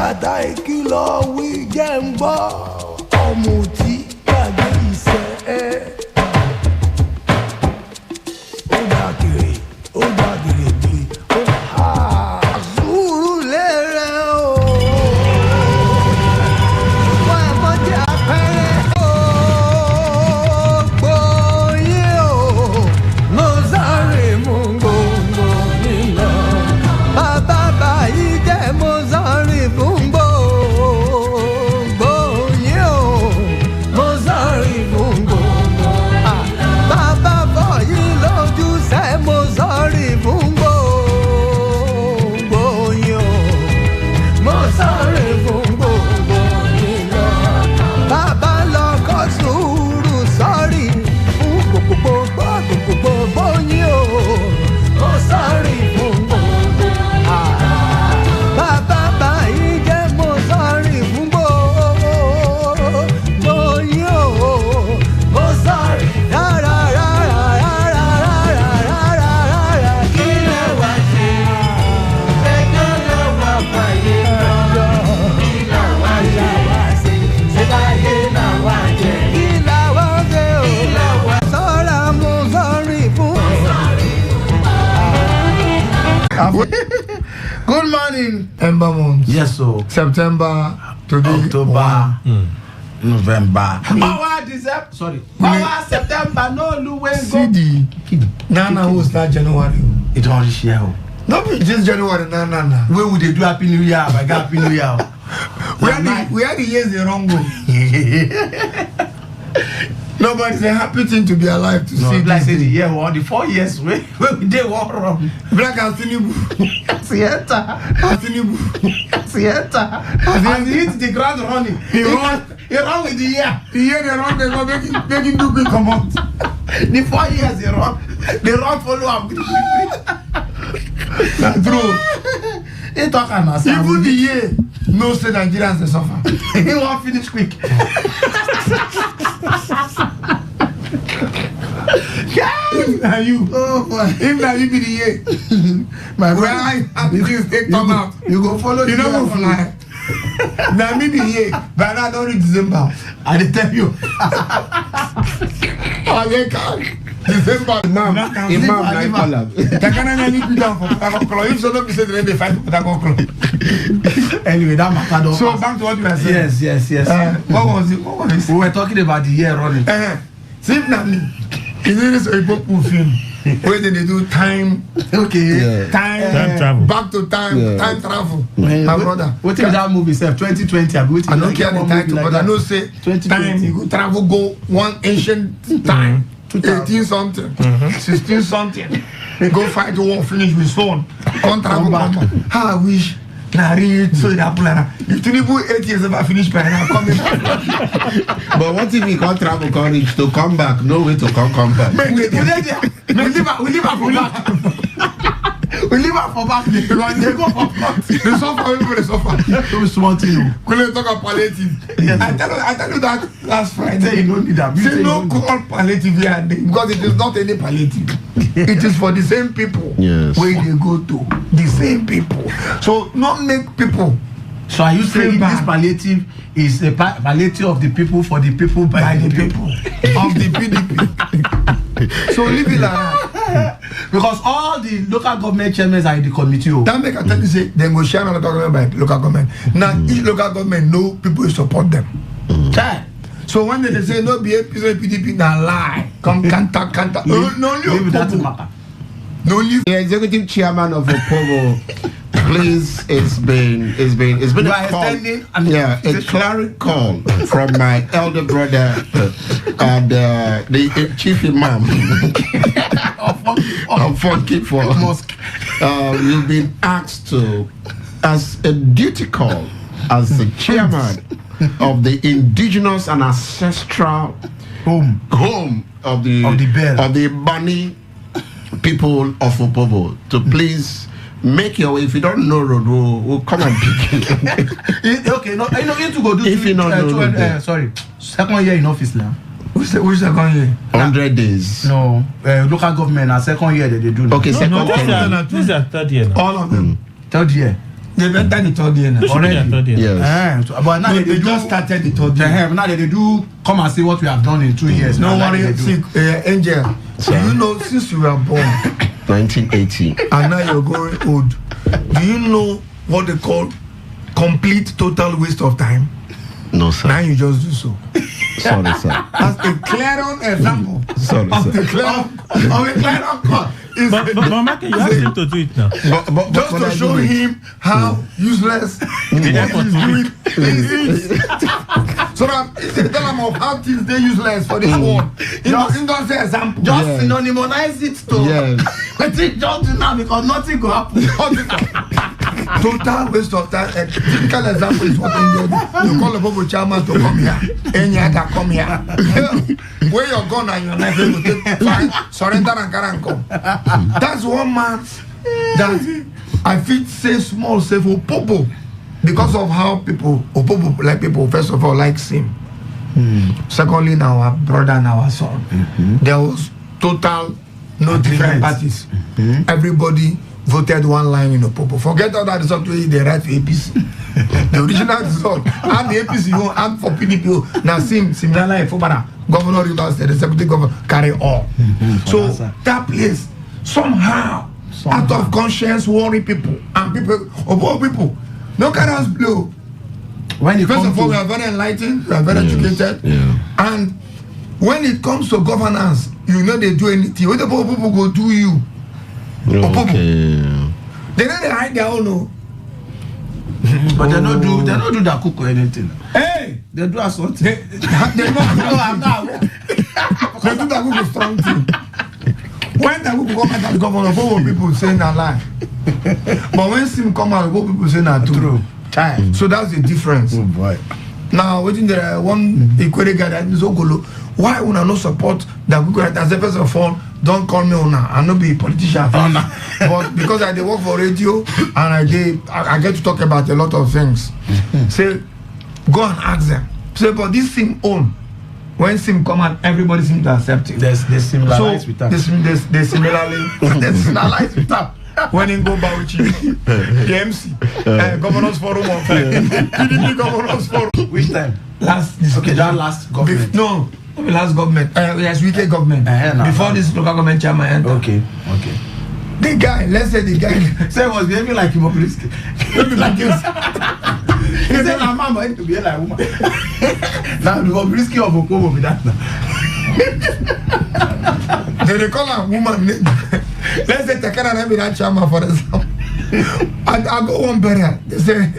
bàtà ìkìlọ̀ wí jẹ́ ń gbọ́ ọ̀mùtí gbàgbé ìṣẹ́ ẹ̀. ó dàgìrì bí ó hà sùúrù lérè o. wọ́n ẹ̀ mọ́ jẹ́ apẹ́rẹ́ o. gbòòyè o. mo sáré mú gbòǹgbò nílọ. bàbá báyìí jẹ́ mo sáré fún gbòòyè o. mo sáré fún gbòǹgbò. bàbá bọ̀yì lójú sẹ́ mo sáré fún gbòòyè o. mo sáré fún gbòǹgbò nílọ. bàbá lọkọ sùúrù sọ́rí fún gbogbo yín o. mo sáré fún gbogbo. bàbá báyìí jẹ́ mo sáré fún gbogbo yín o. mo sáré rárá kí lè wá ṣe ẹjọ́ lọ́wọ́ báyé lọ́jọ́ kí làwa ṣe ṣe báyé làwa jẹ kí làwa ṣe o sọ́ra mo sáré fún. Good morning, Ember month. Yes, so September, today, October, November. December. Sorry. September. No, Louis. CD. Nana who start January. It only share. No, just January. Nana. Where would they do Happy New Year? I got Happy New Year. We had the years the wrong go. No, but it's a happy thing to be alive to see Like this say the day. year one, the 4 years where we did one wrong. Black and Tinubu. Theater. Tinubu. Theater. And he hit the ground running. He run with the year. The year they run, they go making do quick come out. The 4 years they run follow up. That's true. He talk and Even the year, no say Nigerians they suffer. He won't finish quick. Now you. Oh boy. If now you be the year. My When brother, I have things take come out. you go follow You the know year go fly. Now me the year. But now don't reach December. I dey tell you. December. Imam, I call him. Takana nyani pita for Patagon. If so don't be said they fight for Patagon. Anyway, that matter don't So pass. back to what you were saying. Yes. What was it? We were talking about the year running. See now me. Is this a book film? Where they do time? Okay. Yeah. Time travel. Back to time. Yeah. Time travel. My brother. What is that movie? Self 2020. I don't care the title, but I know say 2020. time you go travel go one ancient time. 18 something, 16 something. They go fight the war, finish with sword. Come travel back. How I wish. So if Tinubu 8 years ever finish by now, come in. But what if he can't travel, can't reach to come back? No way to come back. We leave her for back. We leave her for back. They go for back. They suffer, everybody suffer. Don't small thing. We don't talk about palliative. Yes. I tell you that last Friday. You don't need that. Say no call palliative here because it is not any palliative. It is for the same people. Yes. Where they go to the same people. So not make people. So are you saying this palliative is a palliative of the people for the people by the people of the PDP? So leave it like that. Because all the local government chairmen are in the committee. That make I tell you say they go share local government by local government. Now each local government know people who support them. So when they say no be PDP, na lie. Come can't. No Maybe that's the matter. No leave. The executive chairman of Opobo, please, it's been a call, a clarion call from my elder brother and the chief imam of Funky for Mosque. You've been asked to, as a duty call, as the chairman of the indigenous and ancestral home of the Bani people of Opobo, to please make your way. If you don't know road, we'll come and pick you. Okay, no, I know you to go do. If you don't know, sorry, second year in office now. Which second year? 100 days. No, local government. Second year they do. Okay, second year. This is third year now. All of them. Third year. They've entered the third year now. Already. Yes. But now No, they just started the third year. now they do come and see what we have done in 2 years. No Now worry, they do. Angel. Do you know since you were born 1980. and now you're growing old, do you know what they call complete total waste of time? No, sir. Now you just do so. Sorry, sir. As a clear example Sorry, of sir. the clear of a clear cut. But Michael, you asked him to do it now. Just to show him how useless what he's doing is. So that they tell him of how things they useless for this world. Just say example. Just Yes. synonymize it to. Yes. I think just do now because nothing will happen. Total waste of time. A typical example is what you call a Bobo chairman to come here. Enyaka come here. Where you're gone and you're not able to take fine, surrender and carry and come. That's one man that I feel say small say for Popo because of how people Opobo like people first of all likes him. Secondly, now our brother and our son. There was total no different parties. Everybody voted one line in Opobo. Forget all that result where they write for APC. The original result and the APC you and for PDP now similar like Fobara. Governor Rivers State, the deputy governor carry all. So that place somehow out of conscience worry people and people about people. No carry us blow. When it First comes of all, to we are very enlightened, we are very educated, and when it comes to governance, you know they do anything. What the people go do you? Okay. They know they hide their own. No. but they don't do that cook or anything. Hey, They do assault. they don't No, I'm not. they do that good strong thing. When the people come out as governor, what people say na lie. But when Sim come out, what people say na true. So that's the difference. Oh boy. Now, waiting there, one equity guy that is Ogolo. Why una no support that we could as a first of all, don't call me una. I no be a politician. But because I dey work for radio and I get to talk about a lot of things. Say, go and ask them. Say, but this Sim own. When Sim come out, everybody seems to accept it. They similarize with that. They similarize with that. When in go Bauchi, the MC, Governors Forum of PDP Governors Forum. Which time? Last last government. No, the last government. Yes, weekly government. Before this local government chairman entered. Okay. The guy, let's say the guy. So it was behaving like Imobiliski. Like this. He said, "My mama ain't to be like woman." Now Imobiliski of Okobo with that now. They call her woman name. Let's say Takana and be that chairman for example. I go one burial. They say,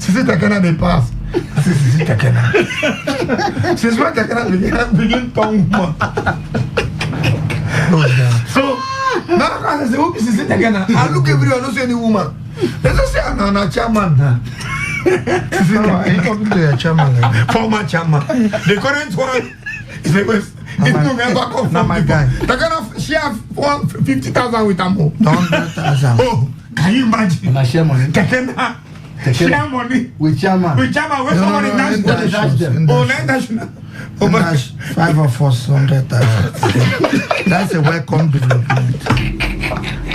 she said Takana they pass. I said, she said Takana. Since when Takana begin tongue woman. So now I say, who is this Takana? I look everywhere, I don't see any woman. Let's just say I'm a chairman. She said, no, I ain't talking to your chairman. Former chairman. The current one is the West. It's no member of my guy. They're gonna share 50,000 with them. 100,000. Oh, can you imagine? And I share money. Share money with chairman. with chairman. Where's somebody national? Oh, national. Oh, my 5 of us 100,000. That's a welcome development.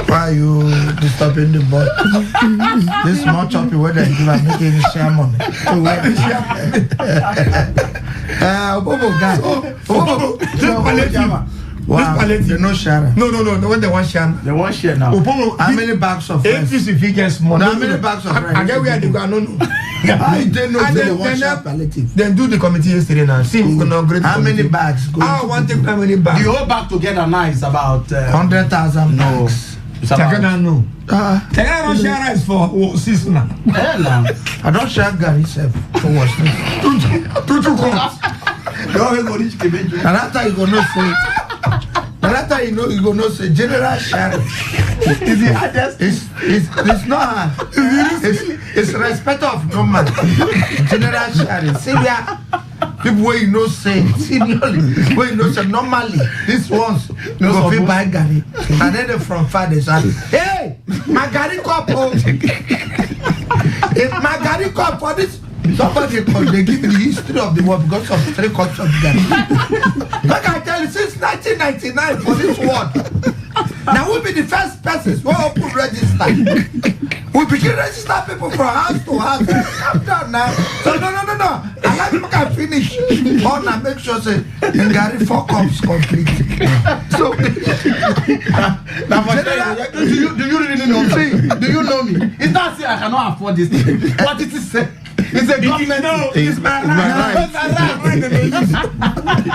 Why are you disturbing the board? This small choppy weather you are making share money. So where is share? Bobo guy. Bobo. Wow, they no share. No. When they want share, They want share now. How many bags of rice? APC figures more. How many bags of rice? I get where they go. No. I don't know. And They then- want then share that- palliative. Then do the committee yesterday now. See who's gonna upgrade. How many bags? I want to take how many bags. The whole back together now is about 100,000 no. bags. It's about Takana no. Takana don't share rice for season. now. I don't share Gary self for what's this. Two comes. They always go reach Kebeju. And after you go no say, and after you go no say general share. Is the hardest? It's not hard. It's respect of government. General sharing. See where people where you know say seniorly, where you know say normally these ones No go fit suppose. buy Gary. And then they from far they say, hey, my Gary cup. Oh. If my Gary cup for this. Somebody they give me the history of the world because of 3 cups of Gary. Like I tell you, since 1999 for this world. Now we'll be the first persons who open register. We begin register people from house to house. Calm down now. So no. I like to can finish. All I make sure say Ngari 4 cups complete. So now do you really know me? Do you know me? It's not say I cannot afford this thing. What it is say? It's a government. No, it's my right.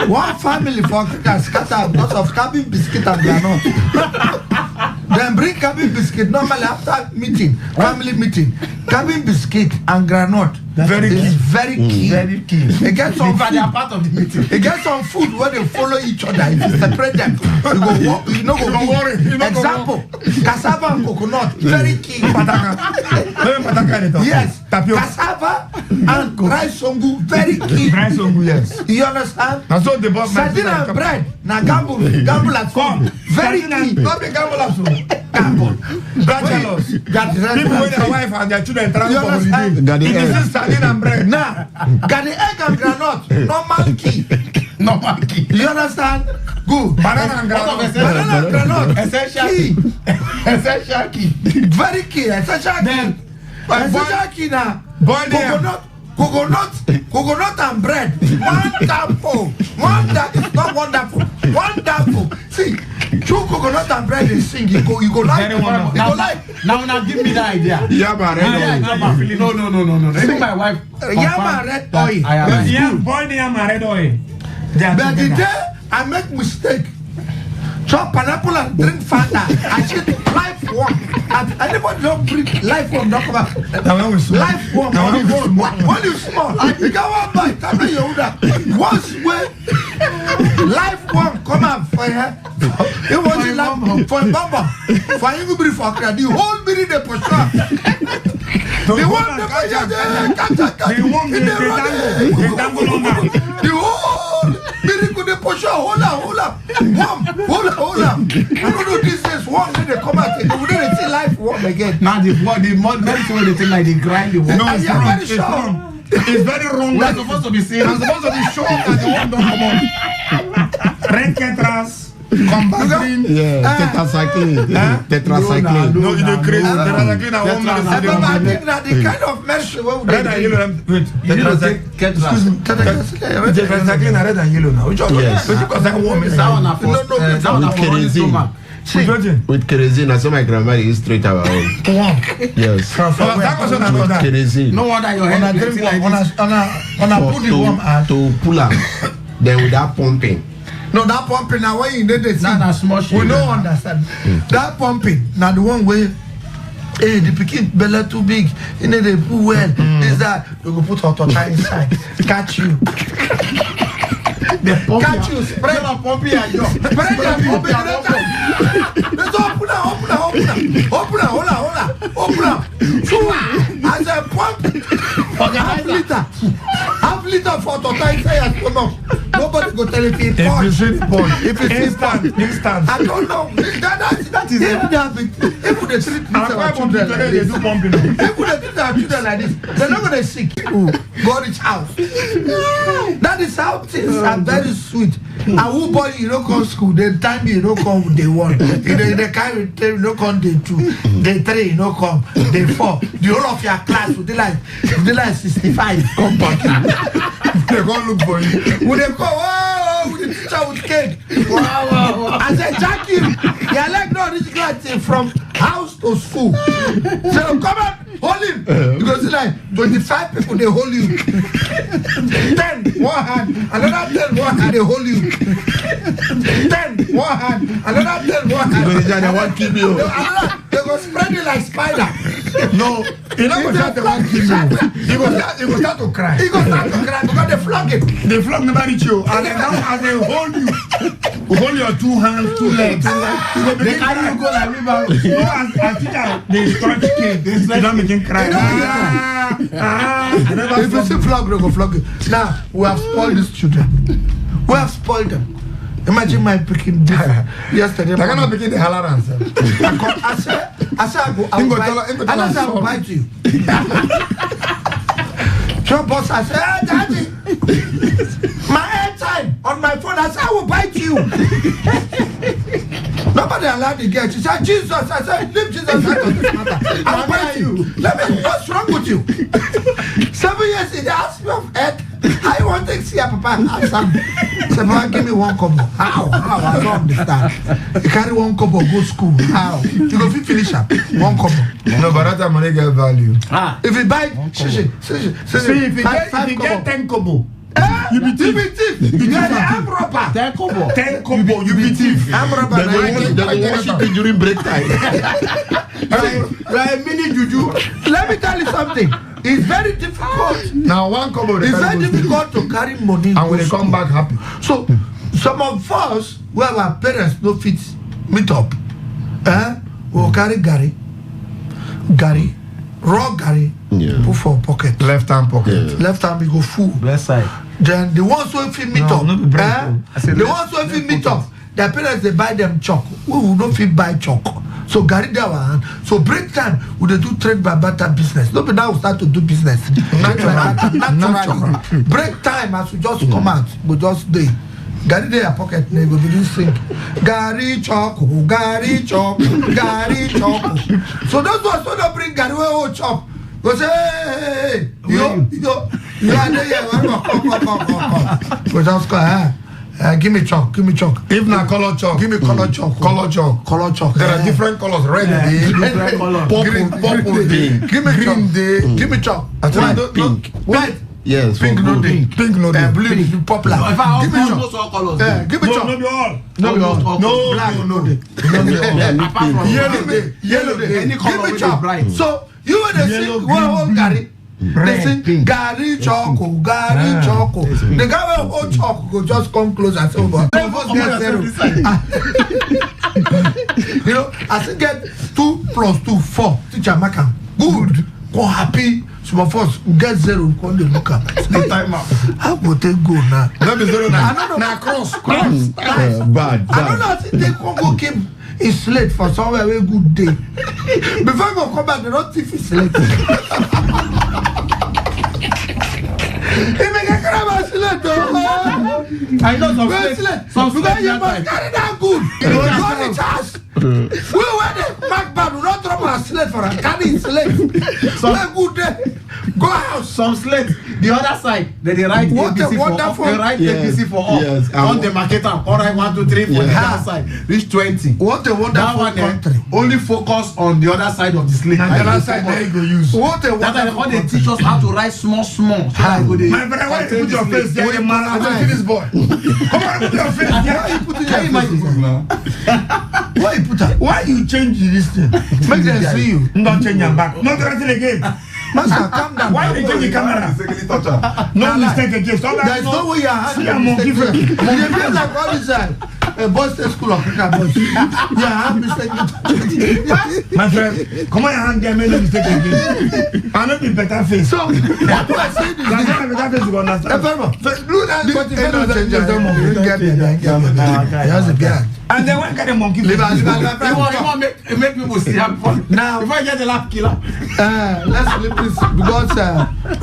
One family for scatter because of cabin biscuit and granite. Then bring cabin biscuit normally after meeting, family meeting. Cabin biscuit and granite. Very key. It gets some food. They are part of the meeting. It gets some food where they follow each other. If you separate them, you go walk. You know, go worry. Example: cassava and coconut. Very key. Yes, tapioca. Cassava and rice songu. Very key. Rice songu, yes. You understand? And so the boss. Sardine and bread. Now gamble at home. Very key. Not the gamble at home. Gamble. Bachelors. People with their wife and their children travel for holiday. This is sardine and bread. Now, got the egg and granite. Normal key. You understand? Good. Banana and granite. Essential key. Very key. Essential key. Essential key now. Coconut and bread. Wonderful. Is not wonderful. Wonderful. See, chew coconut and bread and sing. You go like. Now give me the idea. Yama red oil. No. Even my wife. Yama red oil. Boil the yama red oil. But the day I make mistake, chop pineapple and drink Fanta. I should life work. Anybody don't drink life work, don't come back. Life work. When you small, you go one bite. Tell me you that. Once when life work come out for her, it was like for Bamba. For you be for credit, the whole minute they push up. They want the pressure. They want the whole minute could they push up. Hold up. Hold up. You don't know this is one minute they come out. They wouldn't see life work again. Now the medicine they think like they grind the work. No, it's very sure. It's very wrong. We're supposed to be saying. I'm supposed to be sure that the one don't come on. Renketras. Tetracycline. Tetracycline. No, you don't crazy. Tetracycline. I think that the kind of medicine where red and yellow. Wait. Tetracycline red and yellow now. Which one? Yes. Because I want me. With kerosene, I saw my grandma is straight our own. Yes. With kerosene. No wonder your head drink on a put the warm to pull up. Then without pumping. No, that pumping now when you need it. Not small. We don't understand. That pumping now the one way. Hey, the picking belly too big. You need to put well. Is that you go put hot water inside, catch you. Catch you, spread the pumping and you spread the pumping. Let's open up. As a pump, half liter for water inside your stomach. Nobody go tell if it's punch. If it's instant. I don't know. That is it. If they treat our children like this, they're not gonna sick. Go reach house. That is how things are very sweet. And who boy you don't come school, the time you don't come day 1. They carry you don't come day 2, day 3 you don't come, day 4. The whole of your class would they like 65 come back. They go look for you. Would they go, oh, with the teacher with cake. Wow. I said, Jackie, you're like no this guy from house to school. So come on, hold him. Because it's like 25 people they hold you. 10 one hand, another 10 one hand they hold you. 10 one hand, another 10 one hand. They want to kill you. They go spread it like spider. No, you know what they want to kill you. He go start to cry. Because they flog it. They flog nobody you. And then now as they hold you, hold your 2 hands, 2 legs. They carry you go like river. As teacher, they start to kill. They don't make him cry. If you see flog, they go flog it. Now, we have spoiled these children. We have spoiled them. Imagine my picking yesterday. I cannot begin the halal answer. I said, I will bite you. So boss, I said, hey, Daddy, my airtime on my phone, I said, I will bite you. No, Somebody allowed the girl. She said, Jesus. I said, leave Jesus out of this matter. I'm waiting. Let me, what's wrong with you? 7 years in the hospital of earth. I want to see a papa. I said, Papa, give me 1 kobo. How? I don't understand. You carry 1 kobo, go school. How? You go finish up. 1 kobo. No, but that money get value. If you buy, see, if you get 10 kobo, you be thief. You get the arm robber. 10 kobo. 10 kobo, you be thief. I'm robber. They worship you during break time. Like mini juju. Let me tell you something. It's very difficult. Now 1 kobo. It's very difficult to carry money. And when they come back happy. So, some of us, where our parents no fit meet up, we'll carry Gary, raw Gary, put for pocket. Left hand pocket. Yeah. Left hand we go full. Left side. Then the ones who fit meet up, the ones who fit meet up, their parents they buy them chalk. We will not fit buy chalk. So Gary there one. So break time we dey do trade by barter business. No be now we start to do business. Naturally. Break time as we just come out, we just dey. Gary there pocket name we begin sing. Gary chalk, Gary chalk, Gary chalk. So those ones who don't bring Gary we all chop. Go say, hey, you are there, come. We just go, give me chalk. If not color chalk, Give me color chalk. Color chalk. There are different colors. Red day, Different color. purple day, Give me green day. Give me chalk. Pink. White. Yes. Pink for no good. day. Pink no day. Blue is popular. If I Give me almost chalk. all colors. Give me chalk. No, be all. No, No, black no day. Apart from Yellow day. Any color Give me with chalk. bright. So you when they Yellow, sing, green, hold Gary. They sing Gary Choco. The guy will hold Choco go just come close and say, oh, but get zero. You know, as you get 2 + 2 4, teacher Makam. Good. Go happy. Some of us get 0. Come they look up. Time out. How would they go now? Let me zero now. I don't know. Now cross. Bad. I don't know if they can go keep his slate for somewhere very good day. Before you come back, they don't thief his slate. He make a crab and slate. I know some Well, slate. slate. Some Because slate you that must time. carry that good. You got the chance. We were the Mac band, we don't drop our slate for a carry his slate. We're good day. Go house. Some slate, the other side, then they write What a ABC for wonderful- up, they write Yes, ABC for up. yes, On the market, all right, 1, 2, 3, 4, the Yeah. other side, reach 20. What a That wonderful one country. only focus on the other side of the slate. And the other side there you go use. What a That time wonderful all they country. teach us how to write small. So that we go dey My brother, why you put your contain face the there? slate. You man, I don't see this boy. Come on, put your face there. Why you putting Can you your face imagine? there? Why you put that? Why you change this thing? Make them see you. Don't change your back. Not anything again. Master, calm down. Why you change the camera? No mistake again. Stop that. There is no way you are See, I'm having monkey mistake. face. You feel like all this boys stay school of Africa boys. You have mistake. My friend, come on your hand there, make no mistake again. I know be better face. So, what do I say this? That's why better face you understand. Look at but if you don't change Just don't move. you get it. That's a beard. And then when can the monkey Leave face? us, You want make people see am fun. Now, If I get the lap killer, let's leave this because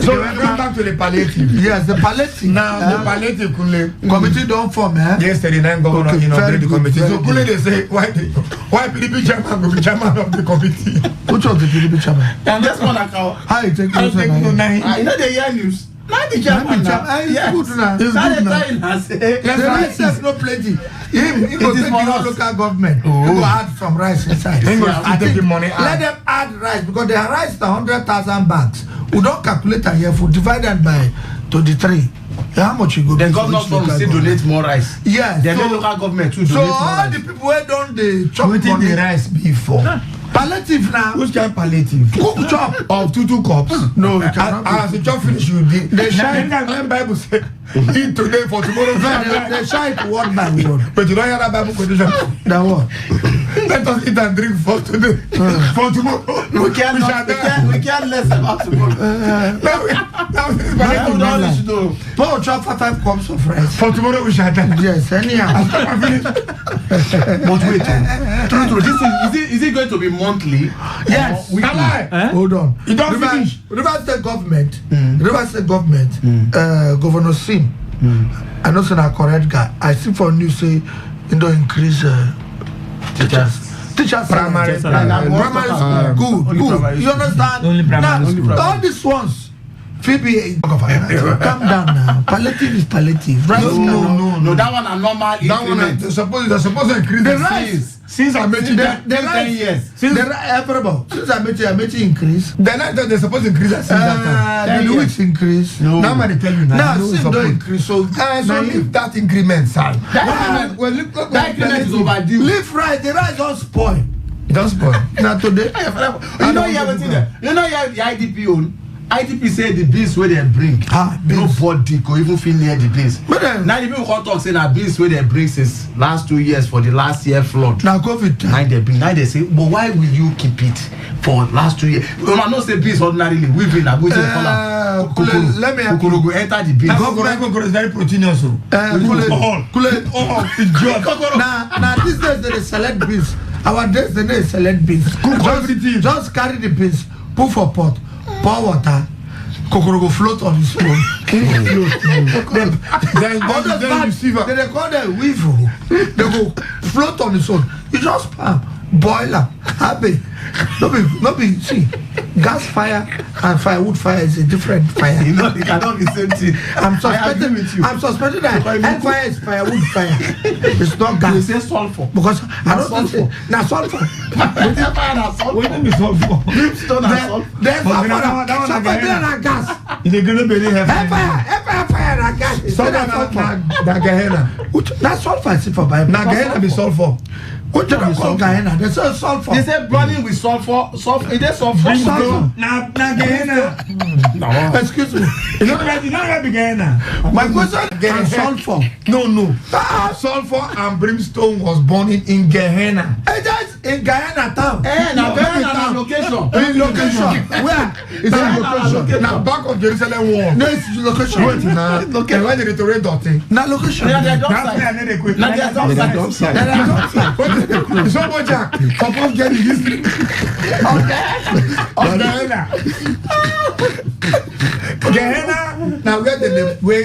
So we're going back to the palliative. yes, the palliative. Now the palliative Kule. Committee don't form, Yesterday, then governor Okay, very inaugurated the good, committee. very So good. Kule they say why PDP chairman will be chairman of the committee. Which of the PDP chairman? and this one account. How you take I those? think no nine. You know they hear news. Now the chairman now. It's good now. It's Now good they now. tell you say. The rice is no plenty. He go It is take for your us. local government. He go add some rice inside. He go I still take think the money let out. them add rice because their rice is 100,000 bags. We don't calculate am here for divided by 23. How much you go? The give governor each from local still government? donate more rice. Yes. Then the So, local government too so donate more all rice. the people wey don dey chop Wetin money. the rice be for? Palliative now. Which kind palliative? Cook chop. Of 2 cups. No, you cannot. As you chop finish, you did. They shine. When Bible say, eat today for tomorrow. They shine word by word. But you don't hear that Bible quotation. That one. Let us eat and drink for today. For tomorrow. We can't less about tomorrow. Now this People palliative don't now. need to know. Paul chop for 5 cups of rice. For tomorrow we shall die. Yes, anyhow. But wait, true. Is it going to be monthly? Yes. Or weekly? Am I? Hold on. You don't finish. River State government, Governor Sim, I know say na correct guy. I see for news say he don't increase Teachers Primary school. Good. You understand? Only primary school. All these ones. Phoebe, calm down now. Palliative is palliative. Right? No. That one are normal. That one they're supposed to increase The the rise. since I met you. The 10 rise. years. Since I met you increase. The night that they're supposed to increase that since that time. The weeks increase. No. Now man, they tell you now. Now, no, since don't increase. So leave that increment, sir. That increment is overdue. Leave right. The rise don't spoil. It don't spoil. Now today. You know you have the IDP own. IDP say the beans where they bring. Beans. Nobody could even feel near the beans. But then, Now the people can't talk say that beans where they bring since last 2 years for the last year flood. now COVID. Now they bring. Now they say, but why will you keep it for last 2 years? We might not say beans ordinarily. We've been let me help Kukuru go enter the beans. Kokoro is very proteinous. Now these days they select beans. Our days they select beans. Cook everything. Just carry the beans, put for pot, pour water. Kokoro go float on his own. Then you see that. They call them weevil. They go float on his own. You just boil up, happy. No be. See, gas fire and firewood fire is a different fire. You know, it cannot be the same thing. I'm suspecting that hellfire is firewood fire. It's not gas. You say sulfur. Because I don't think now sulfur. Hellfire na sulfur. What do you sulfur? Brimstone na sulfur. Then that one na gas. They're gonna be Hellfire fire na gas. So na Gehenna. That's sulfur is for Bible. Na Gehenna be sulfur. What do they call Gehenna? They say sulfur. They say burning with sulfur. It is sulfur. Na Gehenna. No. Excuse me. You don't be Gehenna. My question is sulfur. No. Sulfur and brimstone was born in Gehenna. That's in Guyana town. Now Gehenna location. In location. Where? It's in location. Now back of Jerusalem wall. No, it's location. Wait now. Okay, why did it already dirty? Now location. They are That's dump why I site. need a quick. Now they are dump site. They are dump site. Somebody Jack, suppose get this. Gehenna. Gehenna. Now where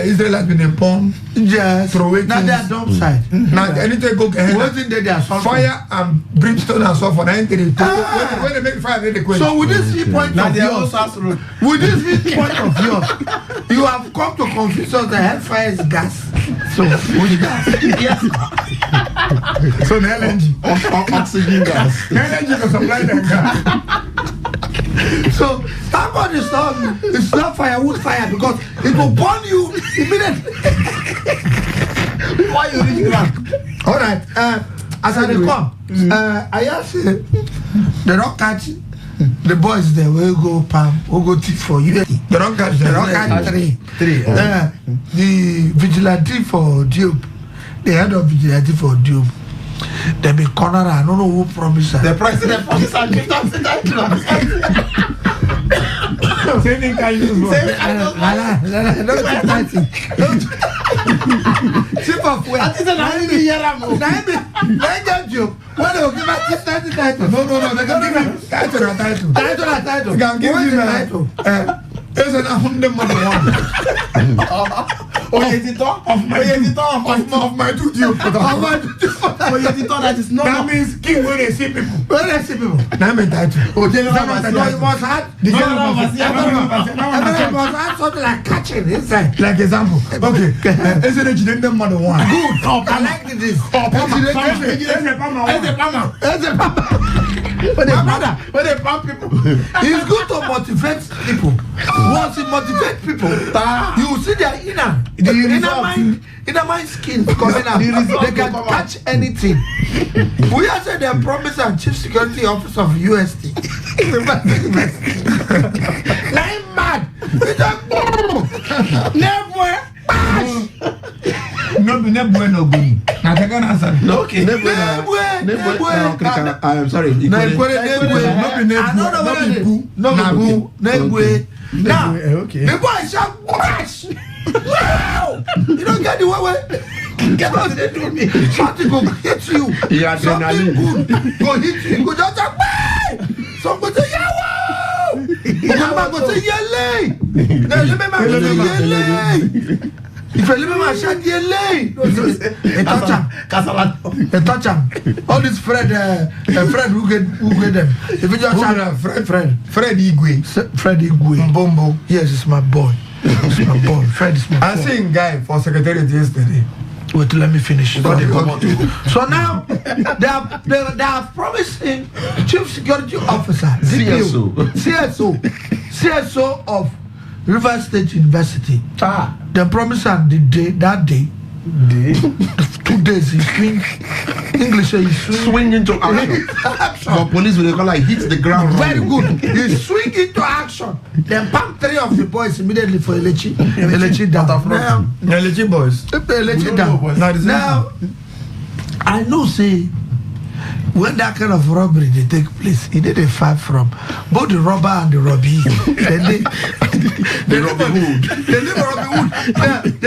Israel has been informed. Yes. Throw it. Now they are dump site. Now anything go Gehenna. What in there they are sulfur? Fire and brimstone and sulfur. When they make fire, they quench. So with this viewpoint Now of they are yours, also road. with this viewpoint of yours, you have come to confuse us that hellfire is gas. So which gas? Yes. So the LNG. Oxygen gas. LNG can supply them gas. So that one is not firewood fire because it will burn you immediately. Why you reach ground? All right. As I come, I ask they don't catch the boys there. We go palm, we go teach for you. They don't catch. They don't catch three. The vigilante for Job, the head of vigilante for Job. They be corner. I don't know who promised her. The president promised and give them Same kind of Chief of where? I think I need hear am. Let them Job. When they will give her chief title. No, they can give me title. Title. They can give you title. It's an 100 of my two deal. That is not. That means king when they see people. When they see people. That means title. No, you must have. Everybody must have something like catching inside. Like example. Okay. Is it a them mother one? Good. I like this. My brother, when they pump people, It's good to motivate people. Once you motivate people, you will see their inner mind skin coming out. They can catch anything. We have said they promise our chief security officer of UST. Like mad. It's like never. No good. Now take an answer. No, okay. I'm sorry. Now, the boy shout, "Crash!" Wow! You don't get the way. Get what they do me. Something go hit you. Something good go hit you. Go just say, "Hey!" Somebody say, "Yawo!" Somebody go say, "Yele!" Now remember, go say, "Yele!" If you leave him a shot, you lay. A touch him. All this Fred who get them. If you just Fred Igwe. Fred Igwe. Mbombo. Yes, it's my boy. It's my boy. Fred is my boy. I seen guy for secretariat yesterday. Wait, let me finish. So now they have promised a chief security officer, CSO of River State University. They promised that that day. 2 days he swing. English he swing into action. For police will call like hit the ground. Very good. He swing into action. Then pump 3 of the boys immediately for Elechi down. Elechi boys. Elechi down. Now I know say when that kind of robbery they take place, it did a fight from both the robber and the robbie. They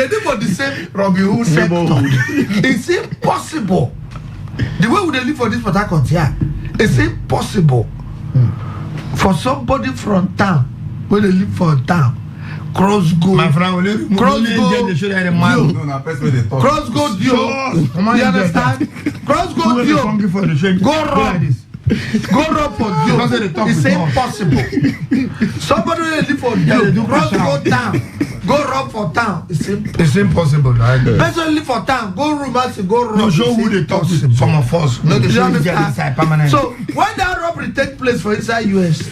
live on the same Robin Hood sector. It's impossible. The way we they live for this Port Harcourt here, it's impossible for somebody from town where they live for town. Cross go. My friend, cross go. You understand? Cross go. Go rob. Go rob for you. It's impossible. Somebody will live for you. Cross go town. Go rob for town. It's impossible. Person live for town. Go rob. Go rob. No show who they talk to. Some of us. No, they show inside permanent. So when that robbery take place for inside US,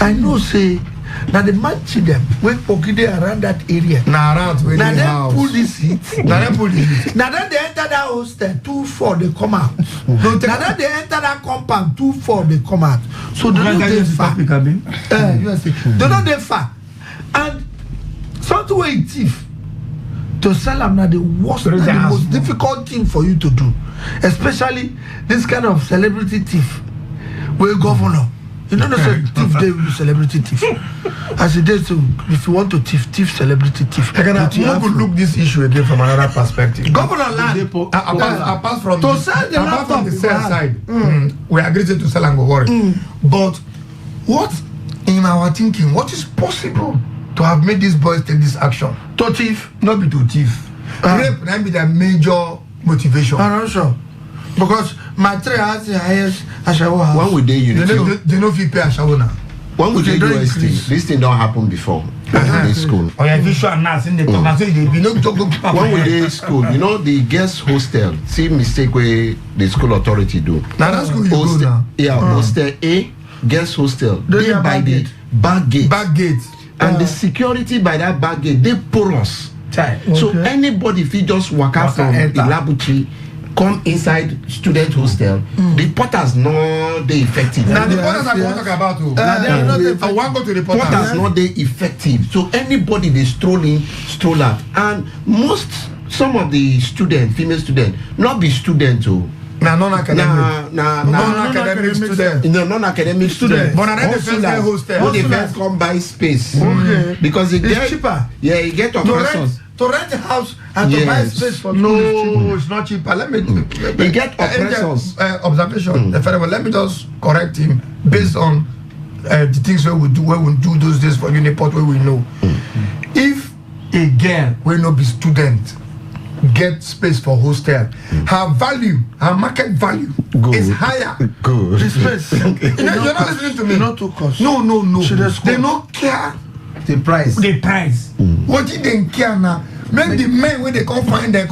I know say. Now the match them when Pokide around that area. Now they pull this heat. Now then they enter that hostel 2-4 they come out. Now then they enter that compound 2-4 they come out. So they don't they far. They don't they far. And something way thief to sell them now the worst and the most difficult thing for you to do, especially this kind of celebrity thief. We're governor. You know, thief they will celebrity thief. As it is, if you want to thief celebrity thief. I can look this issue again from another perspective. Governor land. Apart from to sell the laptop the sell side, we agreed to sell and go worry. But what in our thinking, what is possible to have made these boys take this action? To thief, not be to thief. Rape might be their major motivation. I'm not sure. Because my 3 has the highest Ashawo house. When we do unity, they know if you pay Ashawo now. When we do UST, this thing don't happen before in this school. Oh yeah, visual now in the talk. So they be no talk. When we do school, you know the guest hostel. See mistake where the school authority do. Now that's school you go now. Yeah, hostel A, guest hostel. They by the back gate. Back gate. And the security by that back gate, they porous. So anybody if you just walk out from Ilabuchi, come inside student hostel, the porters not they effective. Now the porters are going to talk about too. I want to go to the porters not they effective. So anybody they stroll in, stroll out, and some of the students, female students, not be student too. Non-academic. Non-academic student. In the non-academic student. But I the first hostel. They first come buy space. Because it gets cheaper. Yeah, it get oppressors. To rent a house and to buy space for it's not cheaper. Let me get oppressors. Observation. Let me just correct him based on the things where we do those days for Uniport where we know. If a girl will not be student get space for hostel, her value, her market value is higher. Good. The space. You're not listening to me. Not too cost. No. They don't care. The price. What did they care now? Make the men when they come find them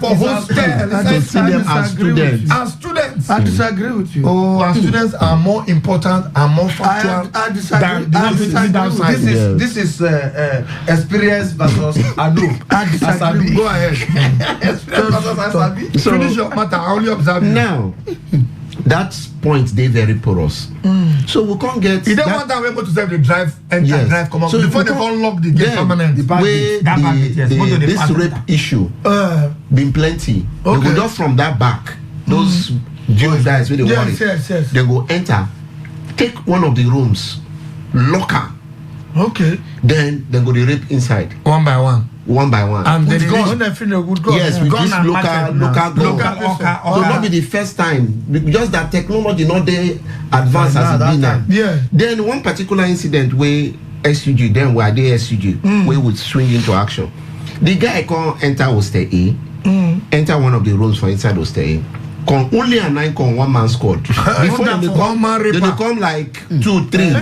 for hostel. To see them as students. As students. I disagree with you. Oh, our students are more important and more factual. I disagree. This is experience versus Anu. I disagree. Go ahead. Experience versus Asabi. Finish your matter. I only observe now. That point they very porous. So we can't get. You don't want that able to serve the drive and drive come up so before they unlock the gate permanent. This rape issue been plenty. They go just from that back. Those Jews guys with the worry. Yes. They go enter, take one of the rooms, locker. Okay. Then they go the rape inside. One by one. And with gun. Yes, with this local gun. So not be the first time. Just that technology not they advanced as it be now. Yeah. Then one particular incident where SUG, then we are the SUG, we would swing into action. The guy can enter hostel A, enter one of the rooms for inside hostel A. Only a 9 con 1 man squad. Before they come like 2, 3.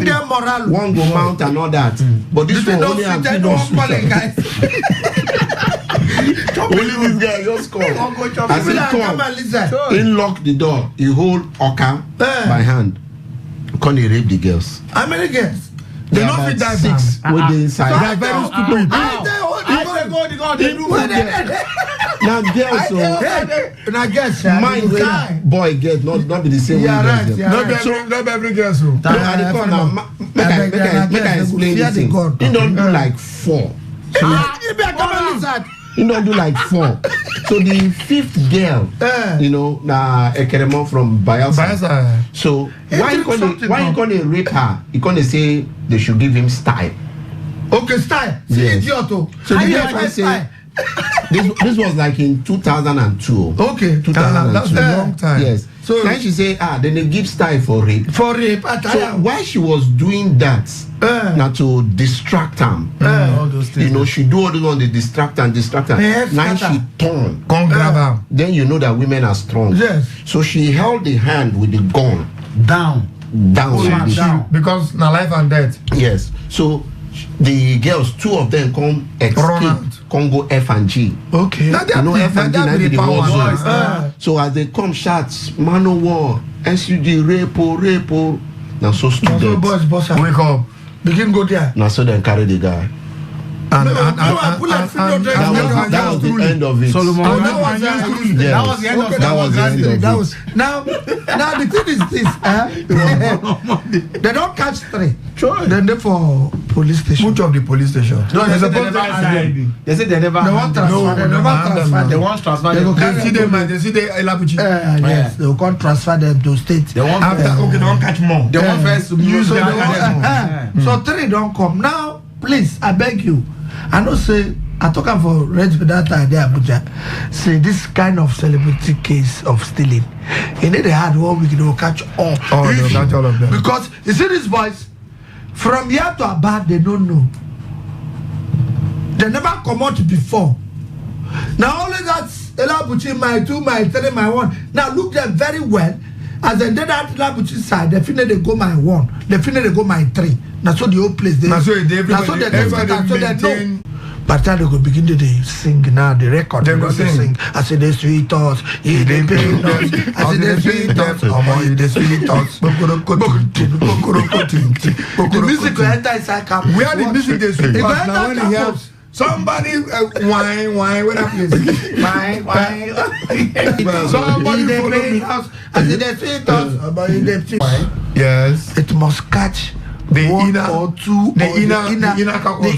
One go mount and all that. But this one only have 2 guys. Only this guy just come. As he come, he lock the door. He hold Oka by hand. Can he rape the girls? How many girls? They don't fit that 6 with the inside. They are very stupid. Now girls, so now girls, mind boy get not be the same way. Not every girl so. Make I explain this thing. He don't do like 4. He don't do like 4. So the 5th girl, you know, Ekeremo from Bayelsa. So why you gonna rape her? You gonna say they should give him style. Okay, style. Yes. So the girl say this was like in 2002. Okay, 2002. That's a long time. Yes. So then she say, then they give style for rape. For rape. So why she was doing that? Not to distract him. All those things. You know, she do all those on the distract her. Now she turn. Come grab her. Then you know that women are strong. Yes. So she held the hand with the gun Down. Because now life and death. Yes. So the girls, 2 of them come escape, come go F and G. Okay. You know F and G now be the war zone. So as they come shots, man of war, SUG, rape. Now so students. Boss, Wake up. begin go there. Now so then carry the guy. That was the end of it. Solomon. That was the end of it. That was now the thing is this. They don't catch 3. Sure. Then they for police station. Which of the police station? No, they say they never. They want transfer. They want transfer. They go They see them. They see the Elabuchi. Yes, they will can't transfer them to state. They want after they don't catch more. They want first to use So their so 3 don't come now. Please, I beg you. I know say I talk for Red that time there Abuja. Say this kind of celebrity case of stealing. You need a hard 1 week they will catch all. Oh, they will catch all of them. Because you see these boys from here to Abad they don't know. They never come out before. Now only that Elabuchi my 2, my 3, my 1. Now look them very well. As they did that Elabuchi side, they finish they go my 1. They finish they go my 3. Now so the whole place they. Now so they know. But then they go begin to sing now the record. They go sing. I say they sweet us, they pay us. I say they sweet us, they sweet us. The music will enter inside camp. Where the music they sweet us? Now when they hear somebody wine, what happens? Wine. Somebody they follow pay me. us. I say they sweet us, Yes. it must catch. The 1 or 2 the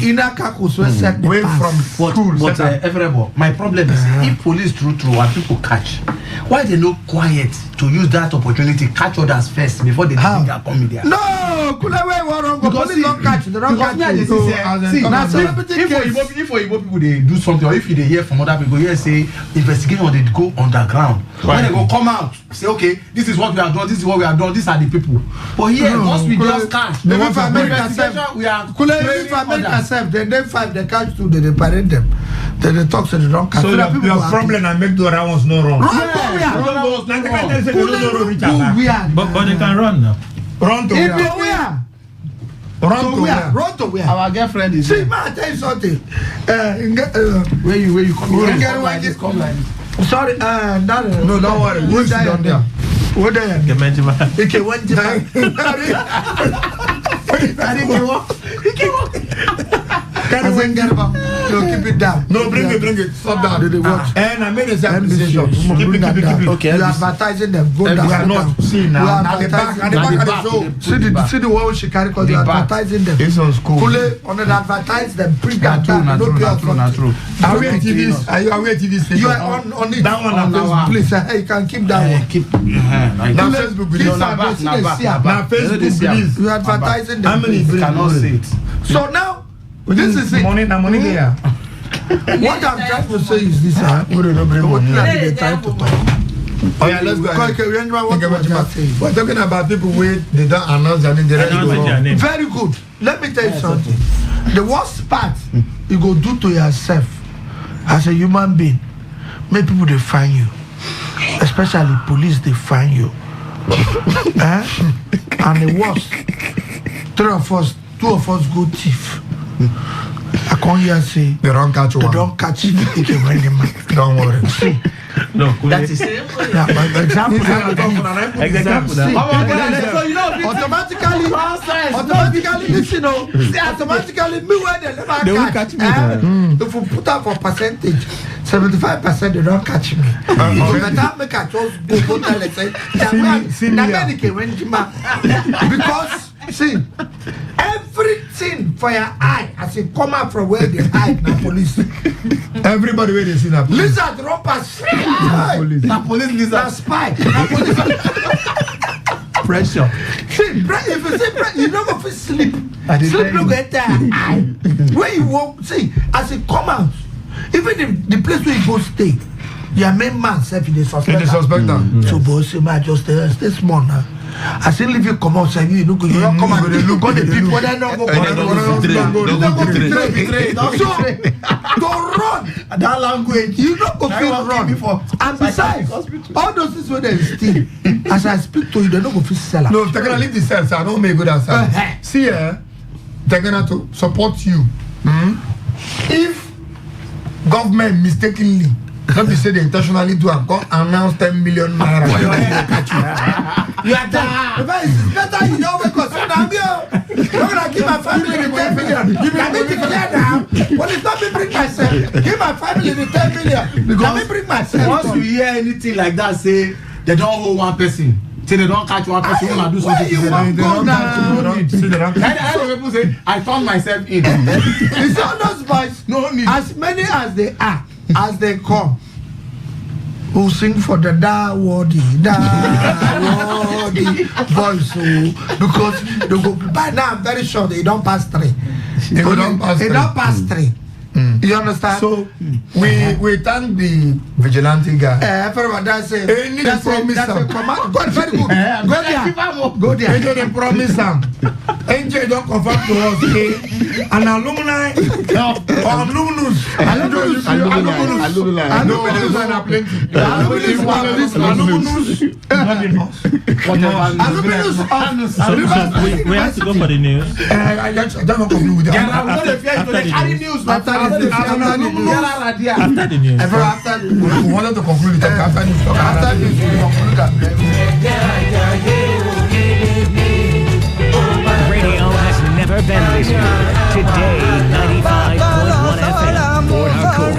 inner caucus will set the way pass. from school. But everybody, my problem is if police true and people catch, why they no quiet to use that opportunity catch others first before they think they're coming there? No, Kulawe wrong. Police don't catch. They don't catch you. If for Igbo people they do something, or if they hear from other people, here say investigation, they go underground. When they go come out, say okay, this is what we have done, this is what we have done, these are the people. But here, once we just catch, we are America self. Then 5 they catch 2, they parade them. Then they talk so they don't catch. So your problem and make the other ones no wrong. But they can run now. Run to where? Run to where? Our girlfriend is see, man, I tell you something. where you come here. Sorry, no, don't worry. Who's down there? What there? Okay, one no, keep it down. No, bring it. Stop down. Do they watch? And I made a decision. Keep it. Okay. You are advertising them. Go down. We are not. See now. At the back of the show. See the one she carry because you are advertising them. It's on school. Kule, on the advertise them. Bring that down. Not true. Are we TV station? You are on it. That one on Facebook. Please, you can keep that one. Keep. Now Facebook, please. Now Facebook, please. You are advertising them. How many cannot say it. So now, this is it. Money there. What I'm trying to say is this. What are they trying to talk? Oh yeah, let's go. We're talking about people where they don't announce their name. Very good. Let me tell you something. The worst part you go do to yourself as a human being, make people they find you, especially police they find you. And the worst, 2 of us go thief. I can't hear say they don't catch you. They don't catch you. Don't worry. See, no, that is example. So you know, automatically, listen, automatically, me where they never catch me. If you put up for percentage, 75% they don't catch me. If me catch us, go tell it say, because see, everything for your eye as it come out from where they hide na police. Everybody where they see that lizard run pass. Na police lizard. Na spy. Na police. Pressure. See, if you see pressure, you don't go fit sleep. Sleep no go enter eye. Where you walk, see, as it come out, even the place where you go stay, your main man self they suspect. They suspect them. So boss, you might just stay small now. I say leave you come out, say you look, you don't come out, they look on the people that don't go. So to run That language. you don't go feel run. And besides, all those things where they steal, as I speak to you, they don't go feel sell. No, they're gonna leave the cells. I don't make good answer. See, they're gonna to support you. If government mistakenly, let me say they intentionally do and go announce 10 million naira. You are done. It's better you don't wake up. So now you're gonna give my family the 10 million. Let me declare now. Well, it's not me bring myself. Give my family the 10 million. Because let me bring myself. Once you hear anything like that, say they don't hold one person. Say they don't catch one person. When I do something, you want go now? People say I found myself in. It's all those boys. No need. As many as they are, as they come, who sing for the Dawardi voice, because they go, by now I'm very sure they don't pass 3. They don't pass 3. You understand? So we thank the vigilante guy. Everyone that's a promise. God, very good. Go there. Angel they promise them. Angel don't confirm to us. An alumni or alumnus. Alumnus are plenty. So we have to go for the news. I don't conclude with that. After the news. We wanted to conclude it after news. After news, we conclude that. Radio has never been this good. Today, 95.1 FM, Port Harcourt.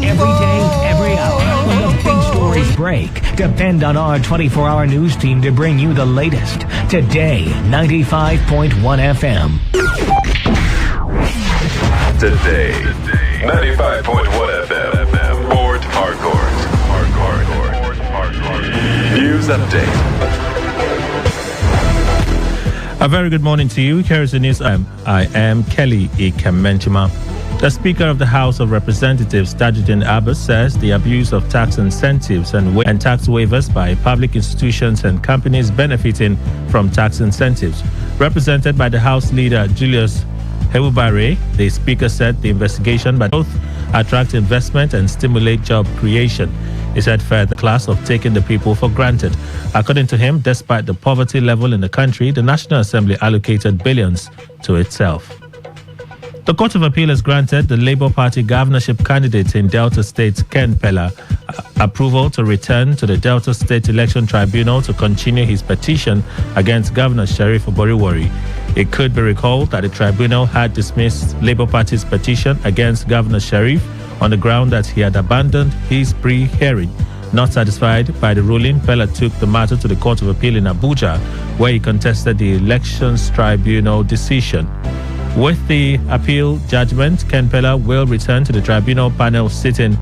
Every day, every hour, when the big stories break, depend on our 24-hour news team to bring you the latest. Today, 95.1 FM. Today, 95.1 FM, Port Harcourt. News update. A very good morning to you. Here is the news. I am Kelly Ikemenchima. The Speaker of the House of Representatives, Tajuddin Abbas, says the abuse of tax incentives and tax waivers by public institutions and companies benefiting from tax incentives. Represented by the House Leader, Julius Hebubare, the Speaker said the investigation by both attract investment and stimulate job creation. He said further class of taking the people for granted. According to him, despite the poverty level in the country, the National Assembly allocated billions to itself. The Court of Appeal has granted the Labour Party governorship candidate in Delta State, Ken Pella, approval to return to the Delta State Election Tribunal to continue his petition against Governor Sheriff Oboriwori. It could be recalled that the tribunal had dismissed Labour Party's petition against Governor Sheriff on the ground that he had abandoned his pre-hearing. Not satisfied by the ruling, Pella took the matter to the Court of Appeal in Abuja, where he contested the Elections Tribunal decision. With the appeal judgment, Ken Pella will return to the tribunal panel sitting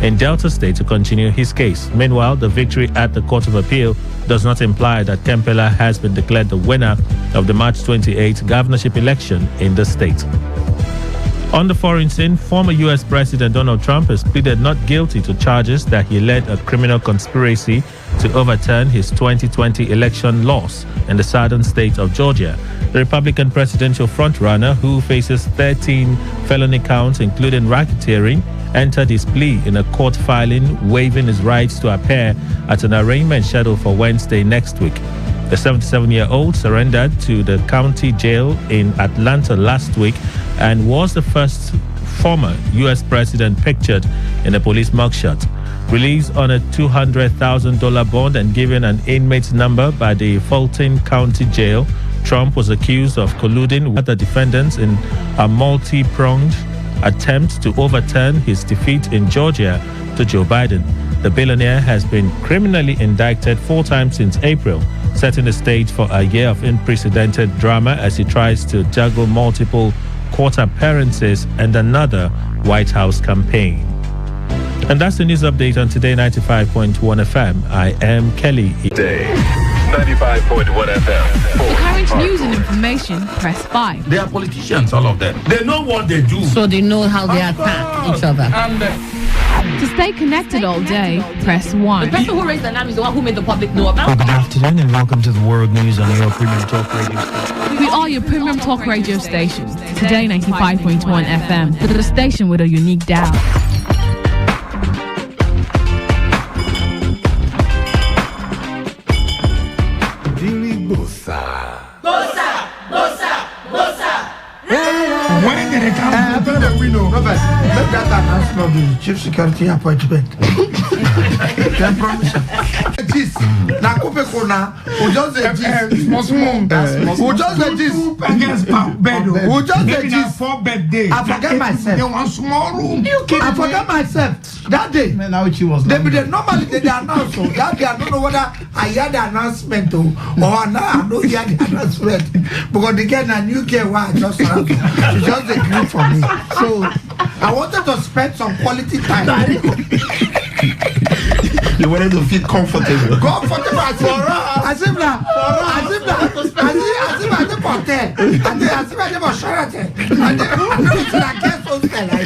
in Delta State to continue his case. Meanwhile, the victory at the Court of Appeal does not imply that Ken Pella has been declared the winner of the March 28 governorship election in the state. On the foreign scene, former U.S. President Donald Trump has pleaded not guilty to charges that he led a criminal conspiracy to overturn his 2020 election loss in the southern state of Georgia. The Republican presidential frontrunner, who faces 13 felony counts, including racketeering, entered his plea in a court filing waiving his rights to appear at an arraignment scheduled for Wednesday next week. The 77-year-old surrendered to the county jail in Atlanta last week and was the first former U.S. president pictured in a police mugshot. Released on a $200,000 bond and given an inmate number by the Fulton County Jail, Trump was accused of colluding with the defendants in a multi-pronged attempt to overturn his defeat in Georgia to Joe Biden. The billionaire has been criminally indicted 4 times since April, setting the stage for a year of unprecedented drama as he tries to juggle multiple court appearances and another White House campaign. And that's the news update on Today 95.1 FM. I am Kelly. Day 95.1 FM. For current news and information, press 5. They are politicians, all of them. They know what they do. So they know how they attack each other. And To stay connected all day, press 1. The person who raised the alarm is the one who made the public know about Good afternoon and welcome to the World News on your Premium Talk Radio station. We are your premium talk radio station. Today 95.1 FM, the station with a unique dial. When did it come? We know. Robert, make that announcement of the chief security appointment. Can promise. This. Na coupe kona. We just say this. We just say this. Against bed. We just say this. 4-bed day. I forget myself. They want small room. I forgot myself that day. man, now she was Normally they announce so that day I don't know whether I hear the announcement or now I don't hear the announcement because they get a new girl why I just she just agreed for me. So I wanted to spend some quality time. You wanted to feel comfortable. Comfortable as if I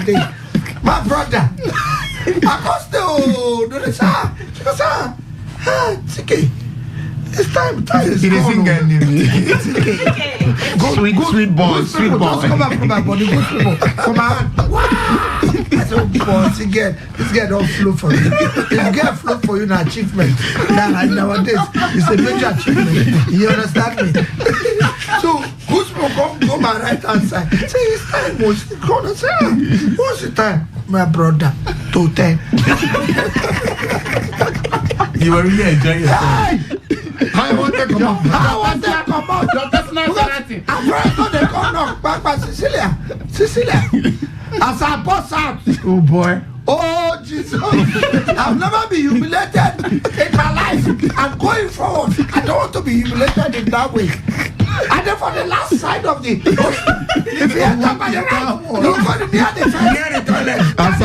did. My brother, I cost the it's time. It is Sweet boy. Just come back from my body. Good people. Come on. Wow. I said, boss, again, this guy don't flow for me. This guy flow for you, an achievement. Nowadays, it's a major achievement. You understand me? So, good people go my right hand side. Say, it's time. What's the corner? Say, what's the time? My brother, 2:10. You were really enjoying yourself. I want to come out. Your personality. I'm very good. They come up. Back Cecilia. As I bust out. Oh boy. Oh Jesus. I've never been humiliated in my life. I'm going forward. I don't want to be humiliated in that way. And then for the last side of the if you enter by the right, you go to near the toilet. And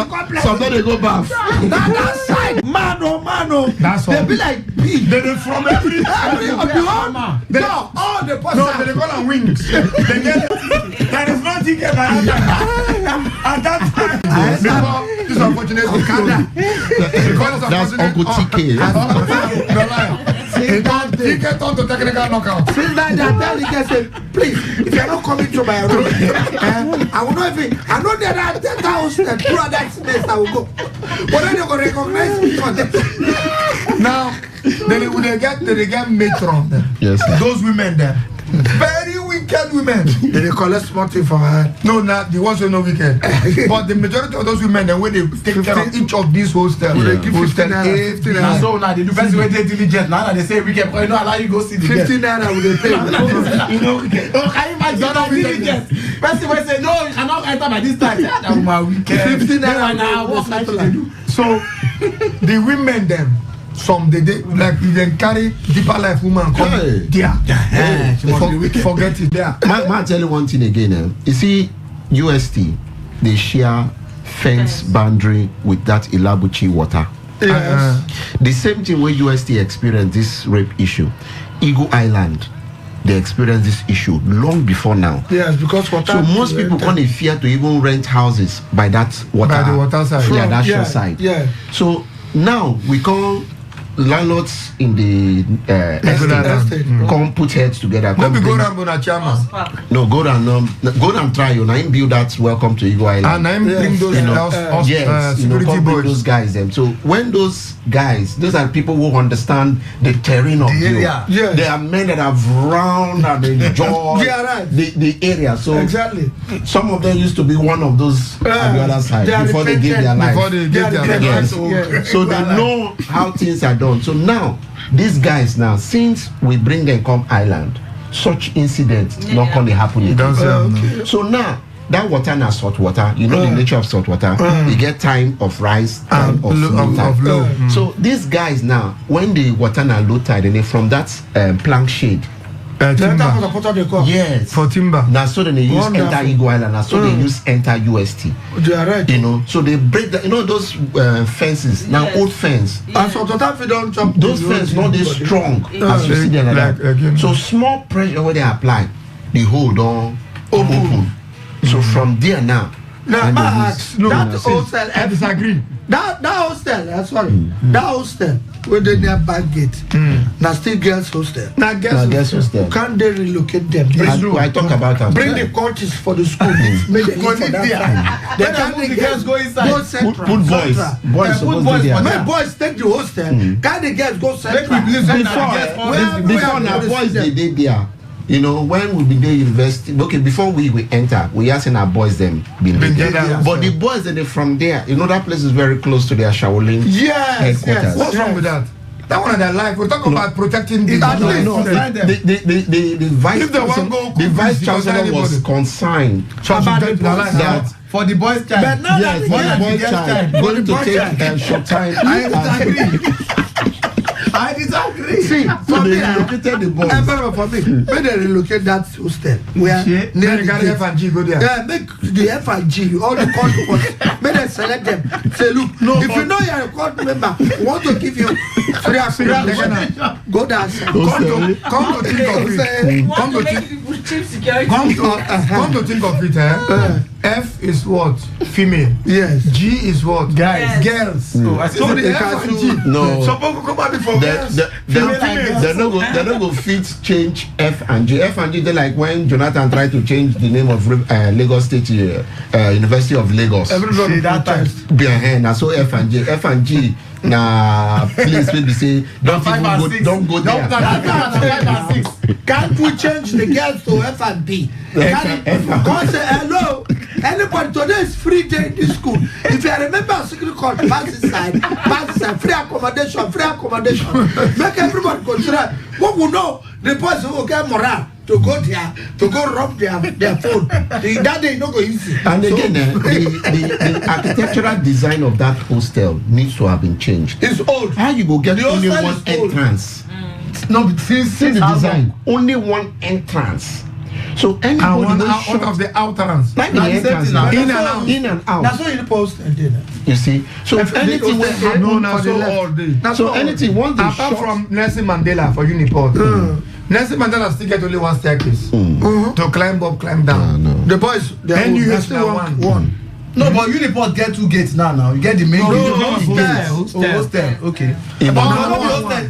sometimes they go bath. That side, mano. That's all. They be like big. They from every All the No, they call them wings. They get there is nothing about that. At that time, before this unfortunate That's Uncle TK. No lie. TK turned to technical knockout. Since that day, I tell the guy, say, please, if you're not coming to my room, I will not even, I know there are 10,000 throughout that space I will go. But then you're going to recognize me for that. Now, they get matron. Yes, sir. Those women there. Very wicked women. They collect something for her. No, not the ones who know wicked. But the majority of those women, the way they take care of each of these hostels, they give 15 naira. So now they do best way they diligent. Now they say we can allow you go see the 15 naira will they pay? You know, can you imagine diligent? Person will say no, you cannot enter by this time. That woman wicked. 15 naira now. What like they do? So the women them. Some they like they carry deeper life woman come there. She must be wicked. Forget it there. I tell you one thing again. You see, UST, they share fence boundary with that Ilabuchi water. Yes. The same thing when UST experienced this rape issue. Eagle Island, they experienced this issue long before now. Yes, because water. So most people can't fear to even rent houses by that water. By the water side. Yeah, that shore side. Yeah. So now we call landlords in the estate come put heads together. Let me go around on a chairman. No, go and try. You know, build that welcome to Eagle Island. And I bring those security boys. Those guys them. So when those guys, those are people who understand the terrain of the area. Yes. They are men that have round and enjoy the area. So exactly. Some of them used to be one of those on the other side before they gave their life. Before they gave their life. So they know how things are done. So now, these guys now, since we bring them come island, such incidents not going to happen again. So now, that water na salt water. You know the nature of salt water. You get time of rise, time of low. So these guys now, when the water na low tide, and they from that plank shade. Yes, for timber. Now, so then they use enter Eagle Island. Now, so they use enter UST. They are right. You know, so they break the, you know, those fences. Now, old fence. And so if you don't jump, those fences not they strong as you see them like that. So small pressure where they apply, the hole don't open. So from there now. Now, that hostel, I disagree. That hostel, sorry, that hostel where they near back gate. Now still girls hostel. Now girls hostel. Can't they relocate them? I talk about that. Bring the coaches for the school. Make the for that. They can't the girls go inside. Go central. Put boys. Put boys. Make boys take the hostel. Can't the girls go central? Before now, boys they did there. You know, when we be there university, okay, before we enter, we asking our boys them been there. But the boys that they from there, you know, that place is very close to their Shaolin headquarters. Yes. What's wrong with that? That one of their life. We're talking about protecting the the vice chancellor was consigned that for the boys' child. But now the boys' child going to take short time. I disagree. See, so they relocated the boys. For me, when they relocate that hostel, where near the F&G go there. Yeah, make the F&G, all the court boys, may they select them. Say, look, if you know you're a court member, we want to give you free accommodation. Go there, come to think of it. Come to think of it, F is what? Female. Yes. G is what? Guys. Girls. So the F&G. No. So come back before they're not going to fit change F and G. F and G, they're like when Jonathan tried to change the name of Lagos State University of Lagos. Everybody that time. Behind, and so F and G. F and G. Nah, please maybe say don't go there. Can't we change the girls to F and B? Can't say hello. Anybody today is free day in this school. If you remember a secret called pass inside, free accommodation. Make everybody consider. What we know, the boys will get morale to go there, to go rob their phone. That day not go easy. And again, the architectural design of that hostel needs to have been changed. It's old. How you go get only one entrance? No, since the design, only one entrance. So anybody out of the outrance. Like the entrance, in and out. That's what you post and dinner. You see, so if anything will happen all day. So anything once they apart from Nelson Mandela for Uniport. Nelson Mandela still get only one staircase to climb up, climb down. No. The boys, they still one. No, but Uniport get two gates now. You get the main gate. Hostel. Okay. But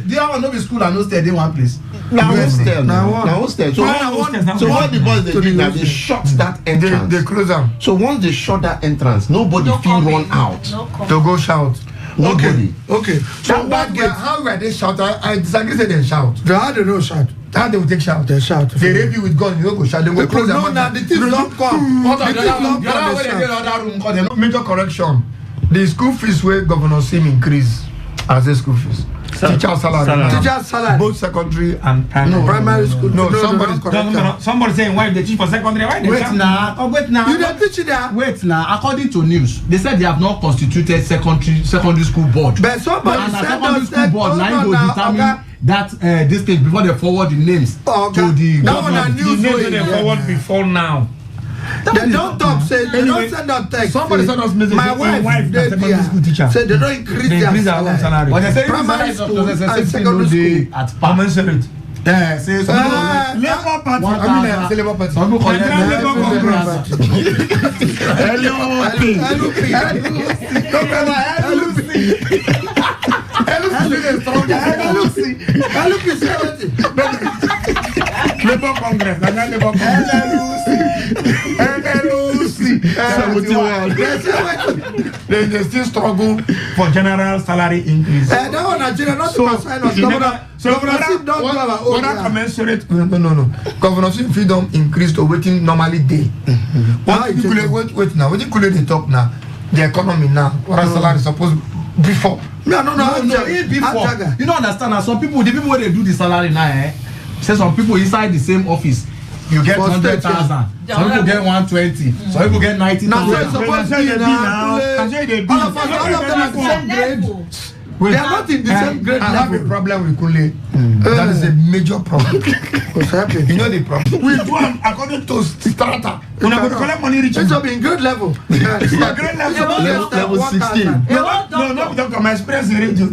the other no be school and hostel. They one place. Now hostel. So what the boys they do now, they shut that entrance. They close them. So once they shut that entrance, nobody feel run out to go shout. Nobody. Okay. So how were they shout? I disagree. Say they shout. How they don't shout? How they will take shout? They shout. They rape you with gun. You don't go shout. They will close them. No, the thieves don't come. Major correction. The school fees where Governor Sim increase as the school fees. Teacher salary. Both secondary and primary school. No, somebody saying why they teach for secondary? Why they wait now. You don't teach that. Wait now. According to news, they said they have not constituted secondary school board. But somebody said secondary school board now will determine that this thing before they forward the names to the government. The names they forward before now. They don't talk, say they don't send out text. Somebody sent us message. My wife, the secondary school teacher, say they don't increase their salary. But they say primary school and secondary school at commensurate. Say some people Labour Party. One I mean, thousand. say Labour Party. Some people collect Labour Congress. Labour Congress. They still struggle for general salary increase. That one Nigeria not to sign us. Governorship don't do our own. Commensurate. No. Governorship freedom increased to waiting normally day. Wait now. When you could they talk now, the economy now, what are salary supposed before? No, before. You don't understand that some people, the people where they do the salary now, say some people inside the same office, you get 100,000. Some people get 120. Some people get 90,000. Now it's supposed to be all of them are the same grade. They are not in the same grade I level. have a problem with Kunle. That is a major problem. What's happening? You know the problem. We do according to strata. We're not going to collect money rich. It's up in grade level. Grade level 16. No, doctor, my experience in radio.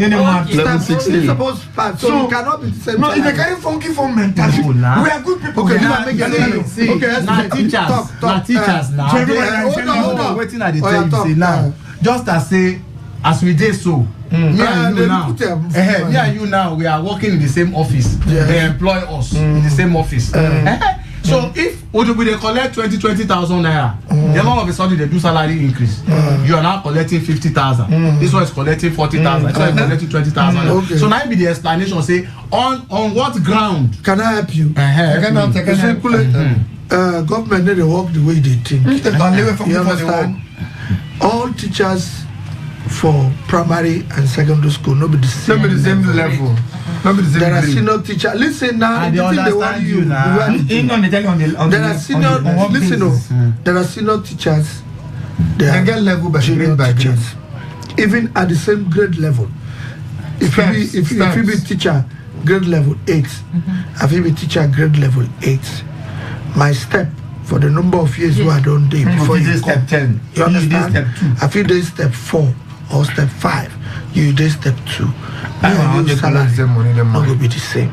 Level 16. It's supposed to pass. So you cannot be the same. No, if they carry funky form mentality, we are good people. Okay, you make it. See, now teachers now. Hold on. Waiting at the table say now. Just as say, as we did so. Me and you now, we are working in the same office. They employ us in the same office. So if they collect 20,000 naira, then all of a sudden they do salary increase. You are now collecting 50,000. This one is collecting 40,000. This one is collecting 20,000. Okay. So now be the explanation. Say on what ground can I help you? Government need to work the way they think. You understand? All teachers for primary and secondary school, not be the same level. There are senior teachers. Listen now, they understand you now. There are senior. Listen, there are senior teachers. There are get level by junior teachers, even at the same grade level. If you be teacher grade level 8, if you be teacher grade level 8, my step for the number of years who I don't do before you step 10, you understand? Step 2. I feel they step 4 or step 5, you did step 2. Your salary not will be the same.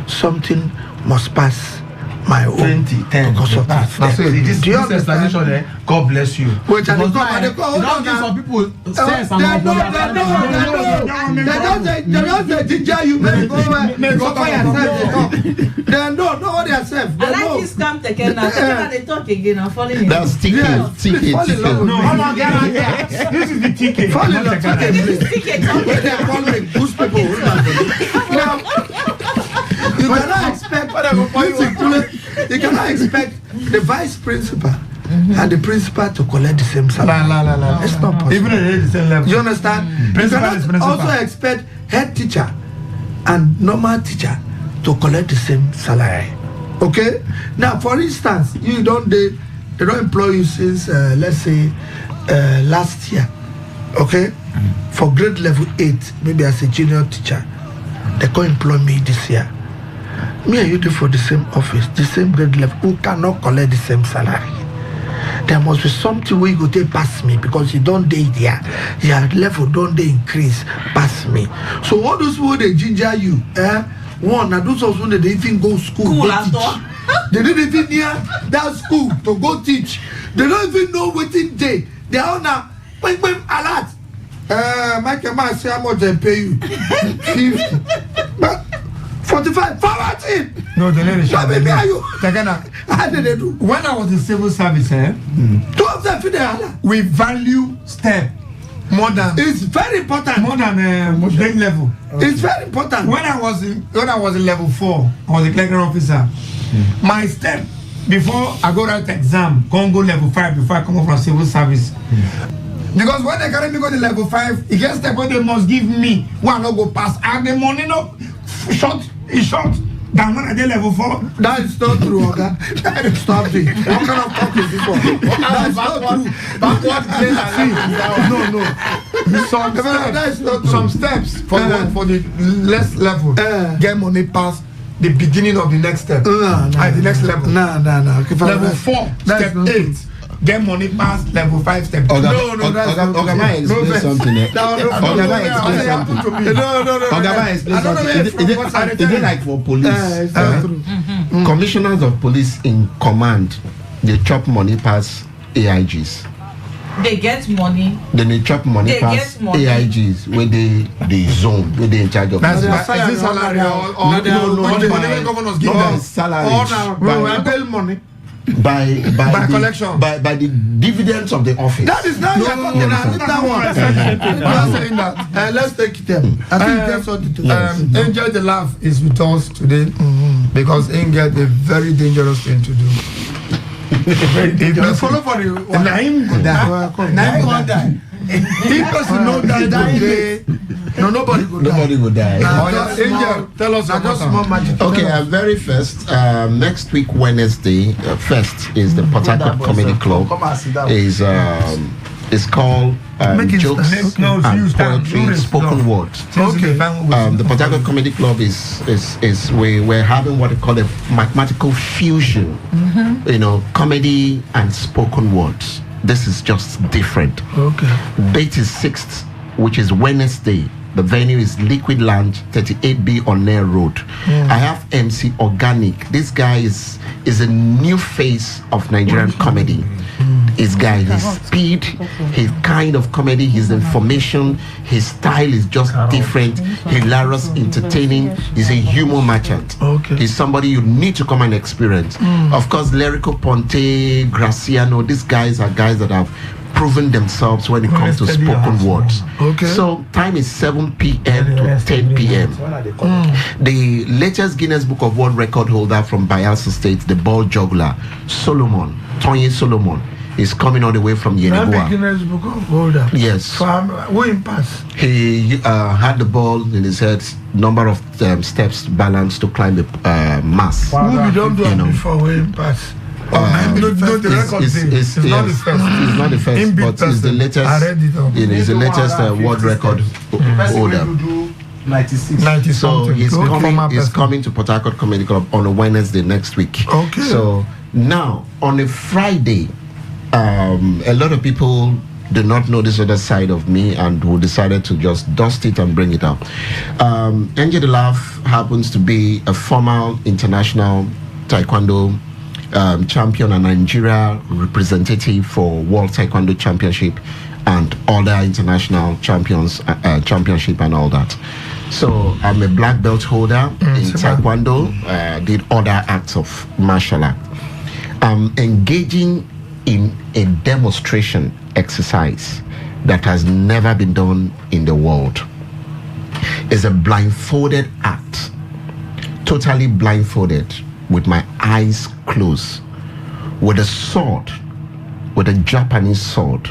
Something must pass my own because of that. This explanation there, God bless you. Wait, and don't give some people sense and they don't teacher you may go for yourself. They don't know what they are self. I like this scam Tekena. They talk again. I'm falling in love. That's ticket. No, this is the ticket. Fall in love. This is ticket. They are calling boost people. Now, you cannot expect the vice principal and the principal to collect the same salary. It's not possible. Even at the same level. You understand? You cannot also expect head teacher and normal teacher to collect the same salary. Okay? Now, for instance, they don't employ you since let's say last year. Okay? For grade level 8, maybe as a junior teacher, they can't employ me this year. Me and you do for the same office, the same grade level, who cannot collect the same salary. There must be something where you go take pass me because you don't date there. Your level don't they increase past me. So all those people they ginger you, one, and those of when they even go school, they didn't even near that school to go teach. They don't even know what day. They are now alert. Michael man say how much they pay you? 50. But 45, 40. No, the lady shall be me. You. How did they do? When I was in civil service, 2 of them, we value STEP more than. It's very important. More than grade level. It's very important. When I was in level 4, I was a clerical officer. My STEP before I go write exam, go level 5 before I come up from civil service. Because when they carry me go to level 5, it gets step where they must give me one no go pass. And the money no short than when I did level 4. That is not true, okay? Stop it. What kind of talk is this one? That's not true. Backward No. Some steps for the less level get money past the beginning of the next step. At the next level. No. Okay, level 4, step 8. get money past level 5 step. Explain something. Is it like for police? Commissioners of police in command, they chop money past AIGs. They get money. Then they chop money They past get money. AIGs where they zone, where they in charge of. That's salary or governors give them salaries. Bill money. By collection. By the dividends of the office. That is not that one. I'm not saying that. Let's take them. I think that's what it is. Angel the Laugh is with us today because Angel a very dangerous thing to do. If you follow for the Naim go die. Because you know that today, nobody will die. Angel, tell us about small magic. Okay, very first, next week Wednesday, first is the Port Harcourt Comedy Club. Is called Jokes and Poetry Spoken Word. The Port Harcourt Comedy Club we're having what they call a mathematical fusion, comedy and spoken words. This is just different. Okay. Date is 6th, which is Wednesday. The venue is Liquid Lounge, 38B on Nair Road. I have MC Organic. This guy is a new face of Nigerian comedy. His speed, his kind of comedy, his information, his style is just different, hilarious, entertaining. He's a humor merchant. Okay. He's somebody you need to come and experience. Of course, Lyrical Ponte, Graciano, these guys are guys that have proven themselves when it comes to spoken words. Okay. So time is 7 p.m. to 10 p.m. The latest Guinness Book of World Record holder from Bayelsa State, the ball juggler, Tonye Solomon, is coming all the way from Yenagoa. Guinness Book of Holder. Yes. Win pass. He had the ball in his head, number of steps balanced to climb the mass. Who we don't do it before win pass. It's not the first, but it's the latest. It's the latest world record holder. 96. So he's coming to Port Harcourt Comedy Club on a Wednesday next week. Okay. So now on a Friday, a lot of people do not know this other side of me and who decided to just dust it and bring it up. Angel the Laugh happens to be a former international taekwondo champion and Nigeria representative for World Taekwondo Championship and other international championship and all that. So I'm a black belt holder in Taekwondo, did other acts of martial art. I'm engaging in a demonstration exercise that has never been done in the world. It's a blindfolded act, totally blindfolded, with my eyes closed, with a sword, with a Japanese sword.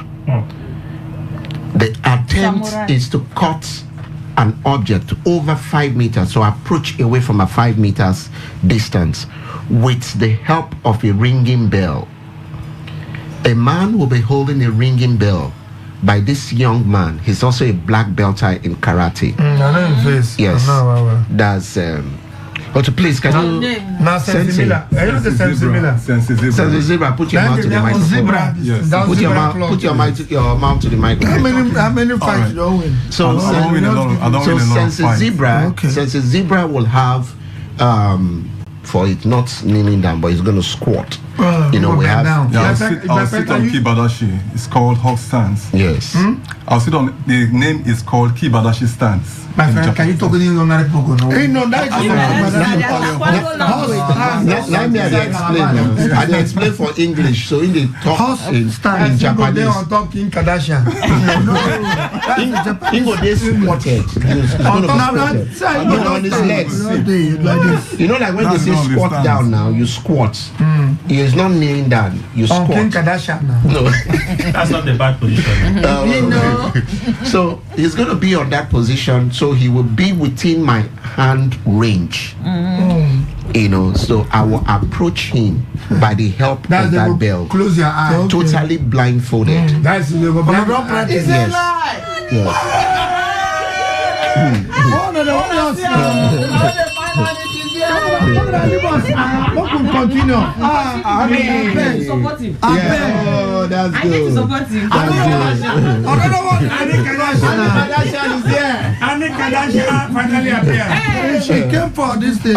The attempt is to cut an object over 5 meters, so approach away from a 5 meters distance with the help of a ringing bell. A man will be holding a ringing bell by this young man. He's also a black belter in karate. I know his face. Yes. That's please, can you Sensibila. I use the Sensibila. Sensibila, put your mouth to the microphone. Yes. Put your mouth to the microphone. How many fights you don't win? So Sensibila will have for it not kneeling down, but he's going to squat. We have. I'll sit on Kibadashi. It's called Hawk Stance. Yes. I'll sit on. The name is called Kibadashi Stance. My friend, can you talk in your Let me explain for English. So in the talk in Japanese. On top King Kardashian. They squatted. On his legs. Like when they say squat down now, you squat. He is not kneeling down. You squat. King Kardashian now. No. That's not the bad position. So he's going to be on that position. So he will be within my hand range. So I will approach him by the help of that bell. Close your eyes. Totally blindfolded. That's the Yes. Continue. Support him. Oh, that's good. I need to support him. I don't know what Annie Kardashian is there. Annie Kardashian finally appeared. She came for this thing.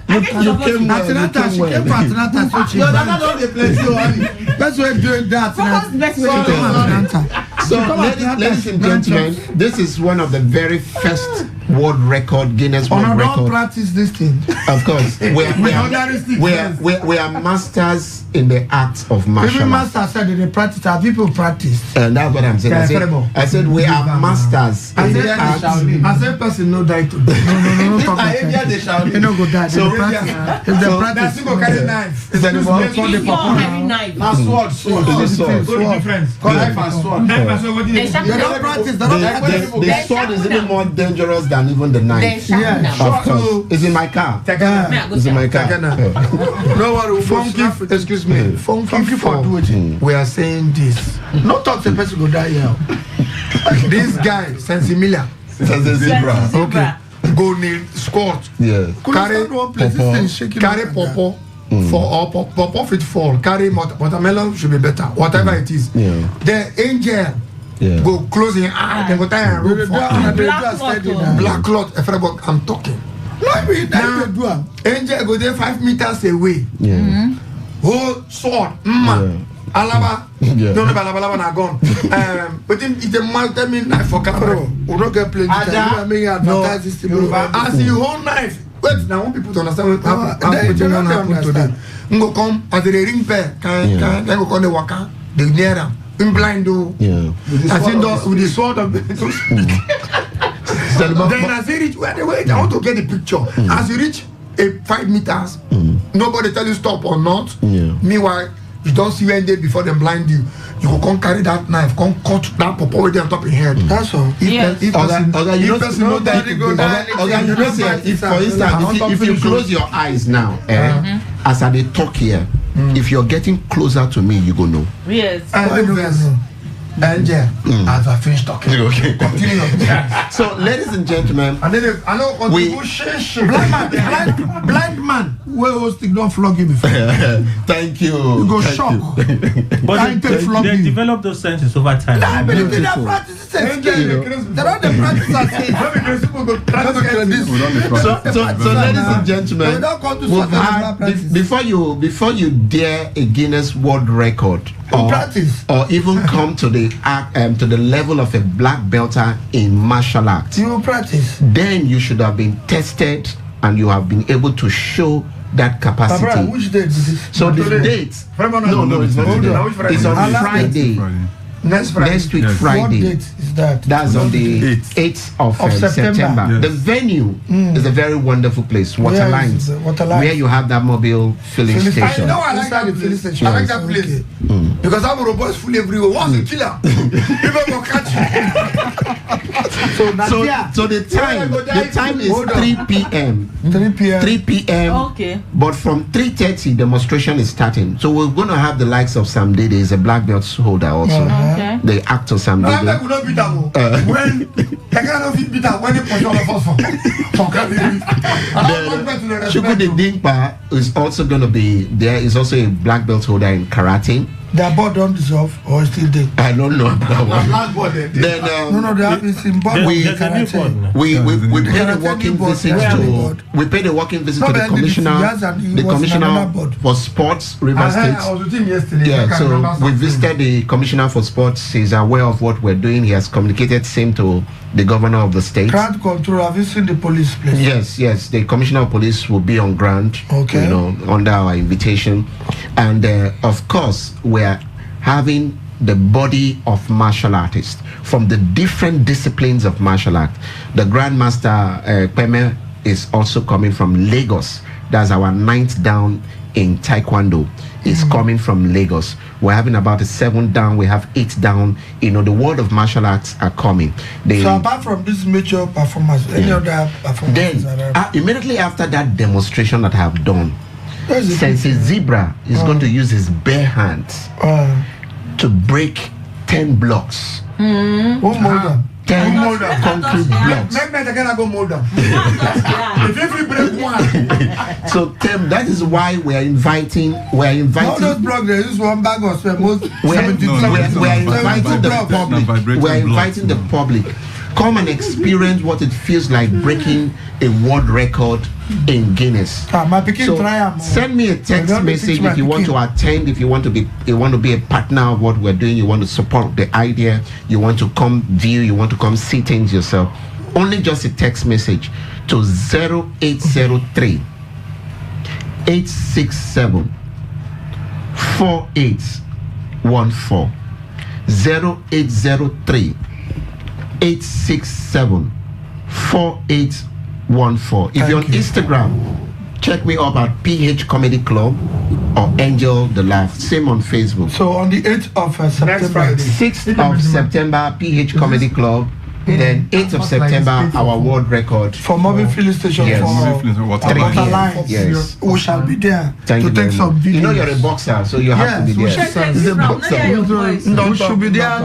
You came well. Atlanta, she came for Atlanta. So she Your dad don't dey play so honey. that's why doing that. So, ladies and gentlemen, this is one of the very first world record, Guinness World don't Record. practice this thing. Of course, we are masters in the art of martial Even arts. master said that they practice. Our people practice. And that's what I'm saying. I said we are masters in the art. I said person no die to. No. Talk about that. You know go die. So- They practice. If they practice, Go carry knife. Is that Before heavy knife. Na sword. Sword. Go the difference. Knife and sword. Knife and sword. What did They you sharpen they up. don't practice. They don't practice. The sword is even more dangerous than even the They knife. sharpen Yeah. up. Of course. It's in my car. Me, I go It's in my check. car. No worry. Funky. Excuse me. Funky for doing. We are saying this. Not talk the person go die here. This guy, Sensimilia. It's a zebra. Zebra. Go near squat. Yeah. Carry pawpaw for pawpaw fit fall. Carry watermelon should be better. Whatever it is. Yeah. The angel go close your eye. Then go tie and rope for black cloth. I'm talking. Now angel go there 5 meters away. Yeah. Hold sword. Alaba. Yeah. Don't know about Alaba na gone. But then it's a multi knife for camera. We don't get plenty time. I mean, advertise this thing. As you hold knife. Wait, now I want people to understand what happened today. Go come as the ring pair. Can go come the waka. The near them. In blind do. Yeah. I think with the sword of then as you reach where they wait, I want to get the picture. As you reach 5 meters, nobody tell you stop or not. Yeah. Meanwhile, you don't see when they before them blind you. You go come carry that knife, come cut that pawpaw with on top of your head. That's all. Yes. If person no die, you know, if for instance, if you close your eyes now, as I dey talk here, if you're getting closer to me, you go know. Yes. Angel, as I finish talking. Okay. Continue. So, ladies and gentlemen, And then I know blind man. Where was the don't flog you before? thank you. You go Thank shock. But Can't they flog you. develop those senses over time. They don't practice the same skill. They don't practice that So, ladies and gentlemen, we've had, before you dare a Guinness World Record or even come to the level of a black belter in martial arts, you practice. then you should have been tested and you have been able to show that capacity. Papa, which date is this? So the date? No, it's not today. It's on Friday. Next week, Friday. What date is that? That's on the 8th of September. Yes. The venue is a very wonderful place, Waterlines, where you have that mobile filling station. I like that place. I like that place. Because our robot is full everywhere. What's the killer? People will catch you. So the time is 3 p.m. 3 p.m. Okay. But from 3:30 demonstration is starting. So we're going to have the likes of Sam Dede, is a black belt holder also. Okay. The actor Sam Dede. When I cannot beat that when they put on the Chukwudi Dimpa is also going to be there. Is also a black belt holder in karate. Their board don't dissolve or still there. I don't know about that one. Then they have this in board. we paid a walking visit to the commissioner for sports, River State. I was with him yesterday. Yeah, so we visited the commissioner for sports. He's aware of what we're doing. He has communicated same to the governor of the state. Crowd control. Have you seen the police place? Yes. The commissioner of police will be on ground. Okay. Under our invitation, and of course we're having the body of martial artists from the different disciplines of martial art. The Grandmaster Peme is also coming from Lagos. That's our 9th down in Taekwondo. Is coming from Lagos. We're having about a 7 down. We have 8 down. The world of martial arts are coming. So apart from this major performance, any other performances? Then immediately after that demonstration that I have done, Sensei Zebra is going to use his bare hands to break 10 blocks. 10 mold them. concrete blocks. Make me again, I go mold them. If you break one. So Tim, that is why we are inviting. All those blocks, there is one bag of sweat. We are inviting the public. We are inviting the public. Come and experience what it feels like breaking a world record in Guinness. So send me a text message if you want to attend, if you want to be a partner of what we're doing, you want to support the idea, you want to come view, you want to come see things yourself. Only just a text message to 0803 867 4814 0803 867 4814. If you're on Instagram, check me up at PH Comedy Club or Angel the Laugh. Same on Facebook. So on the 8th of September, 6th of September, PH Comedy Club. Then 8th of September, our world record for Mobile Filling Station for Water Line. Yes, we shall be there to take some videos. You know you're a boxer, so you have to be there. We should be there.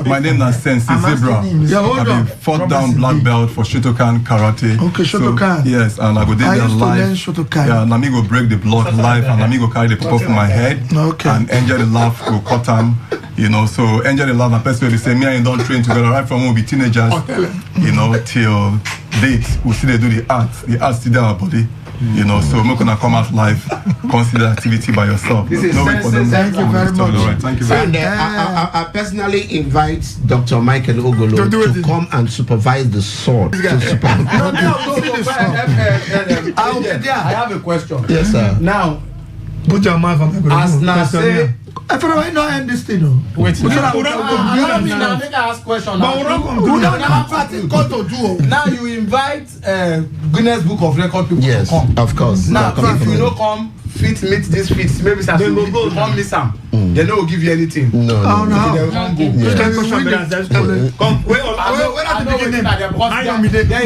My name is Sensi Zebra. I've been fought down black belt for Shotokan karate. Okay, Shotokan. Yes, and I go there live. Yeah, and I go break the block live, and I go carry the pop off my head. Okay. And enjoy the laugh go cut on, you know. So enjoy the laugh. And personally say me and you don't train together right from when we be teenagers, you know, till date. We see they do the art still there our body. You know, so we're gonna come out live, consider activity by yourself. This is thank you very much. Right, thank you very much. And I personally invite Dr. Michael Ogolo to come and supervise the sword. I have a question. Yes, sir. Now, put your mouth on as now say, I feel like not end this thing. Wait, allow me now make I ask question. Now you invite Guinness Book of Record people to come. Of course. Now if you don't come, fit meet this fit. Maybe they will go. Come miss them. They don't will give you anything. No. They will not go. There is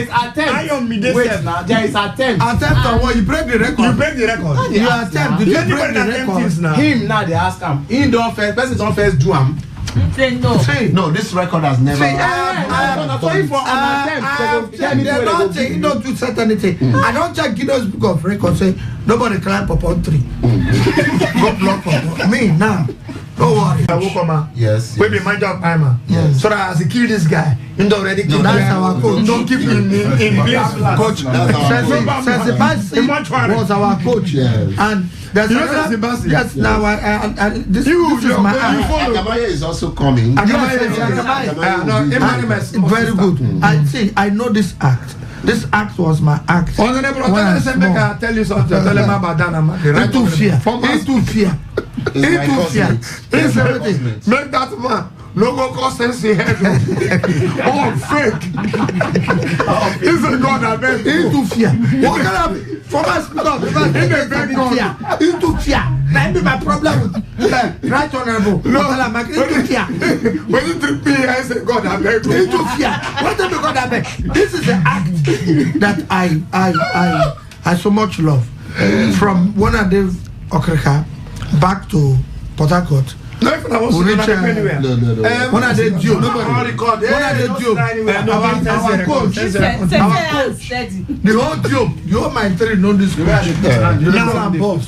attempt. Wait now. There is attempt. Attempt on what? You break the record. You break the record. You attempt. You break the record. Him now they ask him. He don't first. Person don't first do him. Say no. No, this record has never. He don't do certain. I don't check Guinness Book of Records. Say nobody climb up on tree. Go block up. Me now. Don't worry. I will come. Yes. We be my job, Emma. Yes. So that as he kill this guy, you don't already kill. That's our coach. Don't keep him in place. Coach. Sebastian was our coach. Yes. And there's yes. Now this is my Agamaya is also coming. Very good. I see. I know this act. This act was my act. Honorable, I tell you something. Tell him about that. Into fear. Into fear. Into fear. It's everything. Make that man no go cause sense head. Oh, fake. He's a god I bet. Into fear. What can happen? For my speaker, into fear. That be my problem with right honorable. No, into fear. When you treat me as a god I bet. Into fear. What the god I bet? This is the act that I so much love. From when I did Okrika back to Port Harcourt. No, if I was anywhere. No. When I did Joe, nobody record. When I did Joe, our coach, the whole Joe, you all my three know this both.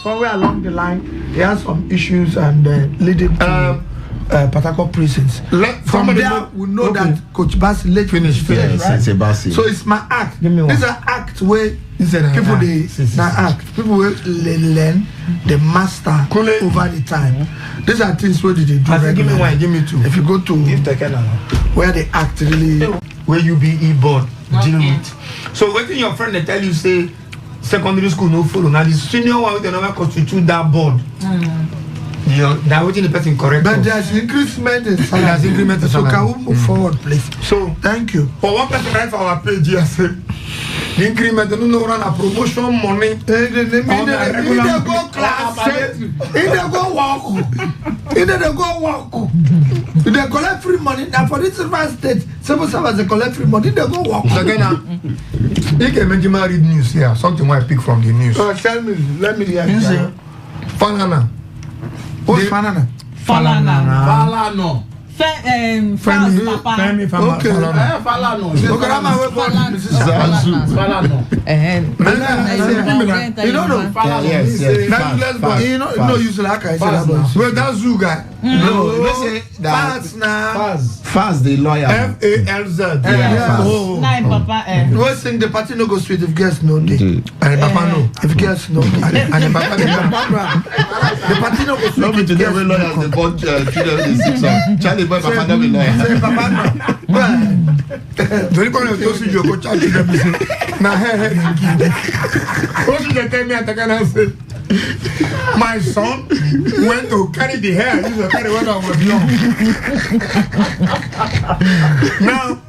Somewhere along the line, he has some issues and leading to Port Harcourt prisons. From there, we know that Coach Bassi late finished, right? So it's my act. It's an act where people people will learn, they master over the time. These are things where they do. Give me one, give me two. If you go to where they act really, where you be e-board deal with. So waiting your friend they tell you say secondary school no follow. Now the senior one they never constitute that board. You know, now waiting the person correct. But there's increment in salary. There's increment in salary. So can we move forward, please? So thank you. For one person right for our page here say the increment don't know run a promotion money. They go class. They go walk. They collect free money. Now for this state, civil servants they collect free money. They go walk. Again, you can read news here. Something I pick from the news. Tell me. Let me hear. Falana. What's Falana? Falano. France, Papa. Femi, Okay. Falano. Falano. You don't know Falano. Yes. You know, use like I said. Well, that's Zoo guy. No, let's say that. Fast now. Fast the lawyer. FALZ. Oh. Nine Papa. We sing the party no go sweet if girls no day. And Papa no. If girls no. And Papa the party no go sweet. Not me today we lawyers they bought children in 6 songs. Charlie boy Papa no be lawyer. Say Papa no. Don't go to see you go charge them. Na hey. What did they tell me at the can say? My son went to carry the hair. He was carry what I was young. Now,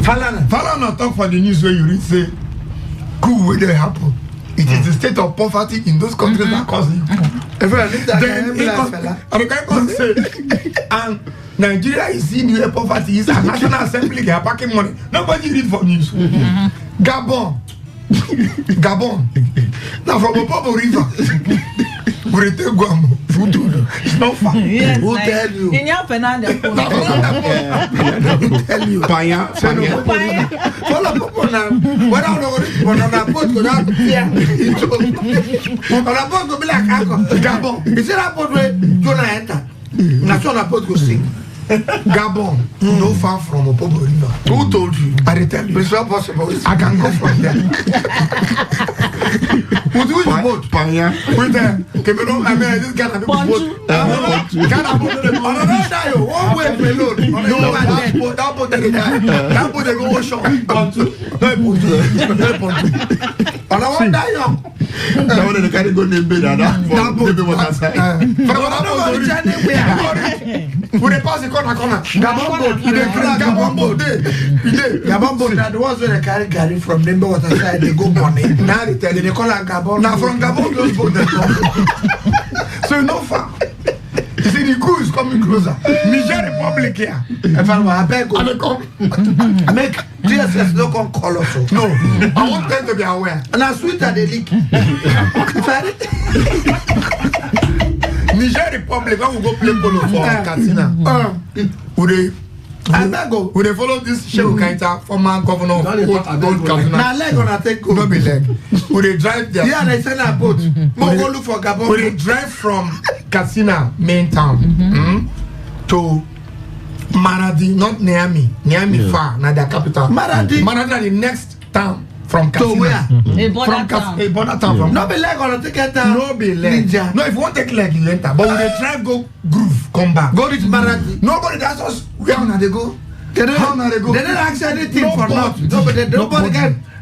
Falana talk for the news where you read say, cool where they happen. It is the state of poverty in those countries that cause it. And Nigeria is seeing where poverty is. And National Assembly they are packing money. Nobody read for news. Gabon. Now from Opobo River, we take Guam. It's not far. Yes, Who tell you? In your Fernando. Who tell you? Paya. Follow Popo now. When I don't go on a boat, go down here. On a boat, go be like Gabon. Is it a boat where Jonah enter? National boat go sing. Gabon, no far from Opobo River. Who told you? I tell you. It's not possible. I can go from there. What do you boat? Panya. With them. Cameroon, I mean, this Ghana people boat. Ghana boat. Another die. One way alone. No man dead. That boat they die. That boat they go ocean. Pontu. No pontu. Another one die young. That one they carry go name bed and that boat was outside. When they pass the corner, Gabon boat, Gabon boat, Gabon boat. Now the ones where they carry Gary from Nembe water side, they go money. Now they tell you they call it Gabon. Now from Gabon those boats they come. So no far. You see the crew is coming closer. Niger Republic here. If I beg, I come. Make DSS no come call us. No, I want them to be aware. And as sweet as they leak. Niger Republic, when we go play polo for Katsina, would they follow this Shehu Kaita, former governor of Old Katsina? Now leg on a take go. No be leg. Would they drive there? Yeah, they send a boat. Go look for Gabon. Would they drive from Katsina, main town, to Maradi, not Niamey. Niamey far, not the capital. Maradi the next town. From Katsina. To where? A border town. From no be leg on a ticket. No be leg. Ninja. No, if you want to take leg, you enter. But when they try go groove, come back. Go reach Maradi. Nobody does us. Where they go? How they go? They didn't ask anything no for not.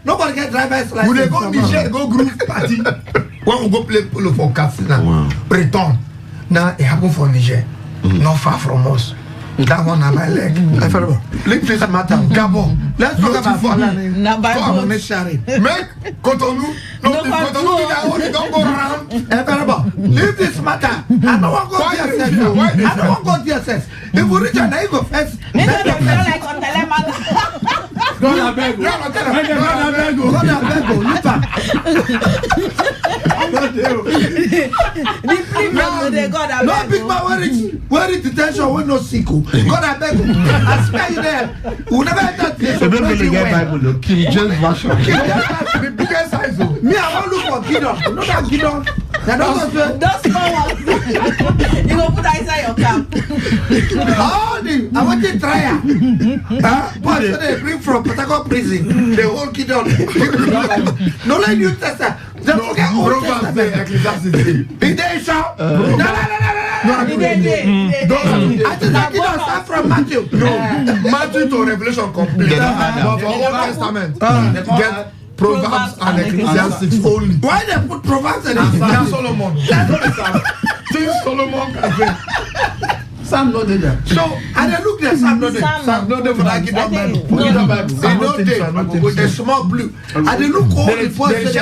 Nobody get driver's license. When they go Niger, go groove party. When we go play polo for Katsina, return. Now it happen for Niger. Not far from us. That one on my leg. Leave this matter. Gabon. Let's talk about Falana. Come on, Miss Shari. Make Cotonou. No, Cotonou did that one. Don't go around. Leave this matter. I don't want to go DSS. I don't want to go DSS. If we reach and I go first. God, I beg you. God, I beg you. No big man where it detention when no sick. God I beg you. I spare you there. We never enter this. They don't really get Bible. King James version. The biggest size. Me I want look for Gideon. You know that Gideon. Those small ones. You go put inside your cap. All the I want to try it. But they bring from Port Harcourt prison. The whole Gideon. No like New Testament. Don't forget Old Testament. Is there a shout? No. I think that Gideon start from Matthew. No. Matthew to Revelation complete. But for Old Testament, get Proverbs and Ecclesiastes only. Why they put Proverbs and Ecclesiastes? Solomon. Things Solomon can say. Sam no dey there. So and they look there. Sam no dey. Sam no dey for that Gideon Bible. They no dey. The small blue. And they look all the boys.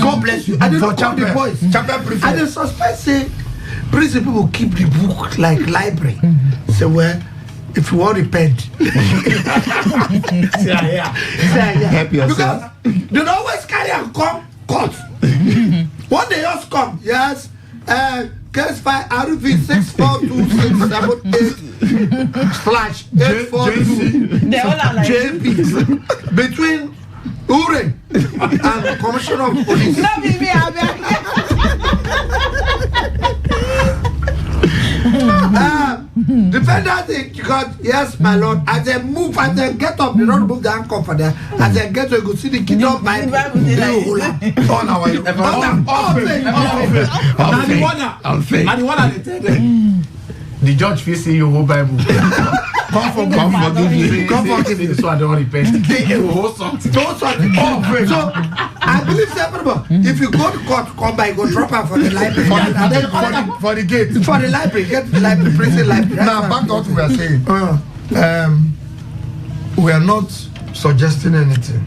God bless you. And they look all the boys. And they suspect say prison people keep the book like library. Say well. If you want to repent, help yourself. Because they always carry and come court. What they just come, yes, case file RV 64267/842 JP between Ure and Commissioner of Police. Defender think because yes, my lord, as they move, as they get up, they don't move the handcuff for them. As they get to go see the kid of mine, on our the judge will see your whole Bible. Comfort me. This one don't repent. So I believe several. If you go to court, come by, go drop her for the library. For the gate. For the library, get the library, prison library. Now back to what we are saying. We are not suggesting anything.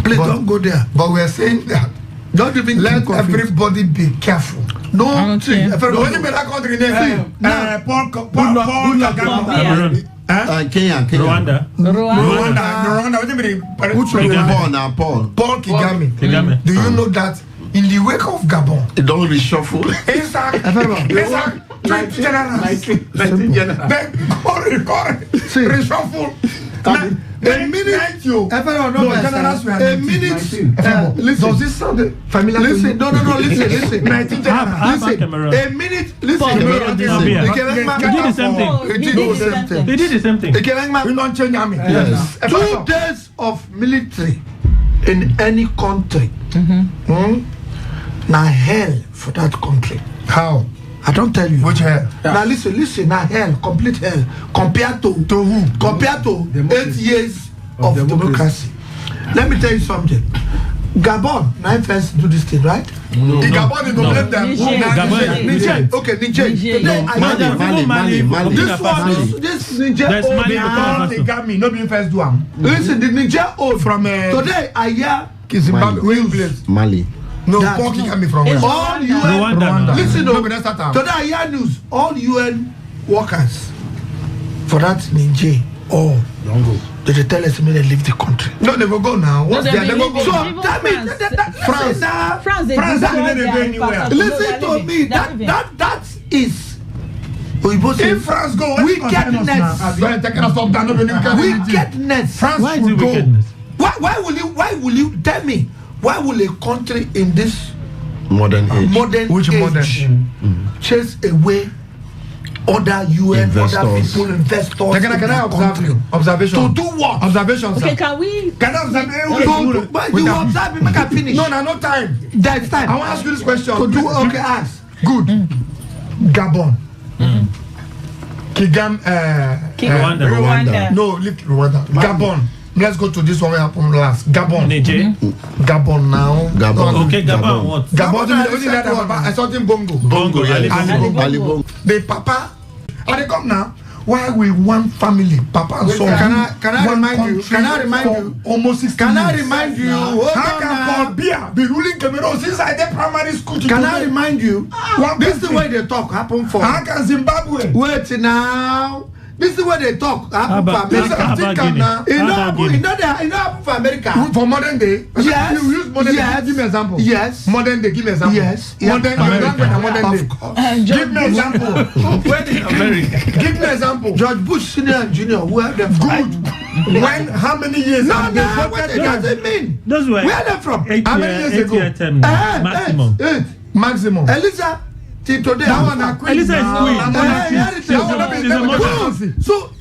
Please don't go there. But we are saying that don't even let everybody be careful. No, the only better country name Paul Kagame. Kenya. Rwanda. Paul Kagame. Do you know that in the wake of Gabon, it don't reshuffle. Reshuffle. A minute. Does this sound familiar? Listen, no. Listen. A minute. Listen. They did the same thing. We don't change army. Yes. 2 days of military in any country. Now hell for that country. How? I don't tell you. Which hell? Now listen. Now hell, complete hell, compared to who? Compared to 8 years of democracy. Let me tell you something. Gabon, now first do this thing, right? No. The Gabon is going to blame them. Niger. Okay, Niger. This Niger. Kagame, no being first do am. Listen, the Niger old from today I hear Zimbabwe. Mali. No, Paul Kagame from where? All UN. Rwanda. Listen, today I hear news. All UN workers for that Niger. Oh, don't go. They tell us they leave the country. No, they will go now. What's there? They will go. So that means France. Listen to me. That is. If France go, wickedness. France will go. Why will you tell me? Why will a country in this modern age chase away other UN, other people, investors? Can I observe you? Observation. To do what? Observation, okay, sir. can we? Can I observe you? You observe me, make I finish. No, no time. There's time. I want to ask you this question. To do, okay, ask. Good. Gabon. Rwanda. No, leave Rwanda. Gabon. Let's go to this one. What happened last? Gabon. Niger. Gabon now. Okay, Gabon. What? Gabon. Only that I saw him Bongo. Ali Bongo. The papa. Are they come now? Why we one family, papa and son? Can I remind you? Can I remind you? Almost 16 Can I years. remind you? How can Paul Biya be ruling Cameroon since I did primary school? Can I remind you? This is the way they talk happen for. How can Zimbabwe? Wait now. This is the way they talk happen for America. It not happen for America. For modern day? Yes. You use modern day. Give me example. Yes. Modern day. Give me example. Yes. Modern day. Give me example. When in America? Give me example. George Bush Senior and Junior. Where them good? When? How many years? No. What does it mean? Those were. Where are they from? How many years ago? Maximum. Maximum. Eliza. Till today, that one are queen. Eliza is queen. So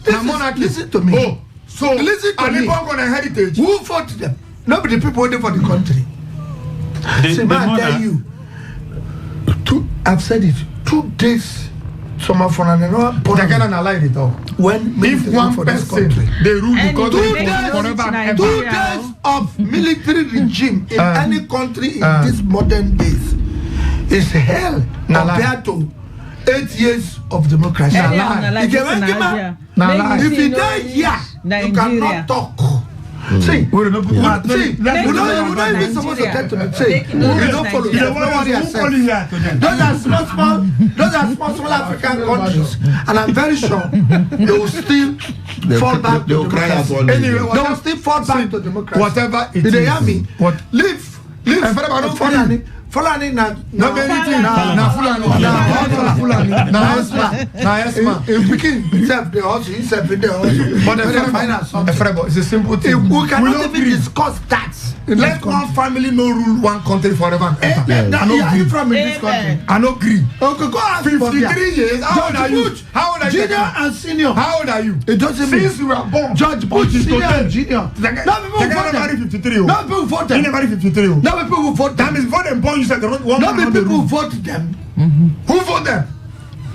listen to me. Oh, so listen to me. On a heritage. Who fought them? Nobody. People waiting for the country. See, man, I tell you. I've said it. 2 days. Some of them but I cannot analyze it all. When if one person they rule the country forever. 2 days of military regime in any country in these modern days is hell compared to 8 years of democracy. If you die here, you cannot talk. See, we don't even supposed to tell to me. See, we don't follow. Those are small African countries, and I'm very sure they will still fall back to democracy. Anyway, they will still fall back to democracy. Whatever it is. They hear me. Leave. Fulani na anything. Na Fulani. Na Esma. In Peking, himself they also himself they also. But it's a simple thing. We cannot even discuss that. Let one family no rule one country forever and ever. I don't agree from in this country. I don't agree. Okay, go ask 53 years. How old are you? How old are you? Junior and senior. How old are you? It doesn't mean since you were born. Judge Bush is senior and junior. No people vote them. 53. No people vote them. He never 53. No people vote them. That means before them born, you said the one. No people vote them. Who vote them?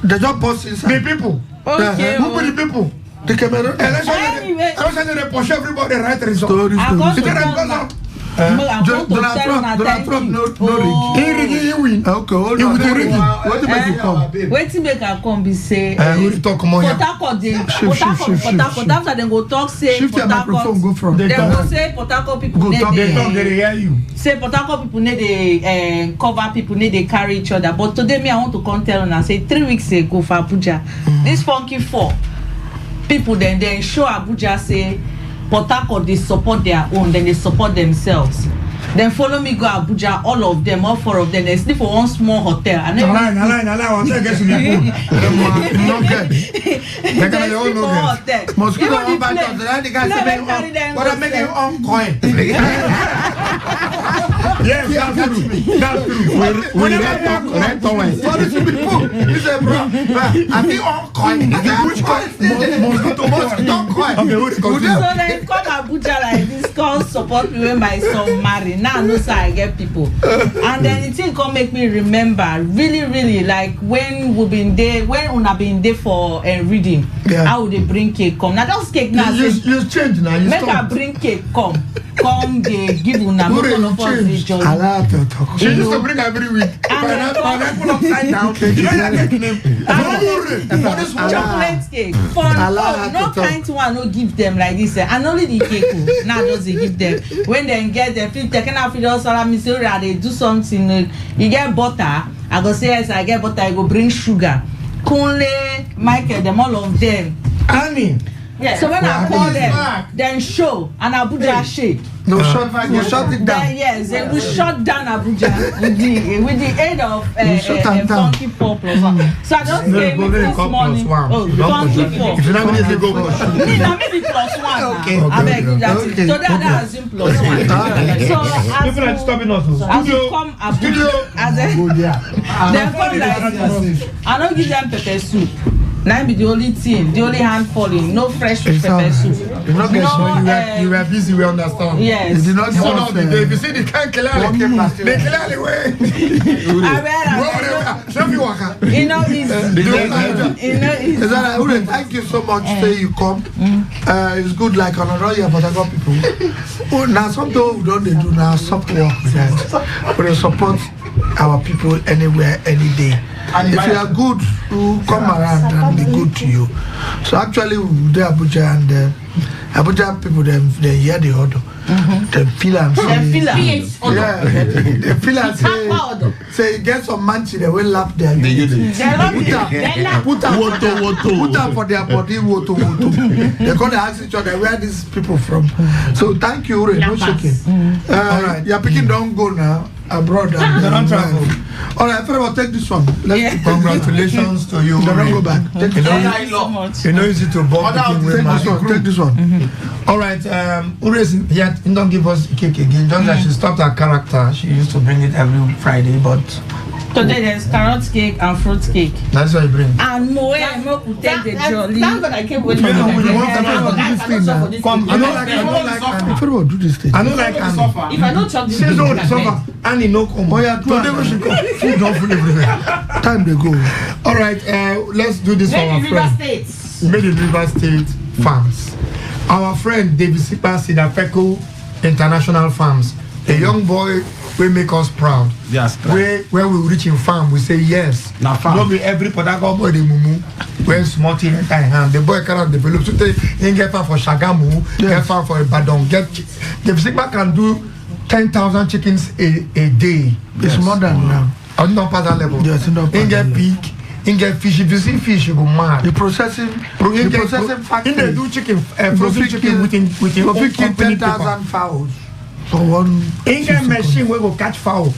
They just post inside. The people. Okay. Who put the people? The Cameroon. Anyway. Election they push everybody right result. Donald Trump no He win. Okay, hold on. What make you come? Wetin make I come be say we talk more. Port Harcourt after dem go talk say Shift your microphone, go from. Dem go say Port Harcourt people they hear you. Say Port Harcourt people need dey cover people need dey carry each other. But today me I want to come tell una say 3 weeks ago for Abuja, this funky 4 people then show Abuja say Port Harcourt they support their own, then they support themselves. Then follow me go Abuja, all 4 of them, they sleep for one small hotel. And then hotel gets in the pool. No good. They sleep for hotel. Mosquito on back of the guy say but I make it on coin. Yes, that's true. We rent away. What is people? He said, bro, I think on coin. Which coin? Mosquito coin. So then come Abuja like this, come support me when my son marry. Now I know so I get people. And then the thing come make me remember really like when we been there, when una been there for reading, how would they bring cake come? Now just cake now. You change now. You make her bring cake come they give una no one of us the joy. She used to bring every week. Pineapple upside down. Chocolate cake. For no kind one no give them like this. And only the cake now just they give them. When they get them, feel taken out for us. Me say they do something. You get butter. I go say yes, I get butter. I go bring sugar. Kunle, Michael, them all of them. Annie. Yeah. So when I call them, then show and Abuja shake. No shut it down. Then yes, we shut down Abuja with the aid of Funky 4+1. So I just came this morning. Oh, Funky 4. If you not going to go maybe +1. Okay. I beg you that. So that assume +1. So people are stopping us. As you come Abuja, as they come like this. I don't give them pepper soup. Now be the only thing, the only hand falling, no fresh pepper soup. You were busy, we understand. Yes. You did not if you see the can clearly, they clearly way. Thank you so much. Say you come. It's good like another year, but I got people. Now something we don't do now soft work. We support our people anywhere, any day. And if you are good, you come around and be good to you. So actually, we do Abuja and Abuja people, they hear the order. They feel and say, they feel and say, get some manchi, they will lap there. Put up for their body, They're going to ask each other, where are these people from? So thank you, Ure, no shaking. All right, your picking don't go now. Abroad and travel. All right, first of all, take this one. Congratulations to you. Don't go back. Take this one. You know, easy to bomb. Take this one. All right, Ures, he don't give us cake again. Just that she stopped her character. She used to bring it every Friday, but today there's carrot cake and fruit cake. That's what you bring. And Moe could take the jolly. That's what I came with. I don't do this thing. I don't like Annie. If I don't chop this, she's on the sofa. Annie no come. Oh yeah, today we should come. Food don't full everywhere. Time they go. All right, let's do this for our friend. Made in River State Farms. Our friend David Sipa Sidafeko International Farms. A young boy will make us proud. Yes. Where we reach in farm, we say yes. Not be every Podago boy the mumu. When small thing in hand, the boy cannot develop. So they get far for Shagamu, get far for Ibadan. David Sipa can do 10,000 chickens a day. It's more than now. On not past that level. Yes, no. In get pig, in get fish. If you see fish, you go mad. The processing factory. In they do chicken, frozen chicken within 10,000 fowls for one. In get machine we go catch fowl.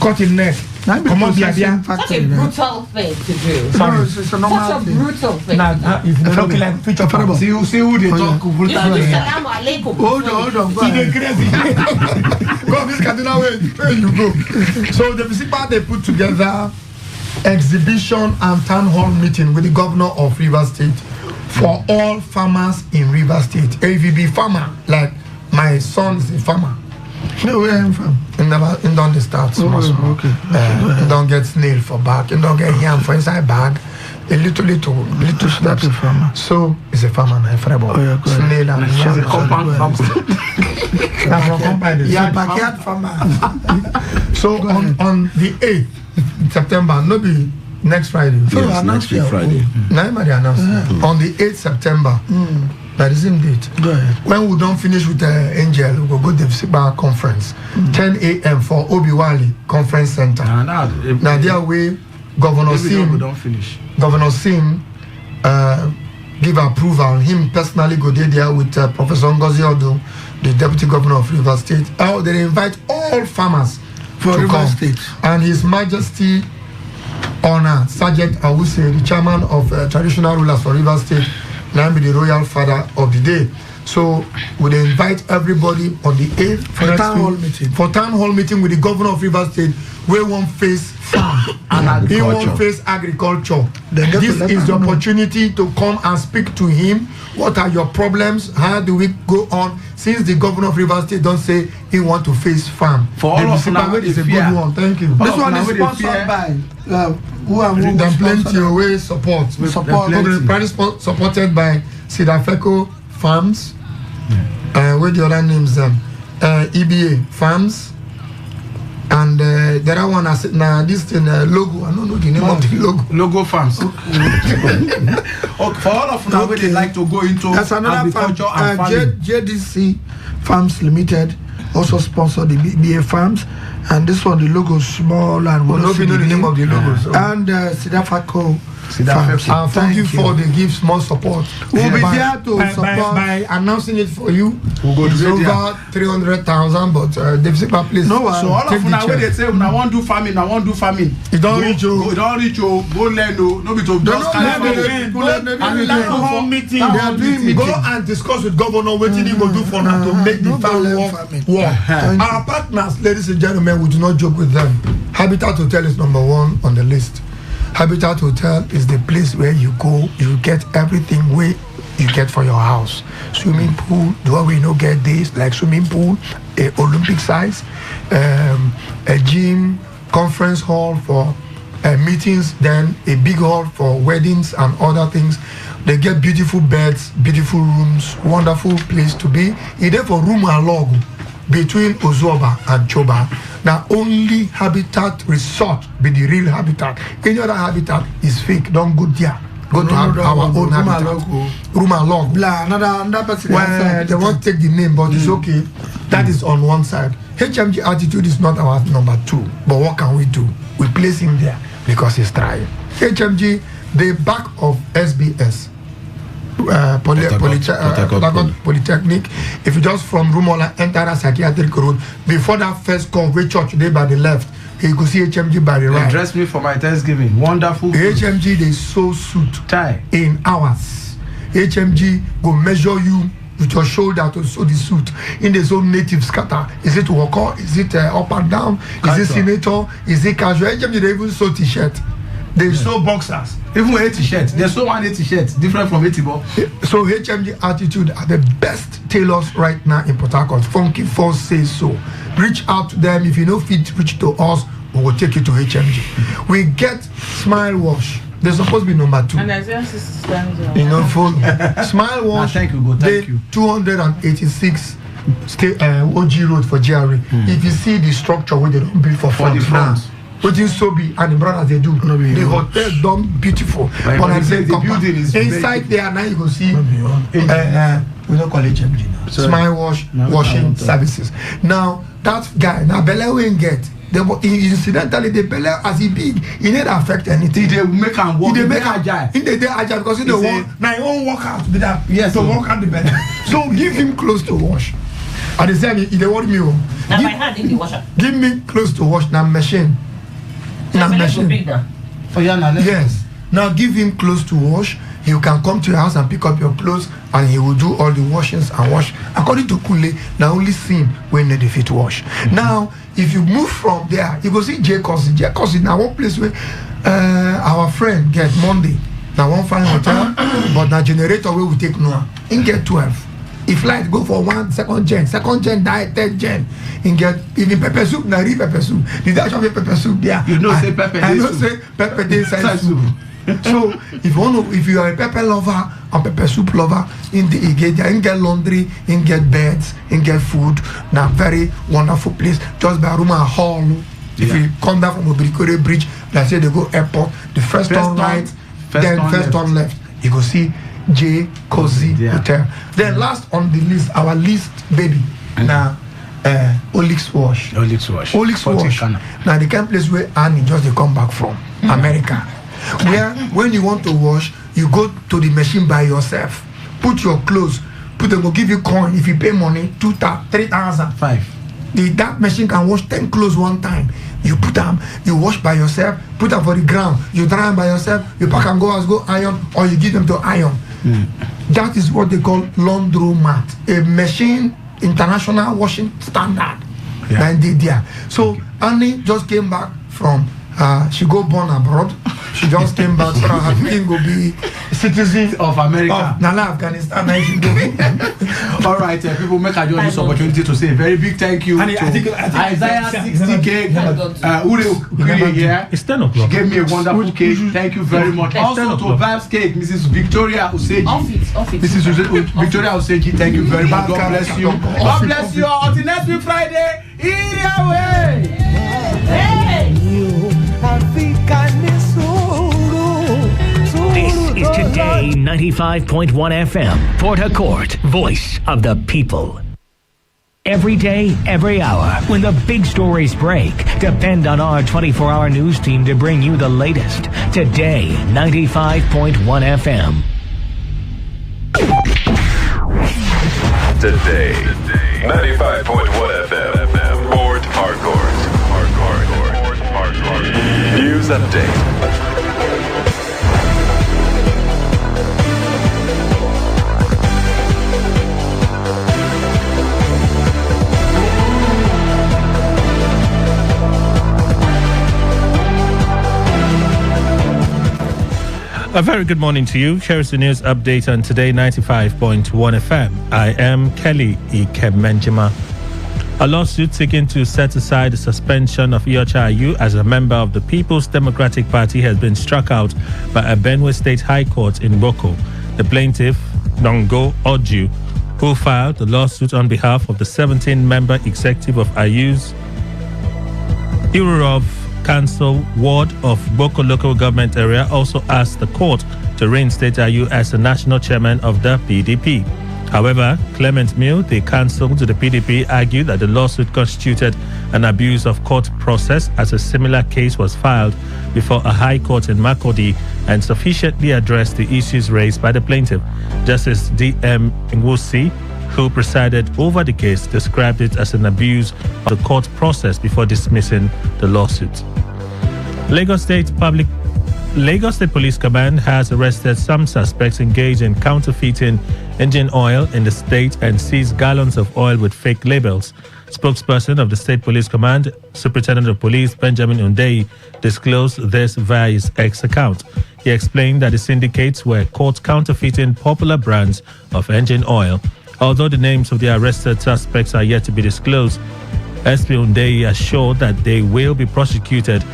cut his neck. Come on, Such a brutal thing to do. Sorry, it's a normal Such a brutal thing. If you look like feature film. See who they talk brutal. Salam alaikum. Hold on. Go ahead. Crazy. Go this Kaduna where you go. So the principal they put together exhibition and town hall meeting with the governor of Rivers State for all farmers in Rivers State. If you be farmer, like my son is a farmer. No, where I'm from. In don't start small. Okay. Don't get snail for back. And don't get yam for inside bag. A little steps. So it's a farmer now. Snail and she's a compound farmer. Yeah, backyard farmer. So on the 8th September, no be next Friday. Yes, next week Friday. On the 8th September. That is indeed. When we don't finish with the Angel, we will go to the Siba conference. 10 a.m. for Obiwali Conference Center. Now there way Governor Sim give approval. Him personally go there with Professor Ngozi Odo, the Deputy Governor of Rivers State. They invite all farmers for Rivers State. And His Majesty Honor Sergeant Awuse, the Chairman of Traditional Rulers for Rivers State, now be the royal father of the day. So we invite everybody on the 8th for town hall meeting with the governor of Rivers State, where one face farm and agriculture. One face agriculture. This is the opportunity to come and speak to him. What are your problems? How do we go on? Since the governor of Rivers State don't say he want to face farm. For all of now, is a good one. Thank you. This one is sponsored by Then plenty away support. Supported by Sidafeco Farms. With the other names EBA Farms. And the other one I said this thing logo. I don't know the name of the logo. Logo Farms. Okay. For all of now, they like to go into agriculture and farming. JDC Farms Limited also sponsor the BA Farms, and this one the logo is small and we don't know the name of the logo. And Sidafaco Farms. Thank you for the give small support. We'll be there to support by announcing it for you. We'll go it's over 300,000, but the place. No, so all of now when they say I want to do farming, I want to do farming. It don't reach you. It don't reach you. Go learn. No, be to just go and discuss with governor what he will do for now to make the farm work. Our partners, ladies and gentlemen, we do not joke with them. Habitat Hotel is number 1 on the list. Habitat Hotel is the place where you go, you get everything where you get for your house. Swimming pool, do we not get this? Like swimming pool, a Olympic size, a gym, conference hall for meetings, then a big hall for weddings and other things. They get beautiful beds, beautiful rooms, wonderful place to be. It's there for room and log between Ozoba and Choba. Now only Habitat Resort be the real habitat. Any other habitat is fake. Don't go there. Go to our own habitat. Room and log. Another person. Well, they won't take the name, but it's okay. That is on one side. HMG Attitude is not our number 2. But what can we do? We place him there because he's trying. HMG, the back of SBS. Polytechnic. If you just from Rumola enter a psychiatric road, before that first convey church there by the left, you could see HMG by the right. Dress me for my Thanksgiving. Wonderful. HMG they sew suit tie in hours. HMG go measure you with your shoulder to sew the suit in the zone native scatter. Is it worker? Is it up and down? Is it senator? Is it casual? HMG they even sew t-shirt. They sew boxers. Even with a t-shirt, there's so one t-shirt different from Etibo. So HMG Attitude are the best tailors right now in Port Harcourt. Funky Force says so. Reach out to them. If you know fit, reach to us. We will take you to HMG. We get Smile Wash. They're supposed to be number 2. And there's assistance. You know, full Smile Wash. Thank you. Thank you. 286 OG Road for GRA. If you see the structure where they don't build for front. What is so be and the brothers they do. The hotel done beautiful. But I say the building is inside there now you go see we don't call it HMG now. Smile Wash washing services. Now that guy now Bella won't get. Incidentally, the Bella as he big, he didn't affect anything. They make him walk. They make agile. He did agile because he don't want now he won't walk out with that. Yes, to walk out the Bella. So give him clothes to wash. At the same, they want me. Now my hand in the washer. Give me clothes to wash now machine. Now machine. Yes. Now give him clothes to wash. He can come to your house and pick up your clothes, and he will do all the washings and wash. According to Kule, now only sin when they fit wash. Now, if you move from there, you go see J Cousin. J Cousin now one place where our friend get Monday. Now one fine hotel, but now generator we will take no. In get 12. If light go for 1 second gen die 3rd gen. In get even pepper soup, na real pepper soup. The dash of pepper soup there. You know say pepper. I know say pepper dey inside soup. So if you are a pepper lover and pepper soup lover, in get laundry, in get beds, in get food. Now very wonderful place. Just by Ruma Hall. If you come down from Obrikore Bridge, let's say they go airport, the first turn right, then first turn left. You go see J Cozy Hotel. Then last on the list, our list baby. Now Olix Wash. Olix Wash. Now the kind of place where Annie just they come back from America. Where when you want to wash, you go to the machine by yourself. Put your clothes. Them will give you coin. If you pay money, 3,000. That machine can wash 10 clothes one time. You put them, you wash by yourself, put them for the ground, you dry them by yourself, you pack and go iron, or you give them to iron. That is what they call laundromat, a machine international washing standard. Yeah. So Annie just came back from she go born abroad. She just came back from her thing go be citizen of America. Nala Afghanistan. All right, people, make I use this opportunity to say a very big thank you to Isaiah 60K. Uri here. It's 10 o'clock. She gave me a wonderful cake. Thank you very much. Also to Vibes Cake, Mrs. Victoria Useji. Mrs. Victoria Useji, thank you very much. God bless you. God bless you. Until next week Friday. Either way. Hey! This is Today 95.1 FM, Port Harcourt, voice of the people. Every day, every hour, when the big stories break, depend on our 24-hour news team to bring you the latest. Today 95.1 FM. Today 95.1 FM, Port Harcourt. News update. A very good morning to you. Here's the news update on Today 95.1 FM. I am Kelly Ikemenjima. A lawsuit seeking to set aside the suspension of Iyorchia Ayu as a member of the People's Democratic Party has been struck out by a Benue State High Court in Boko. The plaintiff, Dongo Oju, who filed the lawsuit on behalf of the 17-member executive of Ayu's Irurov Council Ward of Boko local government area, also asked the court to reinstate Ayu as the national chairman of the PDP. However, Clement Mill, the counsel to the PDP, argued that the lawsuit constituted an abuse of court process as a similar case was filed before a high court in Makurdi and sufficiently addressed the issues raised by the plaintiff. Justice D.M. Nwusi, who presided over the case, described it as an abuse of the court process before dismissing the lawsuit. Lagos State Police Command has arrested some suspects engaged in counterfeiting engine oil in the state and seized gallons of oil with fake labels. Spokesperson of the State Police Command, Superintendent of Police Benjamin Undei, disclosed this via his X account. He explained that the syndicates were caught counterfeiting popular brands of engine oil. Although the names of the arrested suspects are yet to be disclosed, SP Undei assured that they will be prosecuted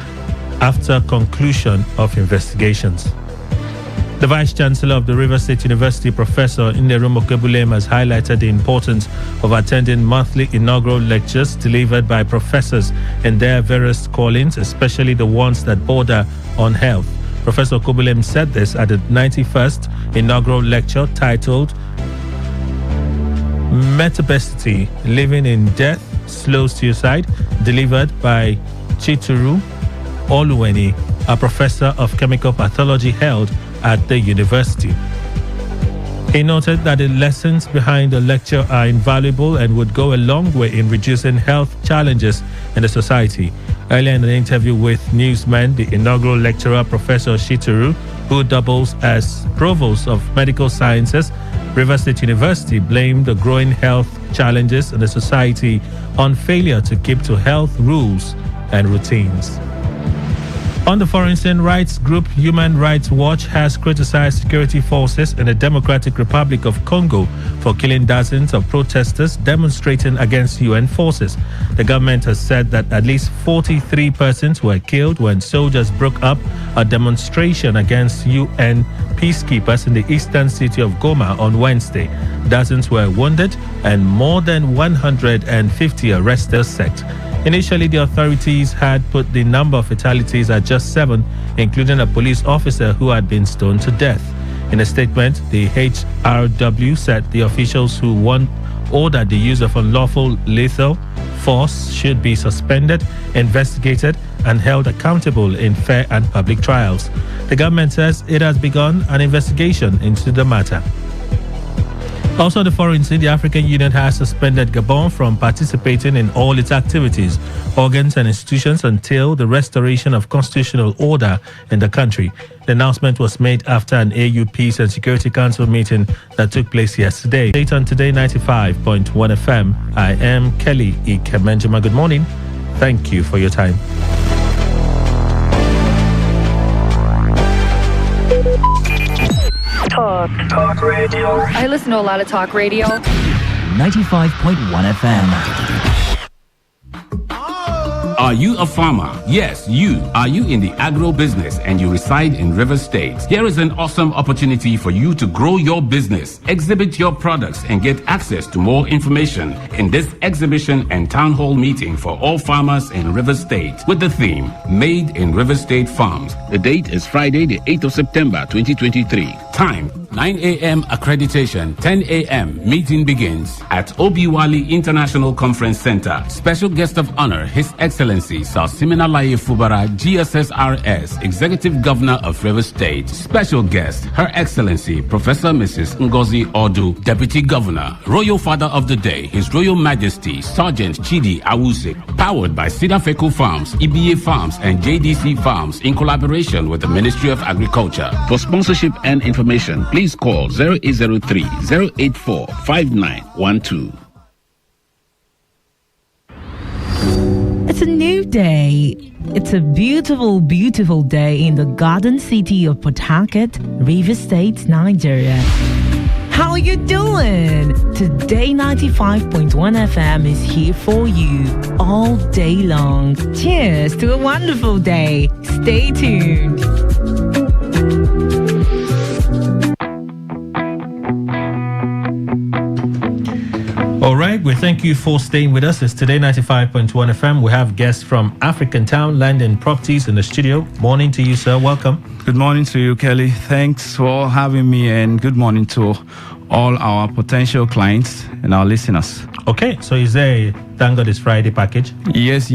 after conclusion of investigations. The Vice Chancellor of the Rivers State University, Professor Nneru Mokebulem, has highlighted the importance of attending monthly inaugural lectures delivered by professors in their various callings, especially the ones that border on health. Professor Kobulem said this at the 91st inaugural lecture titled Metabesity, Living in Death, Slow Suicide, delivered by Chituru Oluweni, a professor of chemical pathology held at the university. He noted that the lessons behind the lecture are invaluable and would go a long way in reducing health challenges in the society. Earlier in an interview with Newsmen, the inaugural lecturer, Professor Shituru, who doubles as Provost of Medical Sciences, Rivers State University, blamed the growing health challenges in the society on failure to keep to health rules and routines. On the foreign scene, rights group Human Rights Watch has criticized security forces in the Democratic Republic of Congo for killing dozens of protesters demonstrating against UN forces. The government has said that at least 43 persons were killed when soldiers broke up a demonstration against UN peacekeepers in the eastern city of Goma on Wednesday. Dozens were wounded and more than 150 arrested. Sept. Initially, the authorities had put the number of fatalities at just 7, including a police officer who had been stoned to death. In a statement, the HRW said the officials who ordered the use of unlawful lethal force should be suspended, investigated, and held accountable in fair and public trials. The government says it has begun an investigation into the matter. Also, the foreign scene, the African Union has suspended Gabon from participating in all its activities, organs, and institutions until the restoration of constitutional order in the country. The announcement was made after an AU Peace and Security Council meeting that took place yesterday. Date on Today 95.1 FM. I am Kelly Ikemenjima. Good morning. Thank you for your time. Talk radio. I listen to a lot of talk radio. 95.1 FM. Are you a farmer? Yes, you. Are you in the agro business and you reside in River State? Here is an awesome opportunity for you to grow your business, exhibit your products, and get access to more information in this exhibition and town hall meeting for all farmers in River State with the theme Made in River State Farms. The date is Friday, the 8th of September, 2023. Time 9 a.m. accreditation, 10 a.m. meeting begins at Obiwali International Conference Center. Special guest of honor, His Excellency Sir Siminalaye Fubara, GSSRS, Executive Governor of River State. Special guest, Her Excellency Professor Mrs. Ngozi Odu, Deputy Governor. Royal Father of the Day, His Royal Majesty Sergeant Chidi Awuse. Powered by Sidafeco Farms, EBA Farms, and JDC Farms in collaboration with the Ministry of Agriculture. For sponsorship and information, please call 0803 084 5912. It's a new day. It's a beautiful, beautiful day in the garden city of Port Harcourt, Rivers State, Nigeria. How are you doing? Today 95.1 FM is here for you all day long. Cheers to a wonderful day. Stay tuned. All right, we thank you for staying with us. It's Today 95.1 FM. We have guests from African Town Land and Properties in the studio. Morning to you, sir. Welcome. Good morning to you, Kelly. Thanks for having me, and good morning to all our potential clients and our listeners. Okay, so is there a Thank God It's Friday package? Yes.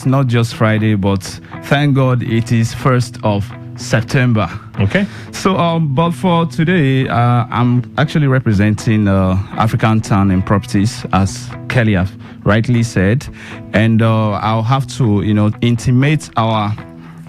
Not just Friday, but thank God it is 1st of September. Okay. So, but for today, I'm actually representing African Town and Properties, as Kelly have rightly said, and I'll have to, intimate our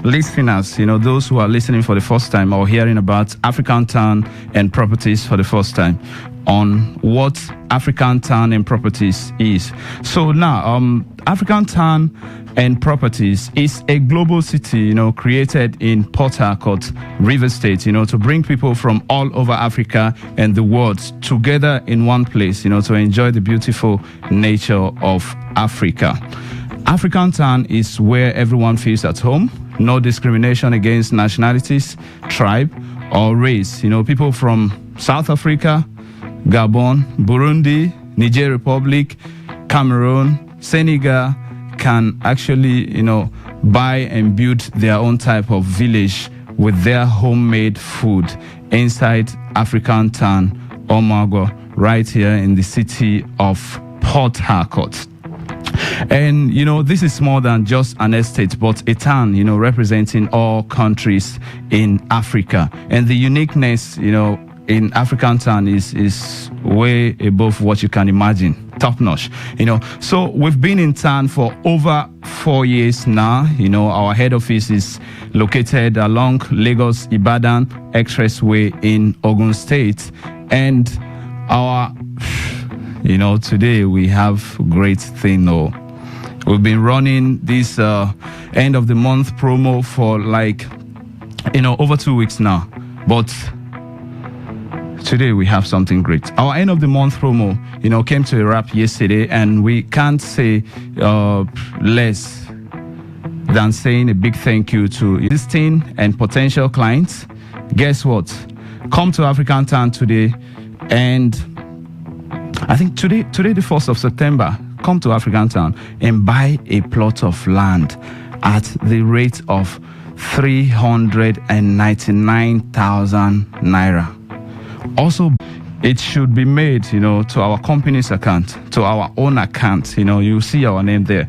listeners, those who are listening for the first time or hearing about African Town and Properties for the first time, on what African Town and Properties is. So now, African Town and Properties is a global city, created in Port Harcourt, River State, to bring people from all over Africa and the world together in one place, to enjoy the beautiful nature of Africa. African Town is where everyone feels at home. No discrimination against nationalities, tribe, or race. People from South Africa, Gabon, Burundi, Niger Republic, Cameroon, Senegal can actually, buy and build their own type of village with their homemade food inside African Town, Omago, right here in the city of Port Harcourt. And, this is more than just an estate, but a town, representing all countries in Africa. And the uniqueness, in African Town is way above what you can imagine. Top notch, So we've been in town for over 4 years now. Our head office is located along Lagos Ibadan Expressway in Ogun State, and today we have great thing. We've been running this end of the month promo for over 2 weeks now, but today we have something great. Our end of the month promo, came to a wrap yesterday, and we can't say less than saying a big thank you to existing and potential clients. Guess what? Come to African Town today, and I think today the 1st of September, come to African Town and buy a plot of land at the rate of 399,000 naira. Also, it should be made, to our company's account, to our own account. You see our name there,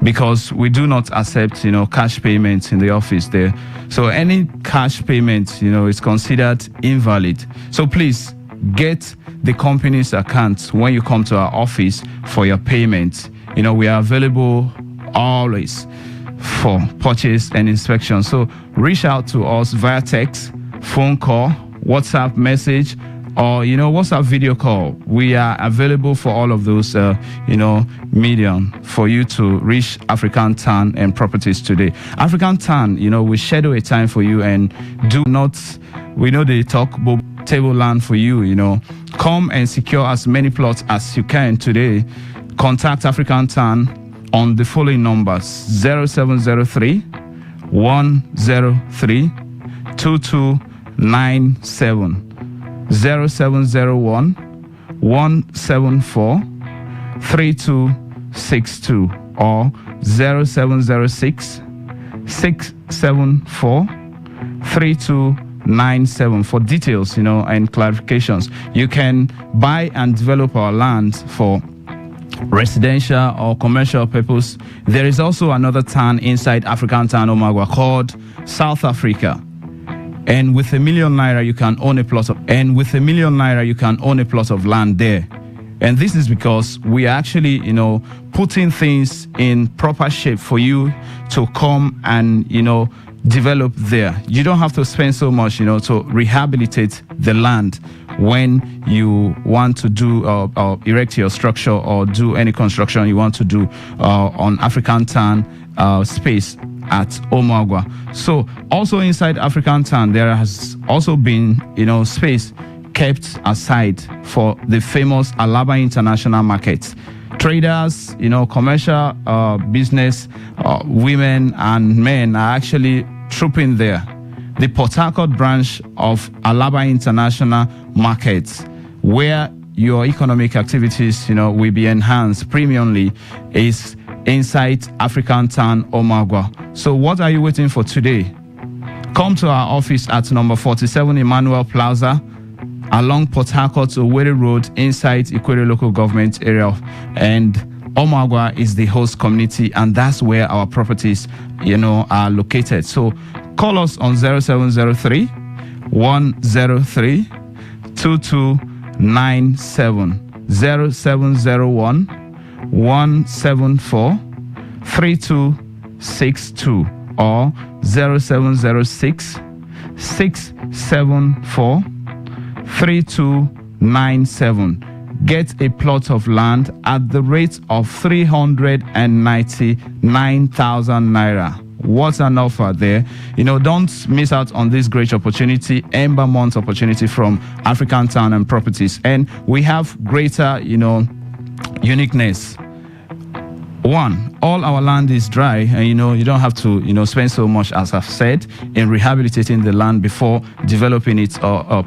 because we do not accept, cash payments in the office there. So any cash payment, is considered invalid. So please get the company's account when you come to our office for your payments. We are available always for purchase and inspection. So reach out to us via text, phone call, WhatsApp message, or WhatsApp video call. We are available for all of those medium for you to reach African Town and Properties today. African Town, we schedule a time for you, and we know they talk table land for you. Come and secure as many plots as you can today. Contact African Town on the following numbers: 0703 103 2297, 0701 174 3262, or 0706 674 3297 for details, and clarifications. You can buy and develop our land for residential or commercial purpose. There is also another town inside African Town, Omagwa, called South Africa. And with ₦1 million you can own a plot of land there. And this is because we are actually, putting things in proper shape for you to come and, develop there. You don't have to spend so much, to rehabilitate the land when you want to do or erect your structure or do any construction you want to do on African Town space at Omagwa. So also inside African Town, there has also been, space kept aside for the famous Alaba International Market. Traders, commercial business, women and men are actually trooping there. The Port Harcourt branch of Alaba International Market, where your economic activities, will be enhanced premiumly, is inside African Town, Omagwa. So what are you waiting for today? Come to our office at number 47 Emmanuel Plaza, along Port Harcourt Owerri Road, inside Ikwere Local Government Area, and Omagwa is the host community, and that's where our properties, are located. So call us on 0703 103 2297, 0701 174 3262, or 0706 674 3297. Get a plot of land at the rate of 399,000 naira. What an offer there. Don't miss out on this great opportunity, Ember Month opportunity from African Town and Properties. And we have greater, uniqueness. One, all our land is dry, and you don't have to spend so much, as I've said, in rehabilitating the land before developing it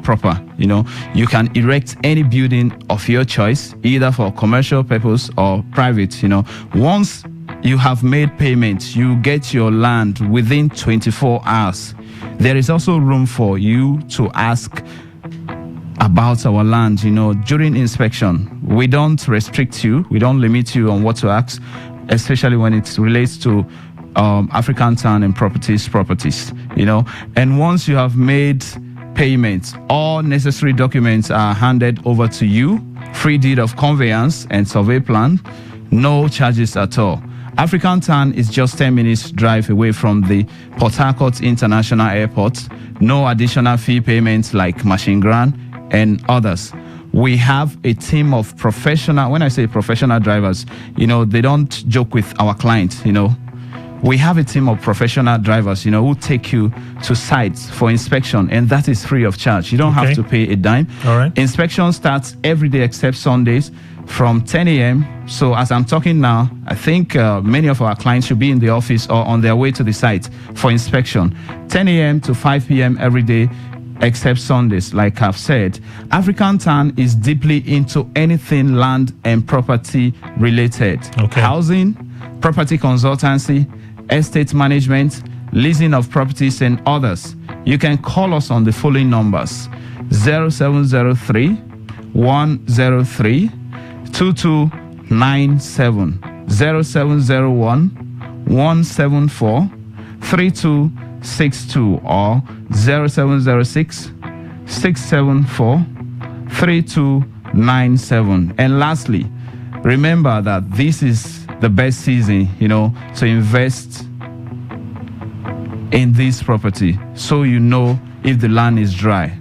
proper. You can erect any building of your choice, either for commercial purpose or private. Once you have made payments, you get your land within 24 hours. There is also room for you to ask about our land, during inspection. We don't restrict you, we don't limit you on what to ask, especially when it relates to African Town and properties. And once you have made payments. All necessary documents are handed over to you. Free deed of conveyance and survey plan. No charges at all. African Town is just 10 minutes drive away from the Port Harcourt International Airport. No additional fee payments like machine ground and others. We have a team of professional, when I say professional drivers, they don't joke with our clients, We have a team of professional drivers, who take you to sites for inspection, and that is free of charge. You don't have to pay a dime. All right. Inspection starts every day except Sundays from 10 a.m. So as I'm talking now, I think many of our clients should be in the office or on their way to the site for inspection. 10 a.m. to 5 p.m. every day except Sundays. Like I've said, African Town is deeply into anything land and property related. Housing, property consultancy, estate management, leasing of properties, and others. You can call us on the following numbers: 0703 103 2297, 0701 174 3262, or 0706 674 3297. And lastly, remember that this is the best season, to invest in this property, so if the land is dry.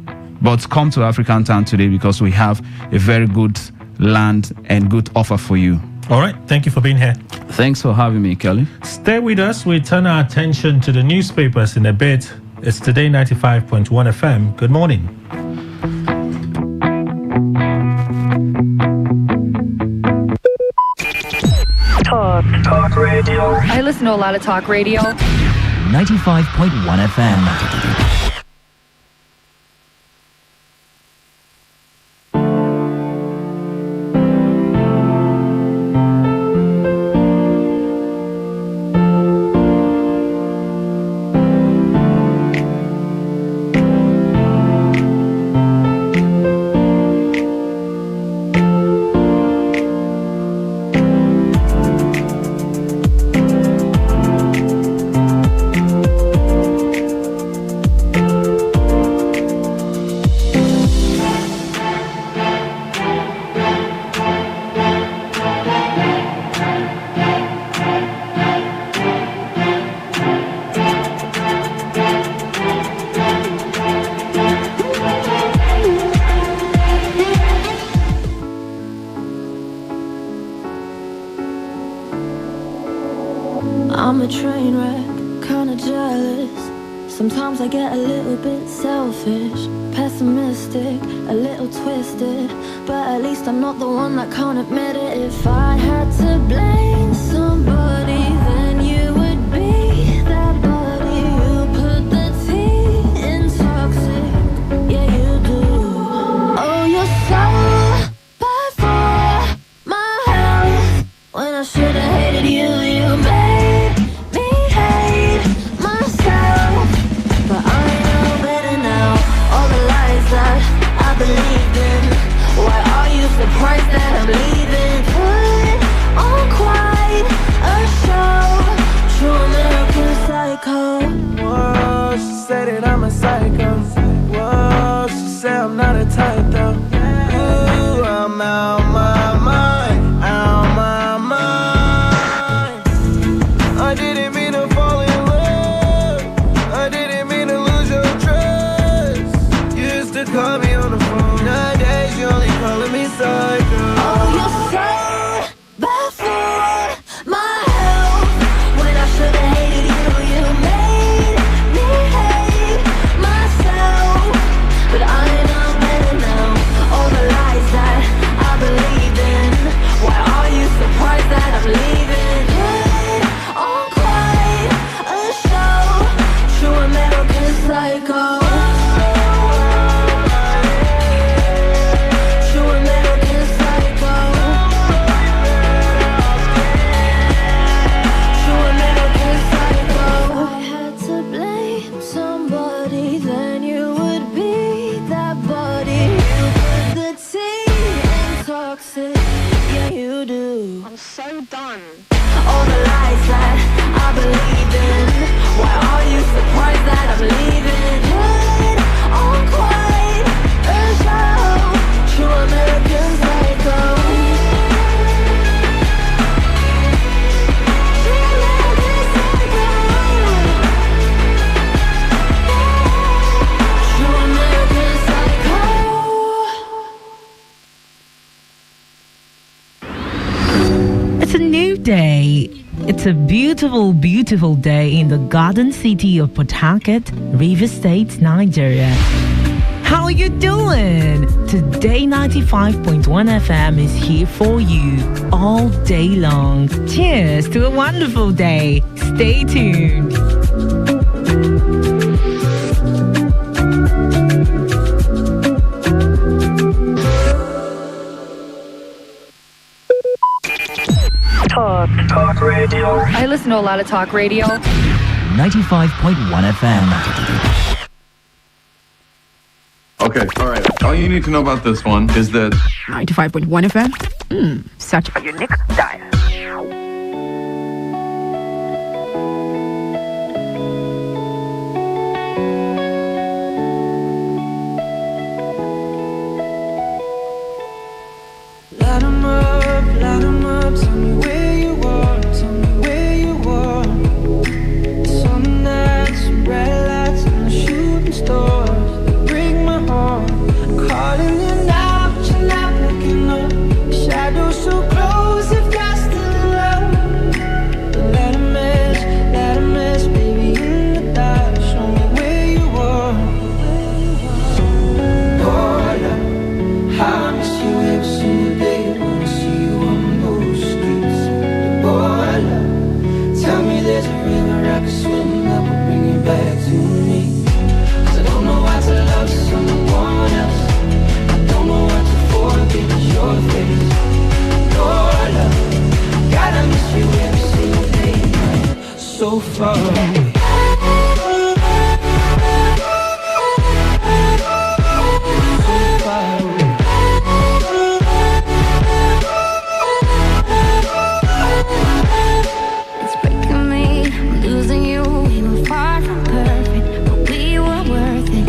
But come to African Town today because we have a very good land and good offer for you. All right. Thank you for being here. Thanks for having me, Kelly. Stay with us. We turn our attention to the newspapers in a bit. It's Today 95.1 FM. Good morning. Talk radio. I listen to a lot of talk radio. 95.1 FM. I'm a train wreck, kinda jealous. Sometimes I get a little bit selfish, pessimistic, a little twisted. But at least I'm not the one that can't admit it. If I had to blame somebody, then you would be that buddy. You put the T in toxic, yeah you do. Oh, you're so bad for my health. When I should've hated you, you made me hate myself. But I know better now, all the lies that I believed in. Why are you surprised that I'm leaving? Put on quite a show, true American psycho. Whoa, she said that I'm a psycho. Whoa, she said I'm not a type though. Ooh, I'm out my mind, out my mind. I didn't mean to fall in love, I didn't mean to lose your trust. You used to call me on the phone, nowadays you only calling me psycho. Oh, you're so bad for my health. When I should've hated you, you made me hate myself. But I know better now, day. It's a beautiful, beautiful day in the garden city of Port Harcourt, Rivers State, Nigeria. How are you doing? Today 95.1 FM is here for you all day long. Cheers to a wonderful day. Stay tuned. Talk radio. I listen to a lot of talk radio. 95.1 FM. Okay, all right. All you need to know about this one is that 95.1 FM. Such a unique style. Light 'em up, tell me where you are, tell me where you are. Some nights, bright lights, and the shooting stars, they break my heart. Calling you now, but you're not looking up. Shadows so close, if you're still in love. But let 'em mess, baby, in the dark. Show me where you are. Oh, love, how I miss you every single day. Tell me there's a river I can swim that will bring you back to me. 'Cause I don't know how to love someone else. I don't know how to forget your face. Lord, God, I miss you every single day. So far away. So far away. Losing you, we were far from perfect, but we were worth it.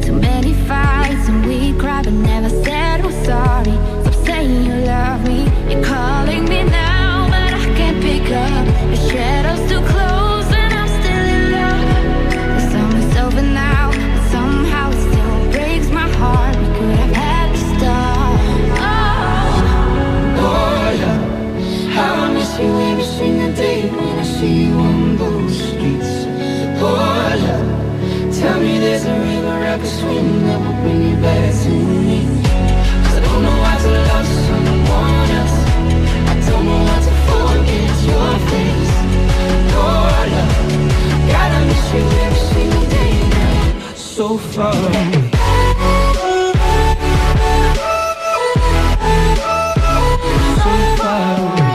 Too many fights and we cried but never said we're sorry. Stop saying you love me, you're calling me now, but I can't pick up. Your shadow's too close and I'm still in love. The summer's over now, but somehow it still breaks my heart. We could have had to start. Oh, love, how I miss you every single day when I see you on those streets. Oh, love, tell me there's a river I can swim that will bring you back to me. 'Cause I don't know how to love someone else. I don't know how to forget your face. Oh, love, God, I miss you every single day now. So far away. So far away.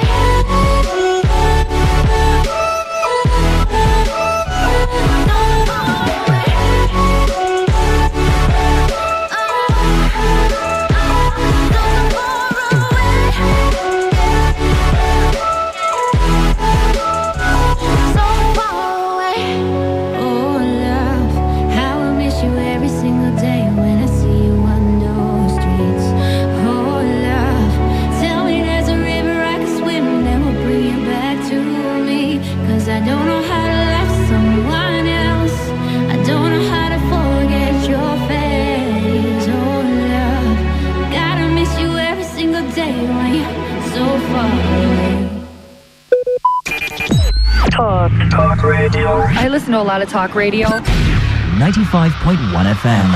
I don't know how to love someone else. I don't know how to forget your face. Oh, love, gotta miss you every single day when you're so far away. Talk radio. I listen to a lot of talk radio. 95.1 FM.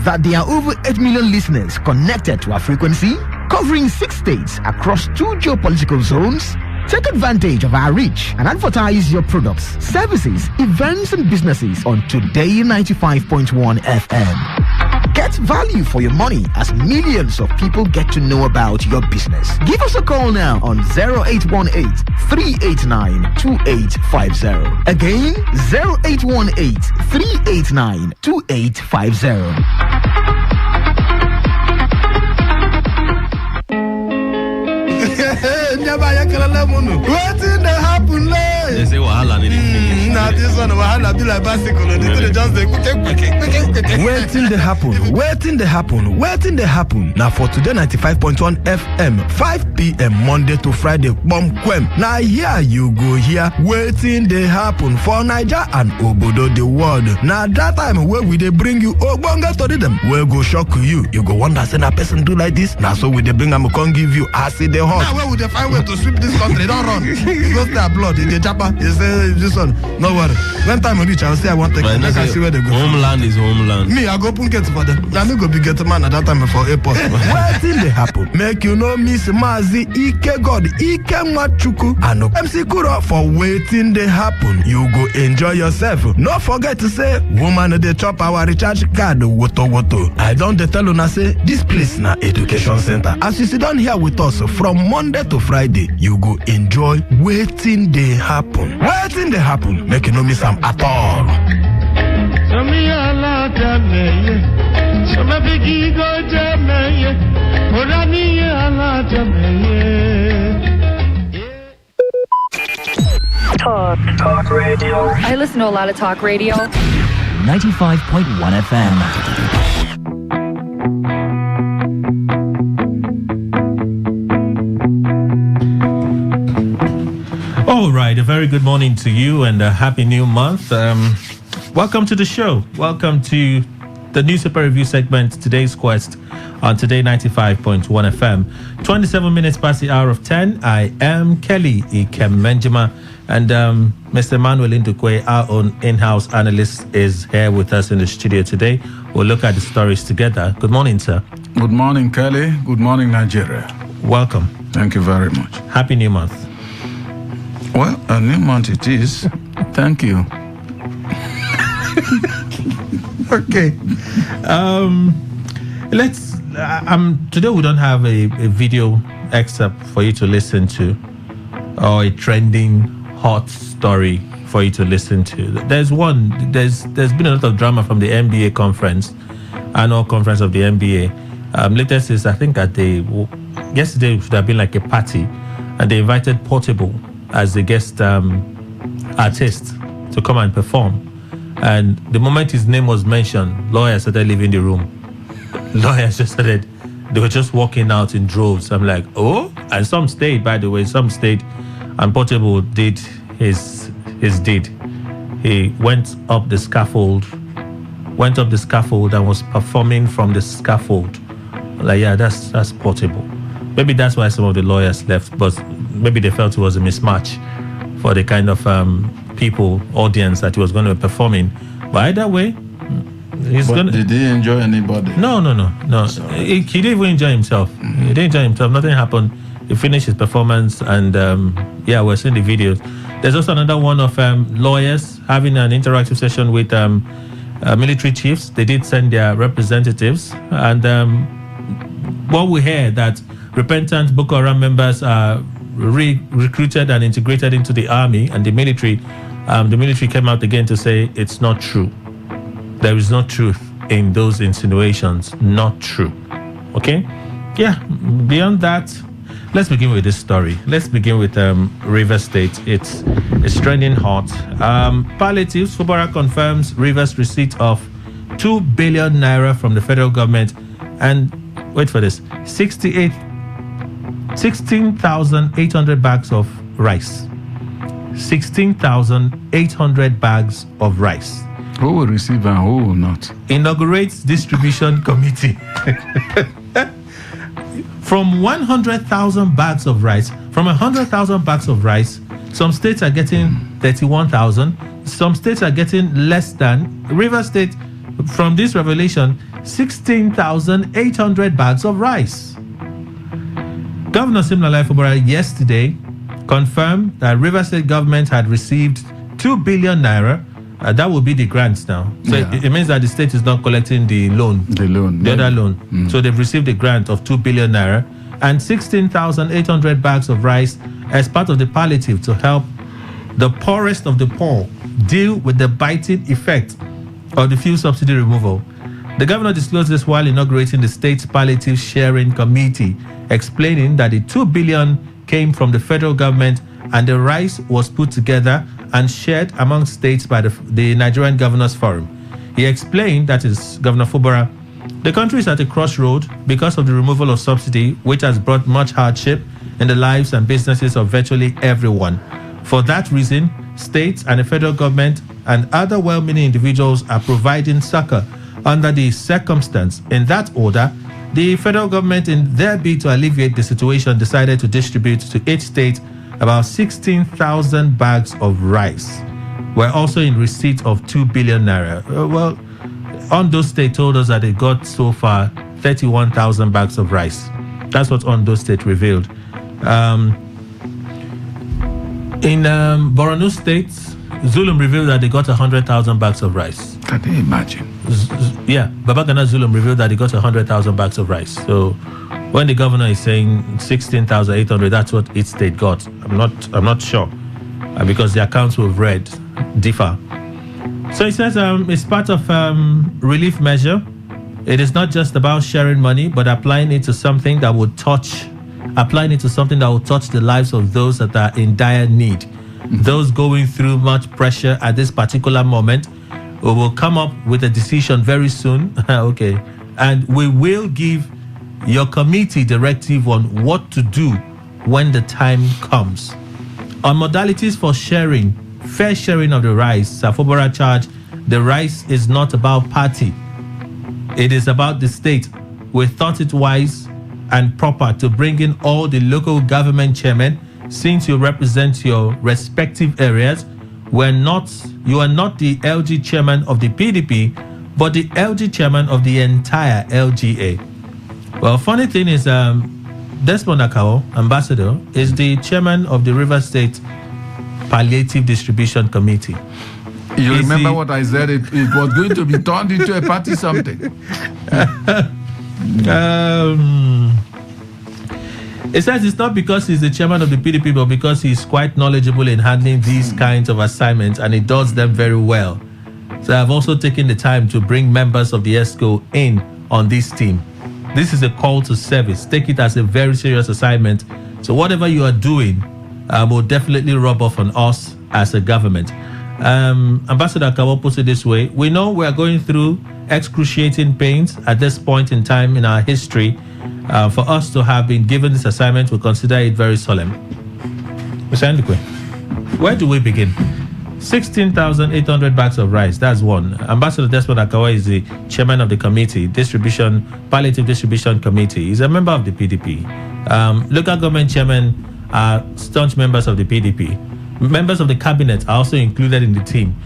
That there are over 8 million listeners connected to our frequency, covering 6 states across 2 geopolitical zones. Take advantage of our reach and advertise your products, services, events, and businesses on Today 95.1 FM. Get Get value for your money as millions of people get to know about your business. Give us a call now on 0818 389 2850. Again, 0818 389 2850. Wetin dey happen late? They say wahala need finish. Na this one wahala be like bicycle. The thing just dey quick. Wetin dey happen? Wetin dey happen? Wetin dey happen? Na for today 95.1 FM 5 p.m. Monday to Friday bom kwem. Na here you go hear wetin dey happen for Naija and obodo the world. Na that time wey we dey bring you ogbonge story dem wey go shock you. You go wonder say na person do like this. Na so we dey bring am come give you as e dey hot. Now where we dey find way to sweep this country? Don't run. You go stay blood. In the chopper, you say this one. No worry. When time reach, I'll say I want to take. I see where they go. Homeland is homeland. Me, I go open gate for them. Now me go be gate man at that time for airport. Wetin dey happen? Make you no miss Mazi Ike God Ike Machuku and MC Kuro for wetin dey happen. You go enjoy yourself. No forget to say woman dey chop our recharge card woto. I don dey tell una say this place na education center. As you sit down here with us from Monday to Friday, you go enjoy wetin dey happen. Wetin dey happen? Make you no miss am at all. Talk radio. I listen to a lot of talk radio. 95.1 FM. All right, a very good morning to you and a happy new month. Welcome to the show. Welcome to the newspaper review segment, Today's Quest, on Today 95.1 FM. 27 minutes past the hour of 10. I am Kelly Ikemenjima, and Mr. Emmanuel Indukwe, our own in-house analyst, is here with us in the studio today. We'll look at the stories together. Good morning, sir. Good morning, Kelly. Good morning, Nigeria. Welcome. Thank you very much. Happy new month. Well, a new month it is. Thank you. Okay. Let's. Today we don't have a video excerpt for you to listen to, or a trending hot story for you to listen to. There's one. There's been a lot of drama from the NBA conference, annual conference of the NBA. Latest is, I think, yesterday should have been like a party, and they invited Portable as the guest artist to come and perform. And the moment his name was mentioned, lawyers started leaving the room. Lawyers just started, they were just walking out in droves. I'm like, oh? And some stayed, by the way, and Portable did his deed. He went up the scaffold and was performing from the scaffold. Like, yeah, that's Portable. Maybe that's why some of the lawyers left, but maybe they felt it was a mismatch for the kind of audience that he was going to be performing. But either way, did he enjoy anybody? No. He didn't even enjoy himself. Mm-hmm. He didn't enjoy himself. Nothing happened. He finished his performance, and we're seeing the videos. There's also another one of lawyers having an interactive session with military chiefs. They did send their representatives, and what we hear that repentant Boko Haram members are recruited and integrated into the army and the military. The military came out again to say it's not true. There is no truth in those insinuations. Not true. Okay? Yeah. Beyond that, let's begin with this story. Let's begin with Rivers State. It's trending hot. Palliatives, Fubara confirms Rivers receipt of 2 billion naira from the federal government, and wait for this, 16,800 bags of rice. 16,800 bags of rice. Who will receive and who will not? Inaugurates distribution committee. From 100,000 bags of rice, some states are getting 31,000. Some states are getting less than. River State, from this revelation, 16,800 bags of rice. Governor Siminalayi Fubara yesterday confirmed that River State government had received 2 billion naira That will be the grants now. So it means that the state is not collecting the loan. The other loan. So they've received a grant of 2 billion naira and 16,800 bags of rice as part of the palliative to help the poorest of the poor deal with the biting effect of the fuel subsidy removal. The governor disclosed this while inaugurating the state's palliative sharing committee, explaining that the 2 billion came from the federal government and the rice was put together and shared among states by the Nigerian Governors Forum. He explained, that is Governor Fubara, the country is at a crossroad because of the removal of subsidy, which has brought much hardship in the lives and businesses of virtually everyone. For that reason, states and the federal government and other well-meaning individuals are providing succor under the circumstance. In that order, the federal government, in their bid to alleviate the situation, decided to distribute to each state about 16,000 bags of rice. We're also in receipt of 2 billion naira. Ondo State told us that they got so far 31,000 bags of rice. That's what Ondo State revealed. In Borno State, Zulum revealed that they got 100,000 bags of rice. Can you imagine? Babagana Zulum revealed that they got 100,000 bags of rice. So when the governor is saying 16,800, that's what each state got. I'm not sure because the accounts we've read differ. So it says it's part of relief measure. It is not just about sharing money, but applying it to something that would touch the lives of those that are in dire need. Those going through much pressure at this particular moment. We will come up with a decision very soon. Okay. And we will give your committee directive on what to do when the time comes. On modalities for sharing, fair sharing of the rice, Safobora charged the rice is not about party. It is about the state. We thought it wise and proper to bring in all the local government chairmen, since you represent your respective areas. You are not the LG chairman of the PDP, but the LG chairman of the entire LGA. Well, funny thing is, Desmond Akao, ambassador, is the chairman of the River State Palliative Distribution Committee. You remember what I said? It was going to be turned into a party something. It says it's not because he's the chairman of the PDP, but because he's quite knowledgeable in handling these kinds of assignments, and he does them very well. So I've also taken the time to bring members of the ESCO in on this team. This is a call to service. Take it as a very serious assignment. So whatever you are doing will definitely rub off on us as a government. Ambassador Akawo puts it this way: we know we are going through excruciating pains at this point in time in our history. For us to have been given this assignment, we consider it very solemn. Mr. Ndukwe, where do we begin? 16,800 bags of rice, that's one. Ambassador Desmond Akawa is the chairman of the committee, Palliative Distribution Committee. He's a member of the PDP. Local government chairmen are staunch members of the PDP. Members of the cabinet are also included in the team.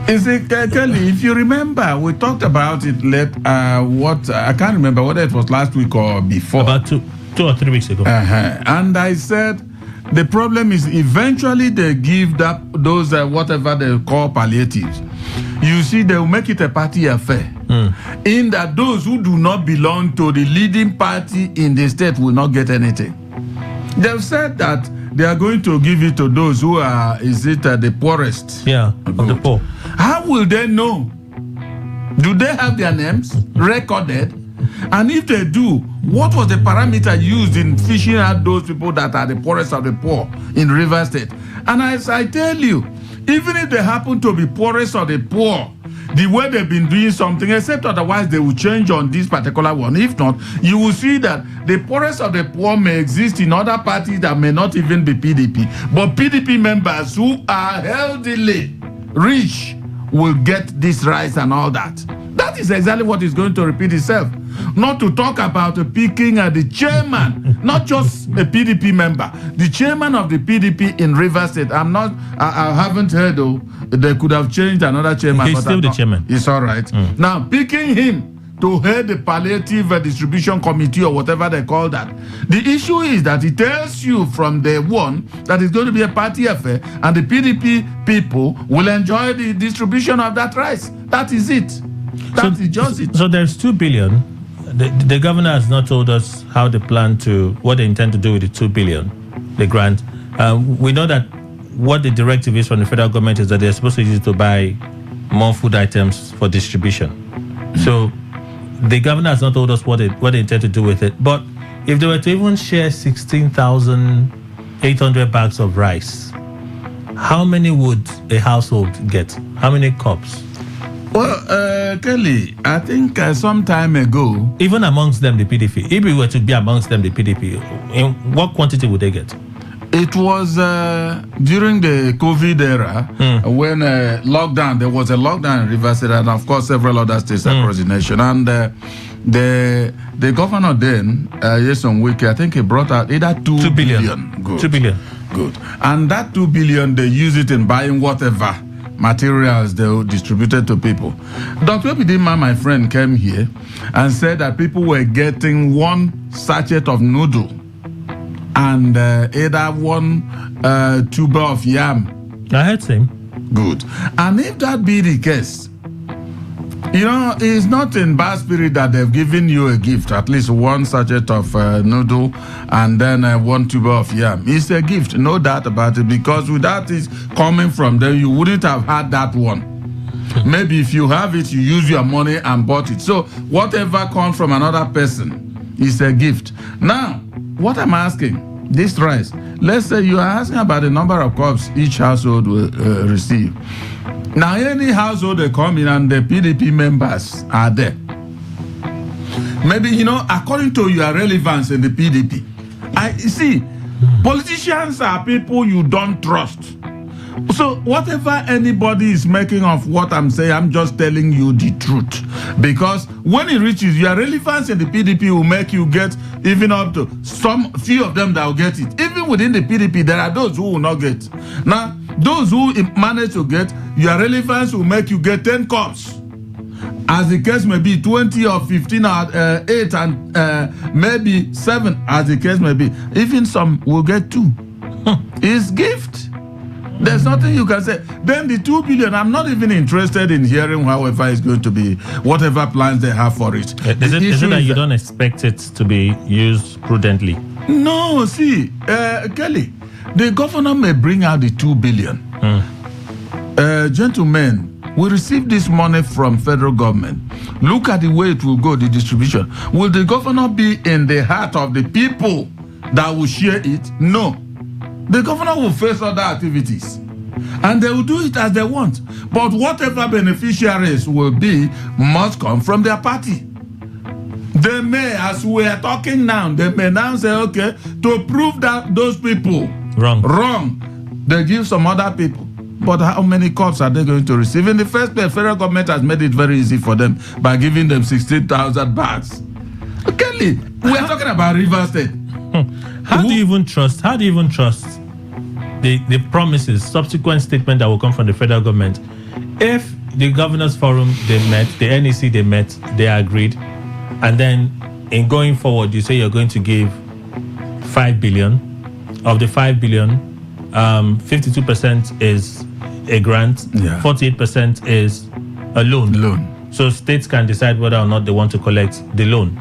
Is it, Kelly, if you remember, we talked about it I can't remember whether it was last week or before. About two or 3 weeks ago. And I said, the problem is eventually they give those whatever they call palliatives. You see, they will make it a party affair. In that those who do not belong to the leading party in the state will not get anything. They've said that they are going to give it to those who are, the poorest? Yeah, of the poor. How will they know? Do they have their names recorded? And if they do, what was the parameter used in fishing out those people that are the poorest of the poor in River State? And as I tell you, even if they happen to be poorest of the poor, the way they've been doing something, except otherwise they will change on this particular one. If not, you will see that the poorest of the poor may exist in other parties that may not even be PDP. But PDP members who are healthily rich will get this rice and all that. That is exactly what is going to repeat itself. Not to talk about picking the chairman, not just a PDP member, the chairman of the PDP in River State. I haven't heard though, they could have changed another chairman. He's still the chairman. It's all right. Now, picking him to head the palliative distribution committee or whatever they call that. The issue is that it tells you from day one that it's going to be a party affair and the PDP people will enjoy the distribution of that rice. That is it. That is just it. So there's 2 billion. The governor has not told us how they plan to, what they intend to do with the 2 billion, the grant. We know that what the directive is from the federal government is that they're supposed to use it to buy more food items for distribution. So the governor has not told us what they intend to do with it. But if they were to even share 16,800 bags of rice, how many would a household get? How many cups? Well, Kelly, I think some time ago, even amongst them, the PDP, if we were to be amongst them, the PDP, in what quantity would they get? It was during the COVID era when lockdown. There was a lockdown in Rivers State and, of course, several other states across the nation. And the governor then, Yeson Wike, I think he brought out either 2 billion. Good. 2 billion. Good. And that 2 billion, they use it in buying whatever materials they distributed to people. Dr. Bidima, my friend, came here and said that people were getting 1 sachet of noodle and either 1 tuber of yam. I heard same. Good. And if that be the case, you know, it's not in bad spirit that they've given you a gift, at least 1 sachet of noodle and then 1 tuber of yam. It's a gift, no doubt about it, because without it coming from them, you wouldn't have had that one. Maybe if you have it, you use your money and bought it. So whatever comes from another person is a gift. Now, what I'm asking, this rice, let's say you are asking about the number of cups each household will receive. Now, any household they come in and the PDP members are there. Maybe, you know, according to your relevance in the PDP, I see, politicians are people you don't trust. So whatever anybody is making of what I'm saying, I'm just telling you the truth. Because when it reaches, your relevance in the PDP will make you get even up to some few of them that will get it. Even within the PDP, there are those who will not get. Now, those who manage to get, your relevance will make you get 10 cups. As the case may be, 20 or 15 or 8 and maybe 7, as the case may be. Even some will get 2. It's gift. There's nothing you can say. Then the 2 billion, I'm not even interested in hearing however it's going to be, whatever plans they have for it. Is it that you don't expect it to be used prudently? No, see, Kelly, the governor may bring out the 2 billion. Gentlemen, we receive this money from federal government. Look at the way it will go, the distribution. Will the governor be in the heart of the people that will share it? No. The governor will face other activities and they will do it as they want. But whatever beneficiaries will be must come from their party. They may, as we are talking now, they may now say, okay, to prove that those people wrong, they give some other people. But how many cups are they going to receive? In the first place, federal government has made it very easy for them by giving them 16,000 bags. Kelly, we are talking about Rivers State. How do you even trust the promises, subsequent statement that will come from the federal government? If the governors forum they met, the NEC they met, they agreed, and then in going forward you say you're going to give 5 billion. Of the 5 billion, 52% is a grant, 48% is a loan. So states can decide whether or not they want to collect the loan.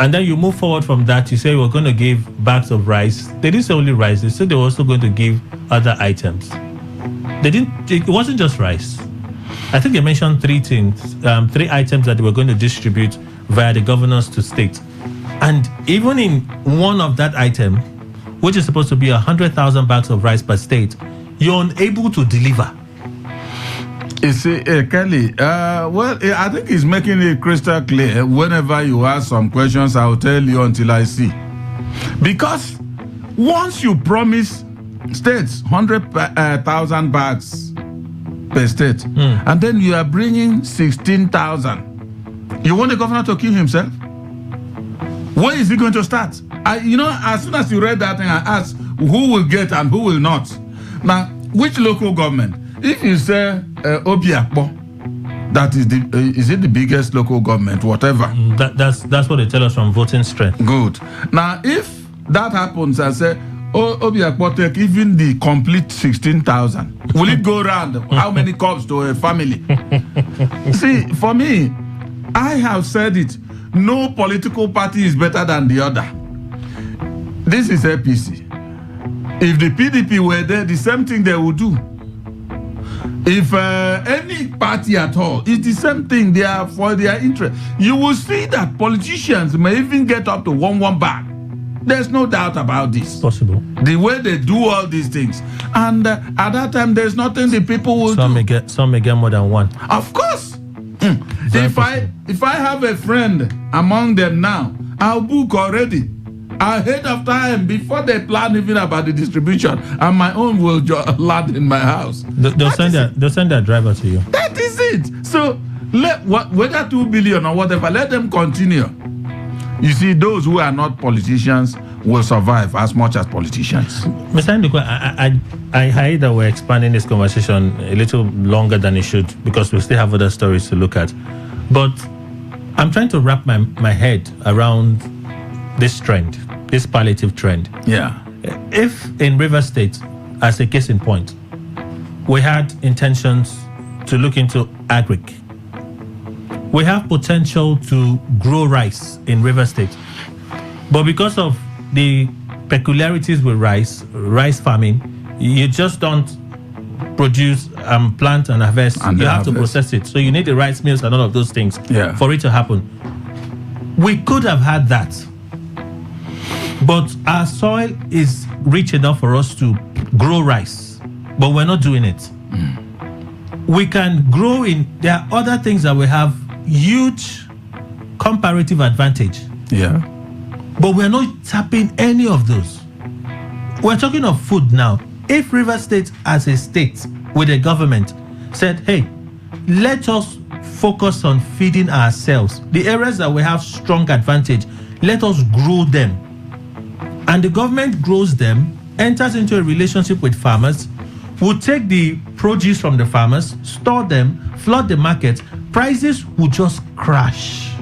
And then you move forward from that, you say we're going to give bags of rice. They didn't say only rice, they said they were also going to give other items. It wasn't just rice. I think they mentioned 3 things, 3 items that they were going to distribute via the governors to states. And even in one of that item, which is supposed to be 100,000 bags of rice per state, you're unable to deliver. You see, Kelly, I think he's making it crystal clear. Whenever you ask some questions, I'll tell you until I see. Because once you promise states 100,000 bags per state, and then you are bringing 16,000, you want the governor to kill himself? Where is he going to start? As soon as you read that thing, I asked who will get and who will not. Now, which local government? If you say Obiakpo, That is is it the biggest local government, whatever? That's what they tell us from voting strength. Good. Now, if that happens, I say, Obiakpo take even the complete 16,000. Will it go around? How many cups to a family? See, for me, I have said it. No political party is better than the other. This is APC. If the PDP were there, the same thing they would do. If any party at all, it's the same thing. They are for their interest. You will see that politicians may even get up to 1 bag. There's no doubt about this. It's possible. The way they do all these things, and at that time, there's nothing the people will some do. Some may get more than one. Of course. If I have a friend among them now, I'll book already. Ahead of time, before they plan even about the distribution, and my own will land in my house. They'll send their driver to you. That is it. So whether 2 billion or whatever, let them continue. You see, those who are not politicians will survive as much as politicians. Mr. Ndukwe, I hate that we're expanding this conversation a little longer than it should because we still have other stories to look at. But I'm trying to wrap my head around this trend, this palliative trend. Yeah. If in River State, as a case in point, we had intentions to look into agric, we have potential to grow rice in River State. But because of the peculiarities with rice farming, you just don't produce, plant and harvest. You have to process it. So you need the rice mills and all of those things for it to happen. We could have had that. But our soil is rich enough for us to grow rice. But we're not doing it. We can grow there are other things that we have huge comparative advantage. Yeah. But we're not tapping any of those. We're talking of food now. If River State as a state with a government said, hey, let us focus on feeding ourselves. The areas that we have strong advantage, let us grow them. And the government grows them, enters into a relationship with farmers, will take the produce from the farmers, store them, flood the market, prices will just crash.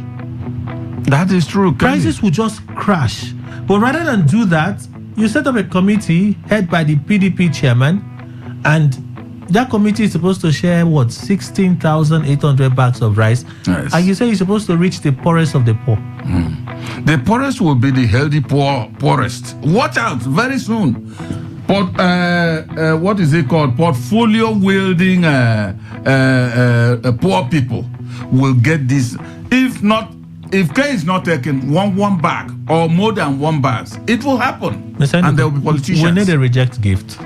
That is true. Prices will just crash. But rather than do that, you set up a committee head by the PDP chairman, and that committee is supposed to share 16,800 bags of rice. Yes. And you say you're supposed to reach the poorest of the poor. The poorest will be the healthy poorest. Watch out very soon. What is it called? Portfolio wielding poor people will get this. If care is not taken, one bag or more than 1 bag, it will happen. And there will be politicians. We need a reject gift.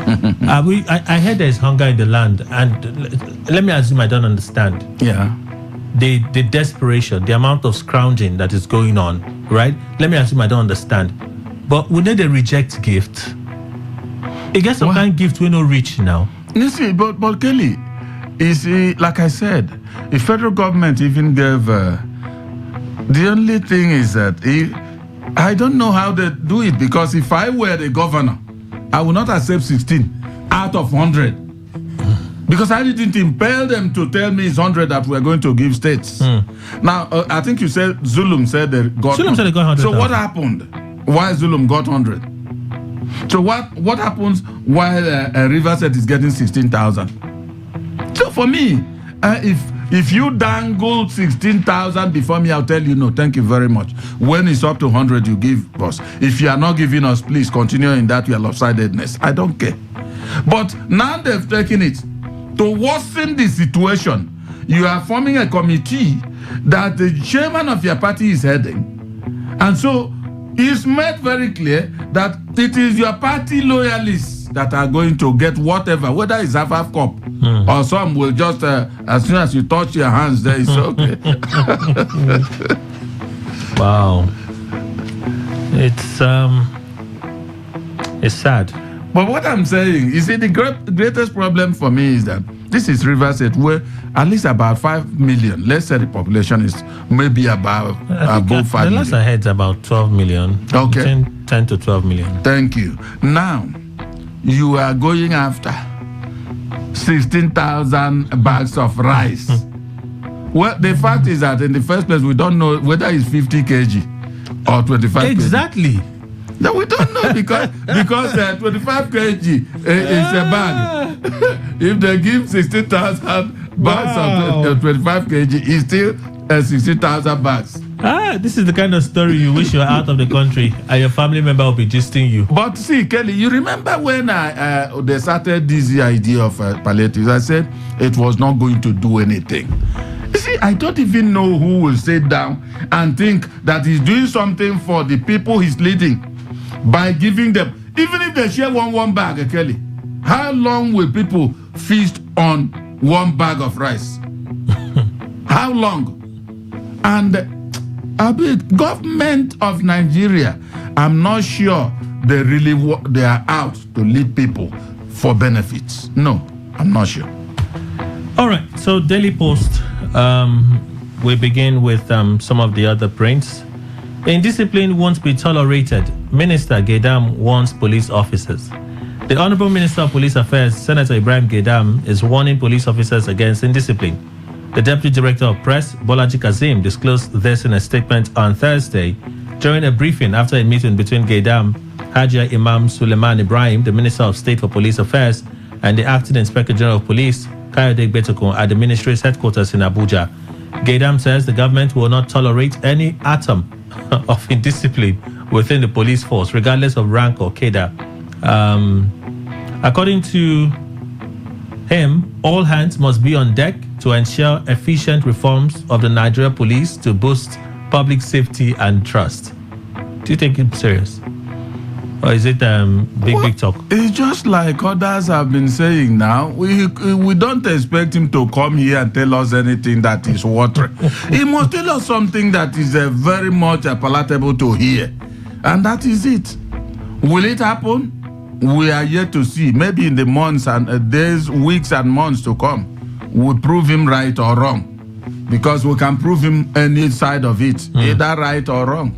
I heard there is hunger in the land, and let me assume I don't understand. Yeah. The desperation, the amount of scrounging that is going on, right? Let me assume I don't understand. But we need a reject gift. It gets some kind of gift we no reach now. You see, but Kelly, you see, like I said, the federal government even gave. The only thing is that I don't know how they do it, because if I were the governor, I would not accept 16 out of 100. Because I didn't impel them to tell me it's 100 that we're going to give states. Now, I think you said Zulum said they got 100. So what happened? Why Zulum got 100? So what happens while River State is getting 16,000? So for me, if you dangle 16,000 before me, I'll tell you no, thank you very much. When it's up to 100, you give us. If you are not giving us, please continue in that your lopsidedness. I don't care. But now they've taken it to worsen the situation. You are forming a committee that the chairman of your party is heading. And so it's made very clear that it is your party loyalists that are going to get whatever, whether it's half cup or some will just, as soon as you touch your hands there, it's okay. Wow. It's sad. But what I'm saying, you see, the greatest problem for me is that this is River State, where at least about 5 million, let's say the population is maybe above 5 million. The last I heard is about 12 million. Okay. Between 10 to 12 million. Thank you. Now, you are going after 16,000 bags of rice. Well, the fact is that in the first place, we don't know whether it's 50 kg or 25 kg. Exactly. No, we don't know because 25 kg is a bag. If they give 16,000 bags of 25 kg, it's still 16,000 bags. This is the kind of story you wish you were out of the country and your family member will be gisting you. But see, Kelly, you remember when they started this idea of palliatives? I said it was not going to do anything. You see, I don't even know who will sit down and think that he's doing something for the people he's leading by giving them, even if they share one bag, Kelly. How long will people feast on one bag of rice? How long? And government of Nigeria, I'm not sure they are out to lead people for benefits. No, I'm not sure. All right, so Daily Post, we begin with some of the other prints. Indiscipline won't be tolerated. Minister Gaidam warns police officers. The Honorable Minister of Police Affairs, Senator Ibrahim Gaidam, is warning police officers against indiscipline. The Deputy Director of Press, Bolaji Kazim, disclosed this in a statement on Thursday during a briefing after a meeting between Gaidam, Hajia Imam Suleiman Ibrahim, the Minister of State for Police Affairs, and the Acting Inspector General of Police, Kayode Betokun, at the ministry's headquarters in Abuja. Gaidam says the government will not tolerate any atom of indiscipline within the police force, regardless of rank or cadre. According to him, all hands must be on deck to ensure efficient reforms of the Nigeria police to boost public safety and trust. Do you take him serious? Or is it big talk? It's just like others have been saying now. We don't expect him to come here and tell us anything that is watering. He must tell us something that is very much palatable to hear. And that is it. Will it happen? We are yet to see. Maybe in the months and days, weeks and months to come, we'll prove him right or wrong. Because we can prove him any side of it, either right or wrong.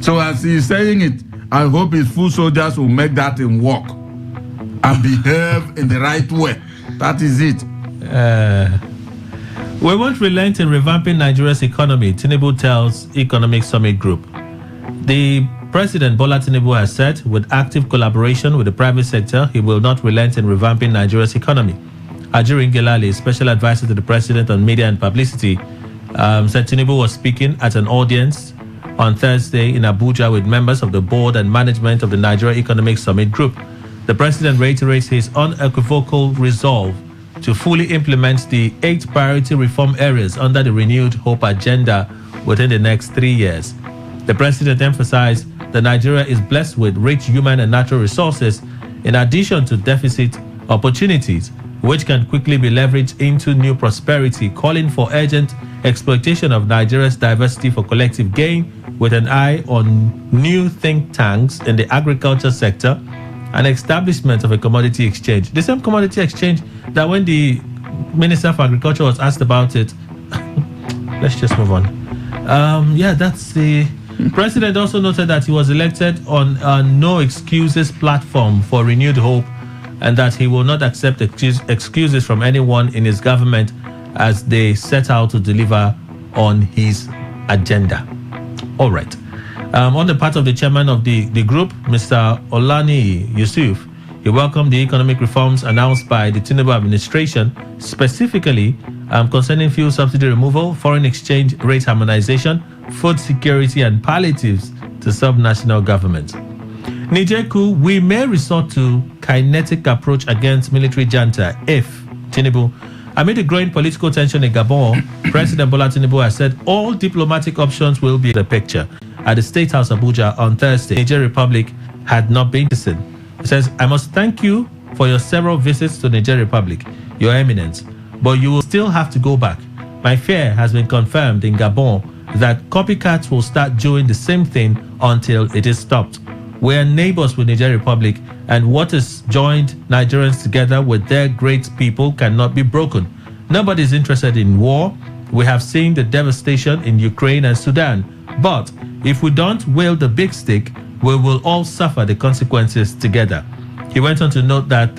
So as he's saying it, I hope his full soldiers will make that in work and behave in the right way. That is it. We won't relent in revamping Nigeria's economy, Tinubu tells Economic Summit Group. The President Bola Tinubu has said, with active collaboration with the private sector, he will not relent in revamping Nigeria's economy. Ajirin Gelale, special advisor to the President on media and publicity, said Tinubu was speaking at an audience on Thursday in Abuja with members of the board and management of the Nigeria Economic Summit Group. The President reiterates his unequivocal resolve to fully implement the 8 priority reform areas under the renewed Hope agenda within the next 3 years. The President emphasized that Nigeria is blessed with rich human and natural resources, in addition to deficit opportunities, which can quickly be leveraged into new prosperity, calling for urgent exploitation of Nigeria's diversity for collective gain, with an eye on new think tanks in the agriculture sector and establishment of a commodity exchange. The same commodity exchange that when the Minister for Agriculture was asked about it, let's just move on. That's the President also noted that he was elected on a no excuses platform for renewed hope, and that he will not accept excuses from anyone in his government as they set out to deliver on his agenda. All right. On the part of the chairman of the group, Mr. Olani Yusuf, he welcomed the economic reforms announced by the Tinubu administration, specifically concerning fuel subsidy removal, foreign exchange rate harmonization, food security, and palliatives to sub-national governments. Nijeku, we may resort to kinetic approach against military junta if Tinubu. Amid the growing political tension in Gabon, President Bola Tinubu has said all diplomatic options will be in the picture. At the State House Abuja on Thursday, Niger Republic had not been listened. He says, I must thank you for your several visits to Niger Republic, Your Eminence, but you will still have to go back. My fear has been confirmed in Gabon that copycats will start doing the same thing until it is stopped. We are neighbors with Niger Republic, and what has joined Nigerians together with their great people cannot be broken. Nobody is interested in war. We have seen the devastation in Ukraine and Sudan. But if we don't wield the big stick, we will all suffer the consequences together. He went on to note that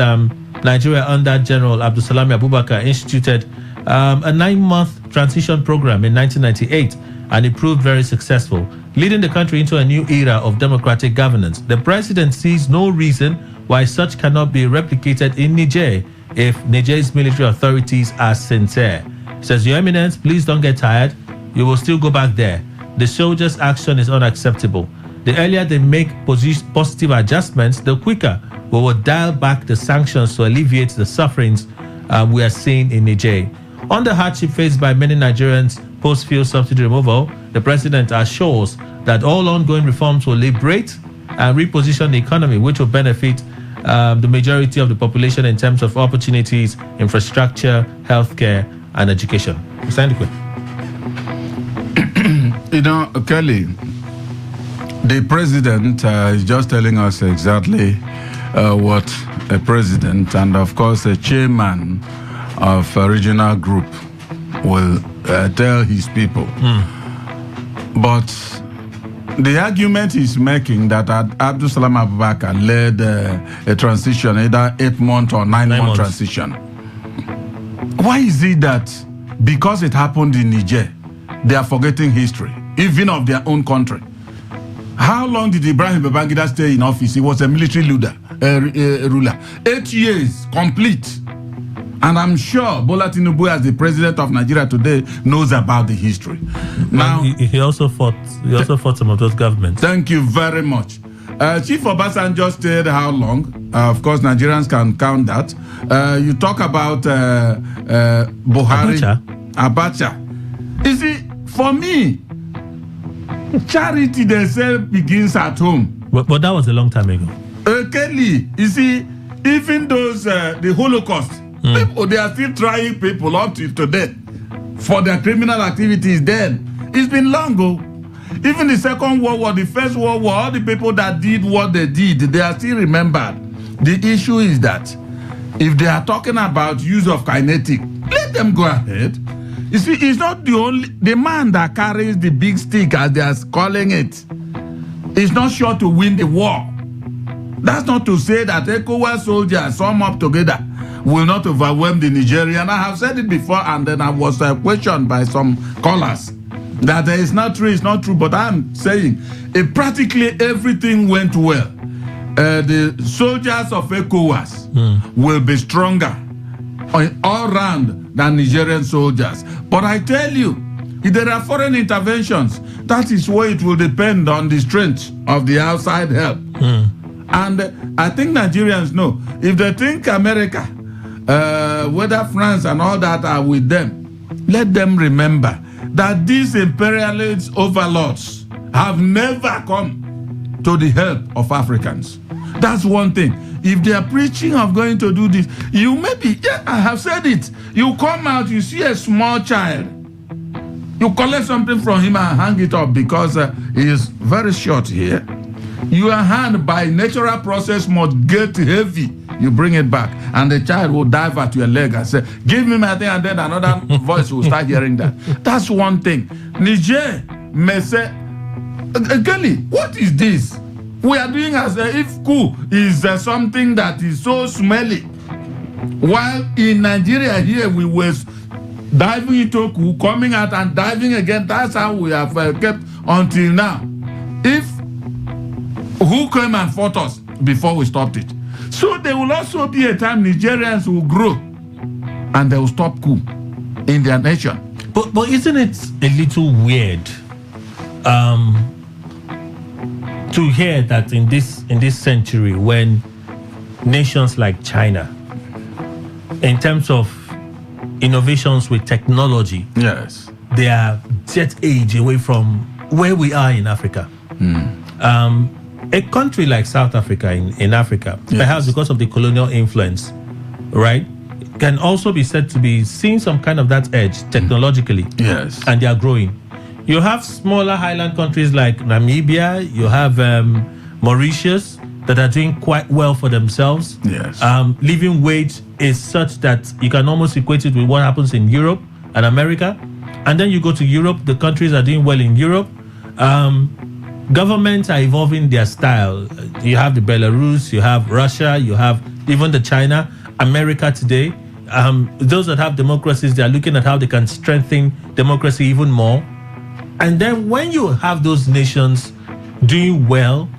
Nigeria under General Abdulsalami Abubakar instituted a 9-month transition program in 1998, and it proved very successful, leading the country into a new era of democratic governance. The president sees no reason why such cannot be replicated in Niger if Niger's military authorities are sincere. He says, Your Eminence, please don't get tired. You will still go back there. The soldiers' action is unacceptable. The earlier they make positive adjustments, the quicker we will dial back the sanctions to alleviate the sufferings we are seeing in Niger. On the hardship faced by many Nigerians post-fuel subsidy removal, the president assures that all ongoing reforms will liberate and reposition the economy, which will benefit the majority of the population in terms of opportunities, infrastructure, healthcare, and education. Kelly, the president is just telling us exactly what a president and, of course, a chairman of a regional group will tell his people. But the argument he's making that Abdulsalam Abubakar led a transition, either 8-month or 9-month transition. Why is it that because it happened in Niger, they are forgetting history, even of their own country? How long did Ibrahim Babangida stay in office? He was a military ruler. 8 years complete. And I'm sure Bola Tinubu, as the president of Nigeria today, knows about the history. Now, he also fought some of those governments. Thank you very much. Chief Obasanjo stayed how long? Of course, Nigerians can count that. You talk about Buhari, Abacha. You see, for me, charity, they say, begins at home. But that was a long time ago. Kelly, you see, even those, the Holocaust, people, they are still trying people up to today for their criminal activities then. It's been long ago. Even the Second World War, the First World War, all the people that did what they did, they are still remembered. The issue is that if they are talking about use of kinetic, let them go ahead. You see, it's not the man that carries the big stick, as they are calling it, is not sure to win the war. That's not to say that ECOWAS soldiers, sum up together, will not overwhelm the Nigerian. I have said it before, and then I was questioned by some callers that it's not true, but I'm saying practically everything went well. The soldiers of ECOWAS will be stronger all round than Nigerian soldiers. But I tell you, if there are foreign interventions, that is where it will depend on the strength of the outside help. And I think Nigerians know, if they think America, whether France and all that are with them, let them remember that these imperialist overlords have never come to the help of Africans. That's one thing. If they are preaching of going to do this, you maybe, I have said it, you come out, you see a small child, you collect something from him and hang it up because he is very short here. Your hand, by natural process, must get heavy. You bring it back, and the child will dive at your leg and say, give me my thing, and then another voice will start hearing that. That's one thing. Niger may say, Kelly, what is this? We are doing as if coup is something that is so smelly. While in Nigeria here, we were diving into coup, coming out and diving again. That's how we have kept until now. Who came and fought us before we stopped it? So there will also be a time Nigerians will grow and they will stop coup in their nation. But isn't it a little weird to hear that in this century, when nations like China, in terms of innovations with technology, yes, they are jet age away from where we are in Africa. A country like South Africa in Africa, yes, perhaps because of the colonial influence, right, can also be said to be seeing some kind of that edge technologically. Yes. And they are growing. You have smaller highland countries like Namibia, you have Mauritius that are doing quite well for themselves. Yes. Living wage is such that you can almost equate it with what happens in Europe and America. And then you go to Europe, the countries are doing well in Europe. Governments are evolving their style. You have the Belarus, you have Russia, you have even the China. America today. Those that have democracies, they are looking at how they can strengthen democracy even more. And then when you have those nations doing well,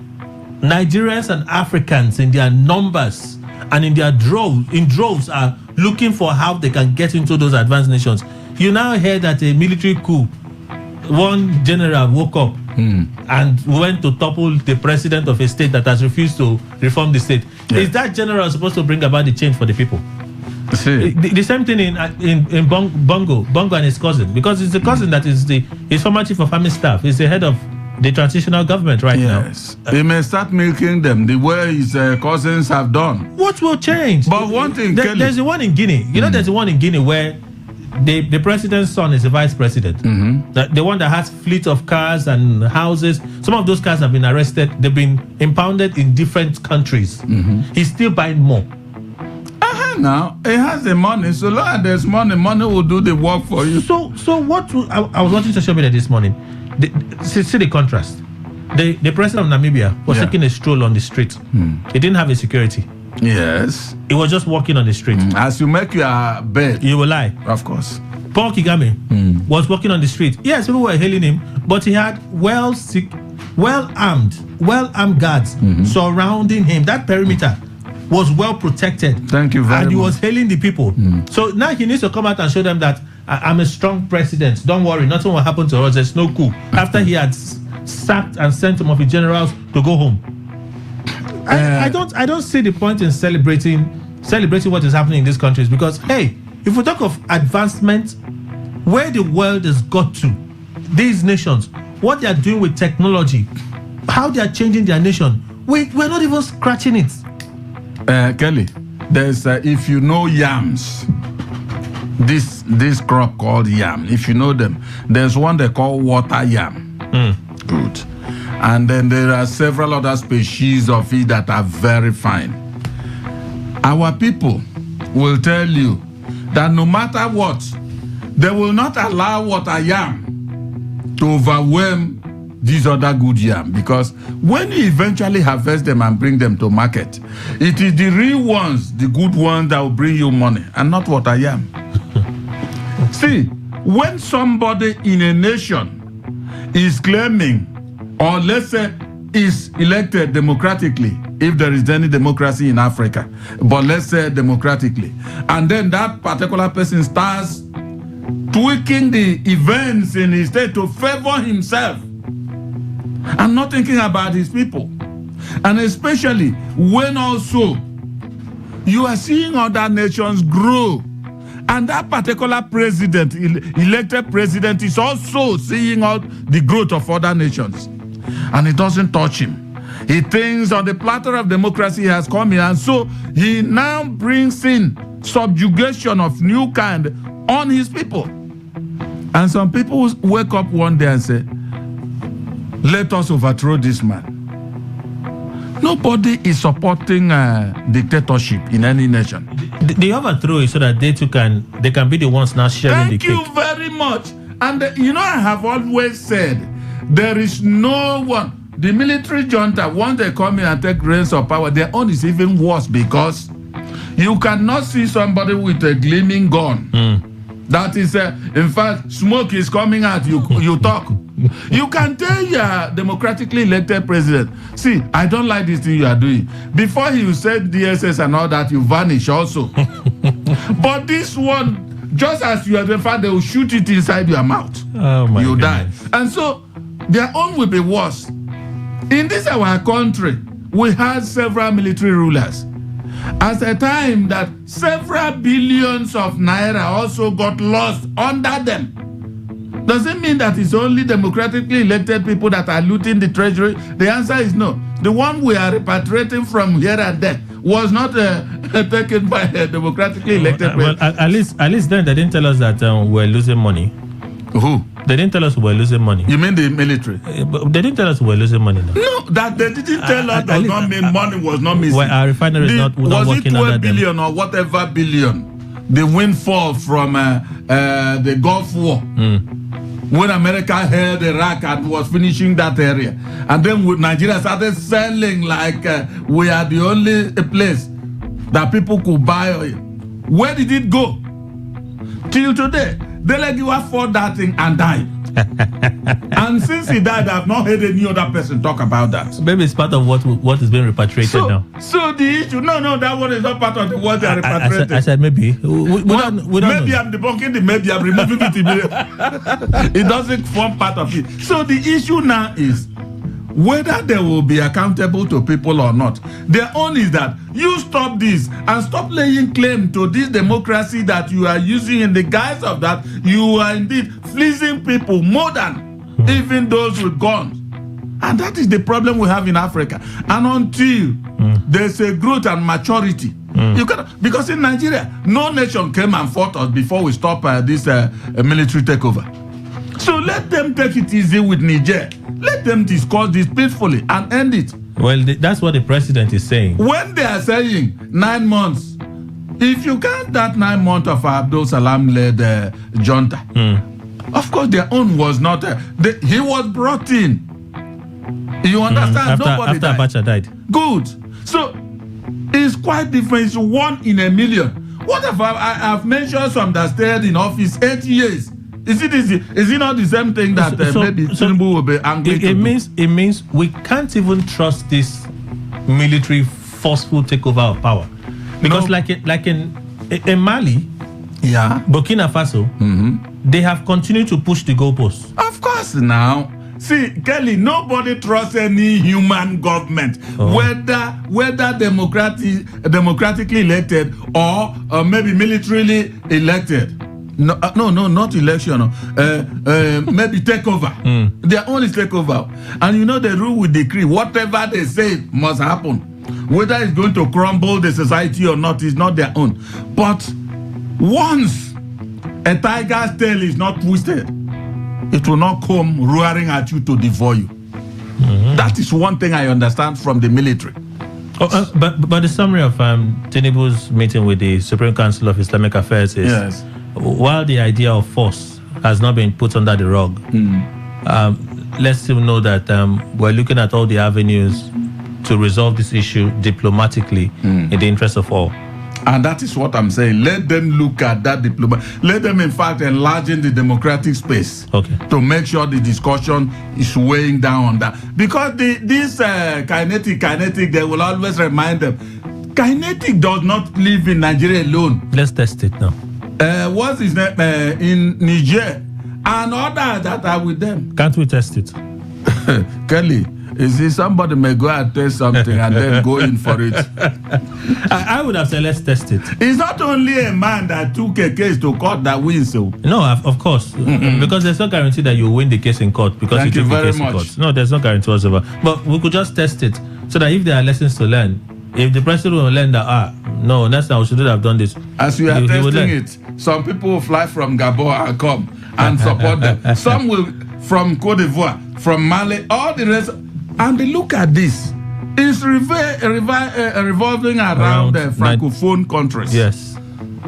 Nigerians and Africans in their numbers and in their droves are looking for how they can get into those advanced nations. You now hear that a military coup, one general woke up and went to topple the president of a state that has refused to reform the state. Yeah. Is that general supposed to bring about the change for the people? The same thing in Bongo and his cousin, because it's the cousin that is his former chief of army staff. He's the head of the transitional government right now. He may start milking them the way his cousins have done. What will change? But one thing, there's the one in Guinea. You know, there's the one in Guinea where the president's son is the vice president. The one that has fleet of cars and houses. Some of those cars have been arrested. They've been impounded in different countries. He's still buying more. Now he has the money, so long as there's money will do the work for you. So what I was watching social media this morning. See the contrast. The president of Namibia was taking a stroll on the street. He didn't have a security. Yes. He was just walking on the street. As you make your bed, you will lie. Of course. Paul Kagame was walking on the street. Yes, people were hailing him, but he had well-armed guards surrounding him. That perimeter was well protected. Thank you very much. And he was hailing the people. So now he needs to come out and show them that I'm a strong president. Don't worry, nothing will happen to us. There's no coup. After he had sacked and sent some of his generals to go home. I don't see the point in celebrating what is happening in these countries, because hey, if we talk of advancement, where the world has got to, these nations, what they are doing with technology, how they are changing their nation, we're not even scratching it. Kelly, there's if you know yams, this crop called yam, if you know them, there's one they call water yam. Good. And then there are several other species of it that are very fine. Our people will tell you that no matter what, they will not allow water yam to overwhelm these other good yam, because when you eventually harvest them and bring them to market, it is the real ones, the good ones, that will bring you money, and not water yam. See, when somebody in a nation is claiming, or let's say is elected democratically, if there is any democracy in Africa, but let's say democratically, and then that particular person starts tweaking the events in his state to favor himself and not thinking about his people, and especially when also you are seeing other nations grow, and that particular president, elected president, is also seeing out the growth of other nations, and it doesn't touch him. He thinks on the platter of democracy he has come in, and so he now brings in subjugation of new kind on his people. And some people wake up one day and say, let us overthrow this man. Nobody is supporting dictatorship in any nation. The overthrow is so that they can be the ones now sharing the cake. Thank you very much. And I have always said, there is no one. The military junta, once they come in and take reins of power, their own is even worse, because you cannot see somebody with a gleaming gun. That is, in fact, smoke is coming out, you talk. You can tell your democratically elected president, see, I don't like this thing you are doing. Before you said DSS and all that, you vanish also. But this one, just as you are the fact, they will shoot it inside your mouth. Oh my you goodness. die. And so, their own will be worse. In this our country, we had several military rulers. At a time that several billions of naira also got lost under them. Does it mean that it's only democratically elected people that are looting the treasury? The answer is no. The one we are repatriating from here and there was not taken by a democratically elected well, at least then they didn't tell us that we're losing money. Who? They didn't tell us we're losing money. You mean the military? But they didn't tell us we're losing money. No, that they didn't tell us does not mean money was not missing. Well, our refinery is not was working. Was it 12 billion or whatever billion? The windfall from the Gulf War. When America held Iraq and was finishing that area. And then Nigeria started selling like we are the only place. that people could buy oil. Where did it go? Till today, Delegiwa fought that thing and died. And since he died, I've not heard any other person talk about that. Maybe it's part of what is being repatriated now. So the issue, no, that one is not part of the what they are repatriating. I said maybe. We don't maybe know. I'm debunking the maybe, I'm removing it. It doesn't form part of it. So the issue now is whether they will be accountable to people or not. Their own is that you stop this and stop laying claim to this democracy that you are using in the guise of that. You are indeed fleecing people more than even those with guns. And that is the problem we have in Africa. And until there's a growth and maturity, you cannot, because in Nigeria, no nation came and fought us before we stop this military takeover. So let them take it easy with Niger. Let them discuss this peacefully and end it. Well, that's what the president is saying. When they are saying 9 months, if you count that 9 months of Abdul Salam-led junta, of course their own was not. He was brought in. You understand? After Abacha died. Good. So it's quite different. It's 1 in a million. What if I've mentioned some that stayed in office 8 years? Is it not the same thing that maybe Tinubu will be angry to do? It means we can't even trust this military forceful takeover of power, because like in Mali, Burkina Faso, they have continued to push the goalposts. Of course, now. See, Kelly, nobody trusts any human government, whether democratically elected or maybe militarily elected. No, not election. Maybe takeover. Their own is takeover. And you know the rule will decree whatever they say must happen. Whether it's going to crumble the society or not is not their own. But once a tiger's tail is not twisted, it will not come roaring at you to devour you. That is one thing I understand from the military. But the summary of Tinubu's meeting with the Supreme Council of Islamic Affairs is, while the idea of force has not been put under the rug, let's still know that we're looking at all the avenues to resolve this issue diplomatically in the interest of all. And that is what I'm saying. Let them look at that Let them, in fact, enlarge the democratic space to make sure the discussion is weighing down on that. Because this kinetic, they will always remind them, kinetic does not live in Nigeria alone. Let's test it now. What's his name? In Niger and others that are with them. Can't we test it? Kelly, you see, somebody may go and test something and then go in for it. I would have said let's test it. It's not only a man that took a case to court that wins. So. No, of course. Because there's no guarantee that you win the case in court because you took the case in court. No, there's no guarantee whatsoever. But we could just test it so that if there are lessons to learn, if the president will learn that, no, next time we shouldn't have done this. As we are testing it, some people will fly from Gabon and come and support them. Some will from Cote d'Ivoire, from Mali, all the rest. And look at this. It's revolving around the Francophone countries. Yes.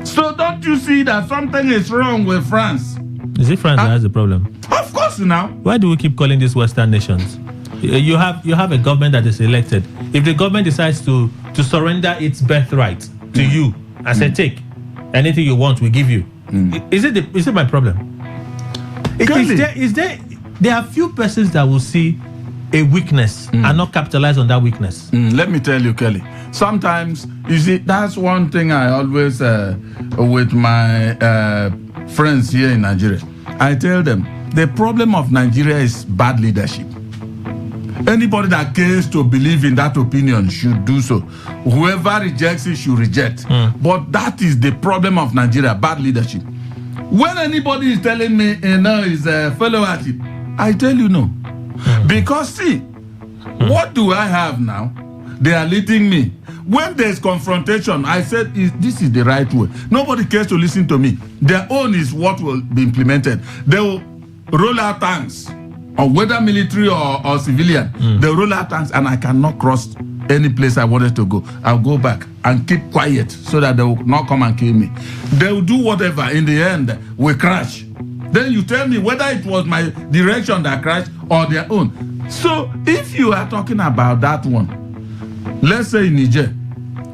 So don't you see that something is wrong with France? Is it France that has the problem? Of course now. Why do we keep calling these Western nations? You have a government that is elected. If the government decides to surrender its birthright to you and say, take anything you want, we give you. Is it my problem? There are few persons that will see a weakness and not capitalize on that weakness. Let me tell you, Kelly. Sometimes, you see, that's one thing I always, with my friends here in Nigeria, I tell them, the problem of Nigeria is bad leadership. Anybody that cares to believe in that opinion should do so. Whoever rejects it should reject. But that is the problem of Nigeria, bad leadership. When anybody is telling me, is a followership, I tell you no. Because see, what do I have now? They are leading me. When there's confrontation, I said, this is the right way. Nobody cares to listen to me. Their own is what will be implemented. They will roll out tanks, or whether military or civilian, they roll out tanks, and I cannot cross any place I wanted to go. I'll go back and keep quiet so that they will not come and kill me. They will do whatever. In the end, we crash. Then you tell me whether it was my direction that crashed or their own. So if you are talking about that one, let's say in Niger,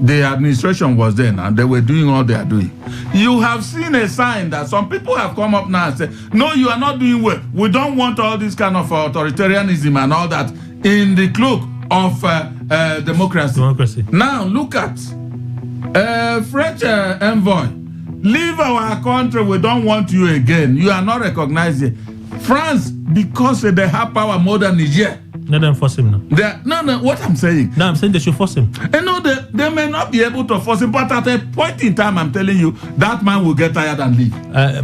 the administration was then, and they were doing all they are doing. You have seen a sign that some people have come up now and said, no, you are not doing well. We don't want all this kind of authoritarianism and all that in the cloak of democracy. Now, look at French envoy. Leave our country, we don't want you again. You are not recognized here. France, because they have power more than Niger. Let them force him now. No, what I'm saying. No, I'm saying they should force him. And no, they may not be able to force him, but at a point in time, I'm telling you, that man will get tired and leave.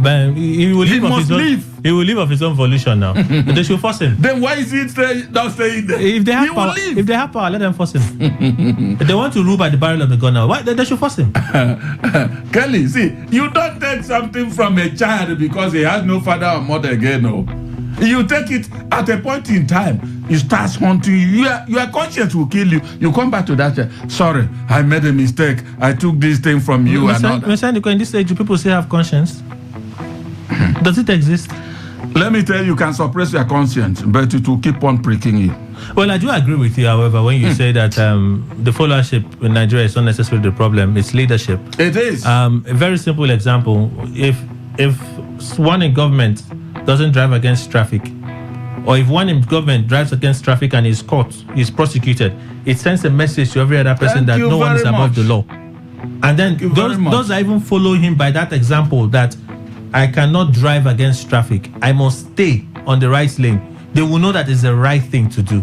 But he will leave. He will leave of his own volition now. They should force him. Then why is he not staying there? If they have power, if they have power, let them force him. If they want to rule by the barrel of the gun now, why they should force him? Kelly, see, you don't take something from a child because he has no father or mother again, no. You take it at a point in time. You start haunting you. Your conscience will kill you. You come back to that. Sorry, I made a mistake. I took this thing from you. In this age, do people still have conscience? Does it exist? Let me tell you, you can suppress your conscience, but it will keep on pricking you. Well, I do agree with you, however, when you say that the followership in Nigeria is not necessarily the problem, it's leadership. It is. A very simple example, if one in government doesn't drive against traffic, or if one in government drives against traffic and is caught, is prosecuted, it sends a message to every other person that no one is above the law. And then those that even follow him by that example that I cannot drive against traffic, I must stay on the right lane, they will know that it's the right thing to do.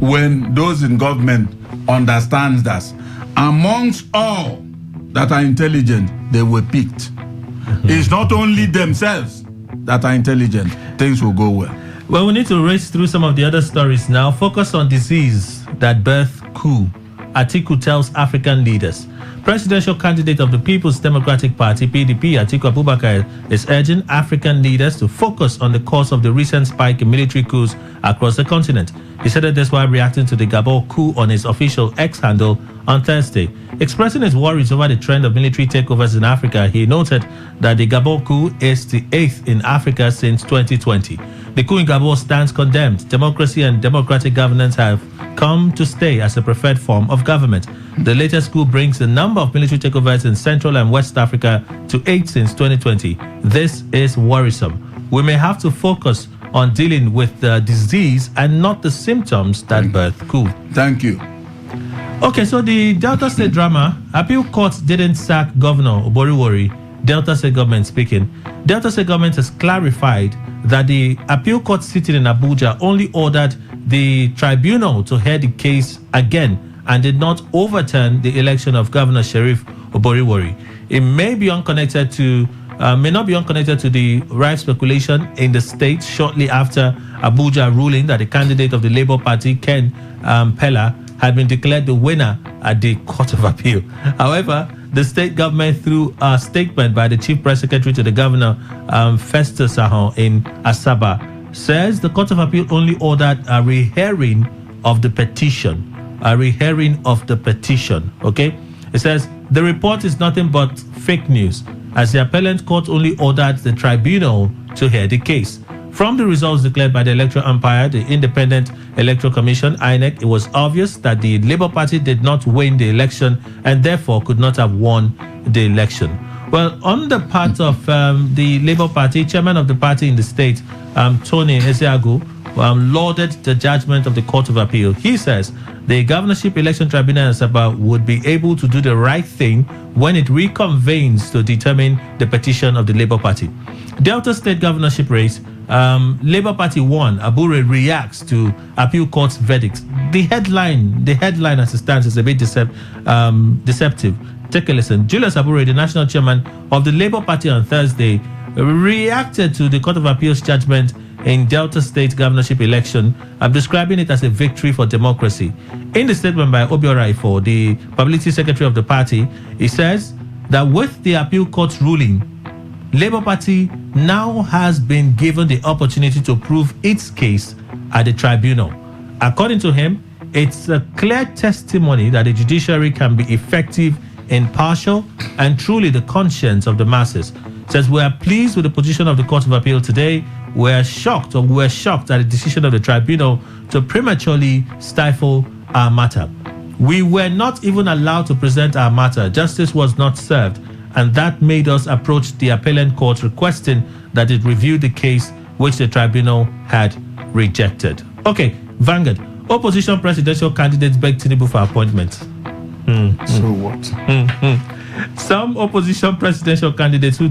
When those in government understand that amongst all that are intelligent, they were picked. It's not only themselves that are intelligent, things will go well. Well, we need to race through some of the other stories now. Focus on disease that birth coup. Atiku tells African leaders. Presidential candidate of the People's Democratic Party, PDP, Atiku Abubakar, is urging African leaders to focus on the cause of the recent spike in military coups across the continent. He said this while reacting to the Gabon coup on his official X handle on Thursday. Expressing his worries over the trend of military takeovers in Africa, he noted that the Gabon coup is the 8th in Africa since 2020. The coup in Gabon stands condemned. Democracy and democratic governance have come to stay as a preferred form of government. The latest coup brings the number of military takeovers in Central and West Africa to 8 since 2020. This is worrisome. We may have to focus on dealing with the disease and not the symptoms that birth coup. Thank you. Okay, so the Delta State drama, appeal court didn't sack Governor Oboriwori. Delta State government speaking. Delta State government has clarified that the appeal court sitting in Abuja only ordered the tribunal to hear the case again and did not overturn the election of Governor Sheriff Oboriwori. It may be unconnected to may not be unconnected to the rife speculation in the state shortly after Abuja ruling that the candidate of the Labour Party, Ken Pella, had been declared the winner at the Court of Appeal. However, the state government, through a statement by the Chief Press Secretary to the Governor, Festus Ahon in Asaba, says the Court of Appeal only ordered a rehearing of the petition. Okay? It says the report is nothing but fake news, as the appellant court only ordered the tribunal to hear the case. From the results declared by the Electoral Umpire, the Independent Electoral Commission, INEC, it was obvious that the Labour Party did not win the election and therefore could not have won the election. Well, on the part of the Labour Party, chairman of the party in the state, Tony Ezeagu, lauded the judgment of the Court of Appeal. He says the Governorship Election Tribunal in Asaba would be able to do the right thing when it reconvenes to determine the petition of the Labour Party. Delta State governorship race, Labour Party won. Abure reacts to appeal court's verdict. The headline as it stands is a bit deceptive. Take a listen. Julius Abure, the national chairman of the Labour Party on Thursday, reacted to the Court of Appeal's judgment in Delta State governorship election, describing it as a victory for democracy. In the statement by Obiora Ifo, the publicity secretary of the party, he says that with the appeal court's ruling, Labour Party now has been given the opportunity to prove its case at the tribunal. According to him, it's a clear testimony that the judiciary can be effective, impartial, and truly the conscience of the masses. It says, we are pleased with the position of the Court of Appeal today. We're shocked at the decision of the tribunal to prematurely stifle our matter. We were not even allowed to present our matter. Justice was not served, and that made us approach the appellate court requesting that it review the case which the tribunal had rejected. Okay, Vanguard. Opposition presidential candidates beg Tinubu for appointment. So what? Some opposition presidential candidates who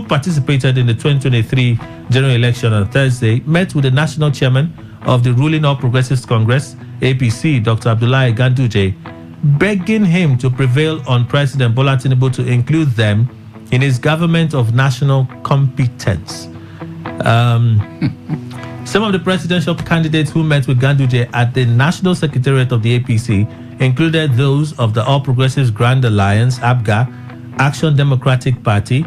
participated in the 2023 general election on Thursday met with the national chairman of the ruling All Progressives Congress, APC, Dr. Abdullahi Ganduje, begging him to prevail on President Bola Tinubu to include them in his government of national competence. Some of the presidential candidates who met with Ganduje at the National Secretariat of the APC included those of the All Progressives Grand Alliance, ABGA, Action Democratic Party,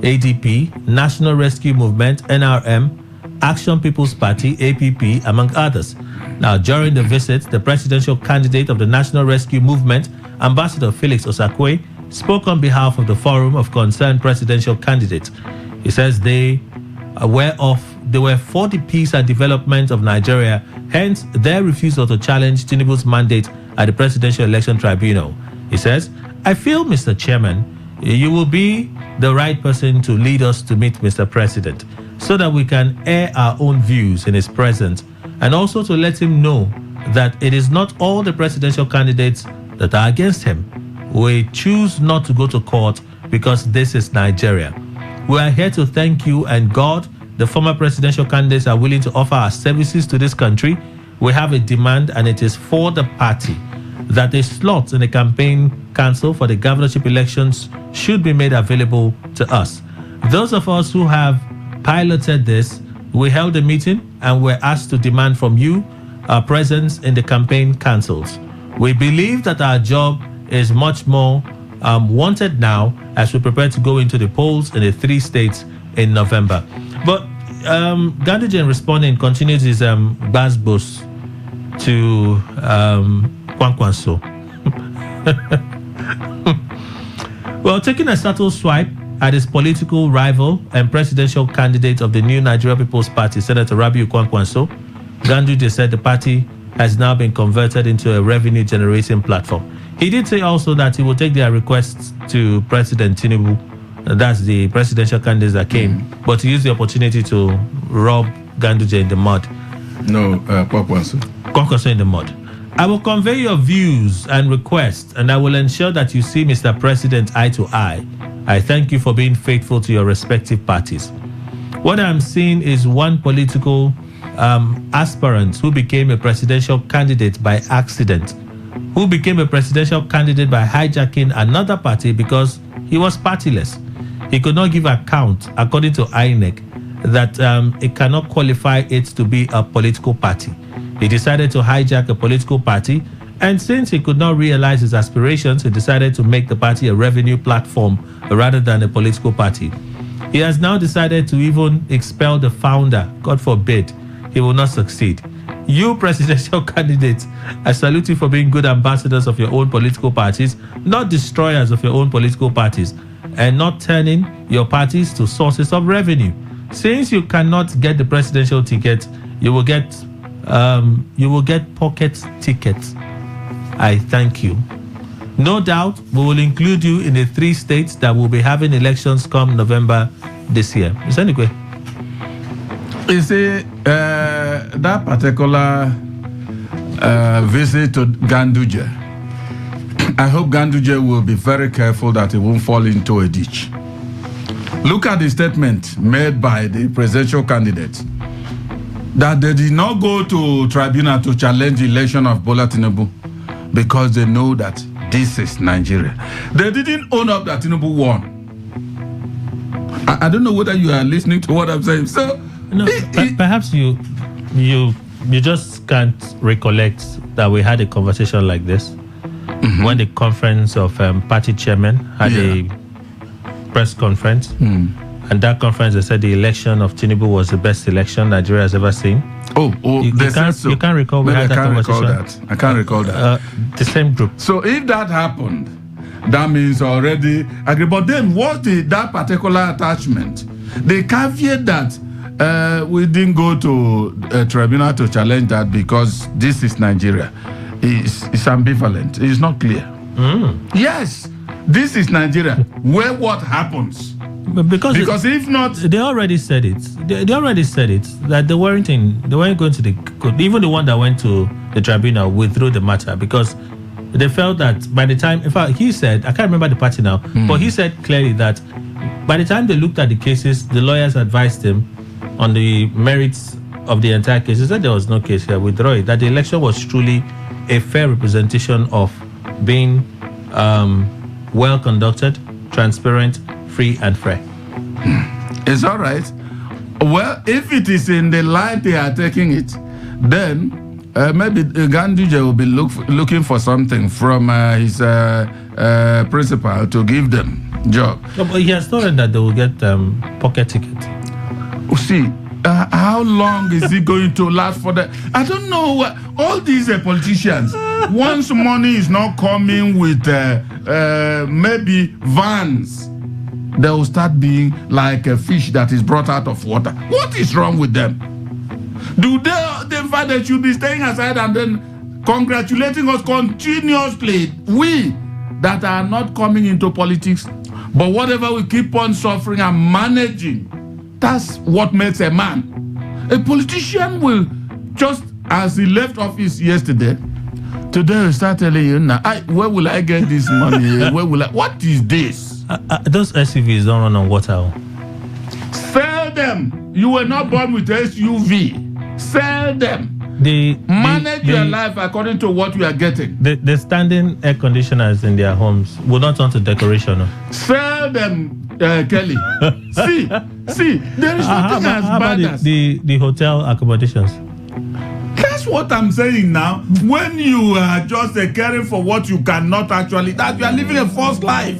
ADP, National Rescue Movement, NRM, Action People's Party, APP, among others. Now, during the visit, the presidential candidate of the National Rescue Movement, Ambassador Felix Osakwe, spoke on behalf of the Forum of Concerned Presidential Candidates. He says they were for the peace and development of Nigeria, hence their refusal to challenge Tinubu's mandate at the Presidential Election Tribunal. He says, I feel, Mr. Chairman, you will be the right person to lead us to meet Mr. President so that we can air our own views in his presence, and also to let him know that it is not all the presidential candidates that are against him. We choose not to go to court because this is Nigeria. We are here to thank you and God. The former presidential candidates are willing to offer our services to this country. We have a demand, and it is for the party that a slot in the campaign council for the governorship elections should be made available to us. Those of us who have piloted this, we held a meeting and were asked to demand from you our presence in the campaign councils. We believe that our job is much more wanted now as we prepare to go into the polls in the 3 states in November. But Ganduje, in responding, continues his basbos to Kwankwanso. Well, taking a subtle swipe at his political rival and presidential candidate of the new Nigeria People's Party, Senator Rabiu Kwankwanso, Ganduje said the party has now been converted into a revenue-generating platform. He did say also that he will take their requests to President Tinubu, that's the presidential candidates that came, but to use the opportunity to rub Ganduje in the mud. No, Kwankwanso in the mud. I will convey your views and requests, and I will ensure that you see Mr. President eye to eye. I thank you for being faithful to your respective parties. What I'm seeing is one political aspirant who became a presidential candidate by accident, who became a presidential candidate by hijacking another party because he was partyless. He could not give account, according to INEC, that it cannot qualify it to be a political party. He decided to hijack a political party, and since he could not realize his aspirations, he decided to make the party a revenue platform rather than a political party. He has now decided to even expel the founder. God forbid, he will not succeed. You presidential candidates, I salute you for being good ambassadors of your own political parties, not destroyers of your own political parties, and not turning your parties to sources of revenue. Since you cannot get the presidential ticket, you will get pocket tickets. I thank you. No doubt we will include you in the 3 states that will be having elections come November this year. Is that anyway? You see, that particular visit to Ganduje, I hope Ganduje will be very careful that he won't fall into a ditch. Look at the statement made by the presidential candidates that they did not go to tribunal to challenge the election of Bola Tinubu because they know that this is Nigeria. They didn't own up that Tinubu won. I don't know whether you are listening to what I'm saying. So, no, perhaps you just can't recollect that we had a conversation like this when the conference of party chairmen had a press conference, and that conference they said the election of Tinubu was the best election Nigeria has ever seen. You can't recall we had that conversation. I can't recall that. The same group. So if that happened, that means already agree. But then what's that particular attachment? The caveat that we didn't go to a tribunal to challenge that because this is Nigeria. is ambivalent. It's not clear. Yes, this is Nigeria, where what happens. Because if not, they already said it. They already said it that they weren't going to the court. Even the one that went to the tribunal withdrew the matter because they felt that by the time, in fact, he said, I can't remember the party now, but he said clearly that by the time they looked at the cases, the lawyers advised him on the merits of the entire case. He said there was no case here, withdraw it, that the election was truly a fair representation of being well conducted, transparent, free and fair. It's all right. Well, if it is in the line they are taking it, then maybe Ganduje will be looking for something from his principal to give them job. No, but he has told them that they will get pocket ticket. See, how long is it going to last for the? I don't know. All these politicians, once money is not coming with maybe vans, they will start being like a fish that is brought out of water. What is wrong with them? Do they fact they should be staying aside and then congratulating us continuously? We that are not coming into politics, but whatever we keep on suffering and managing, that's what makes a man. A politician will, just as he left office yesterday, today we start telling you, now, where will I get this money? What is this? Those SUVs don't run on water. Sell them. You were not born with SUV. Sell them. Manage your life according to what you are getting. The standing air conditioners in their homes will not turn to decoration. No? Sell them, Kelly. see, there is nothing as bad as the hotel accommodations. That's what I'm saying now. When you are just caring for what you cannot actually, that you are living a false life.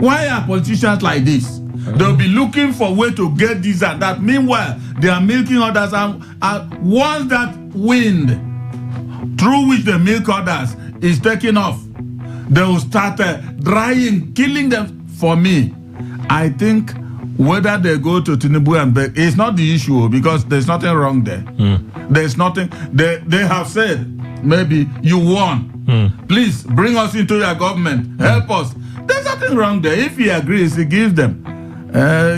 Why are politicians like this? They'll be looking for a way to get this and that. Meanwhile, they are milking others. And once that wind through which they milk others is taken off, they will start drying, killing them. For me, I think whether they go to Tinubu and beg, it's not the issue because there's nothing wrong there. There's nothing. They have said, maybe you won. Please bring us into your government. Help us. There's nothing wrong there. If he agrees, he gives them.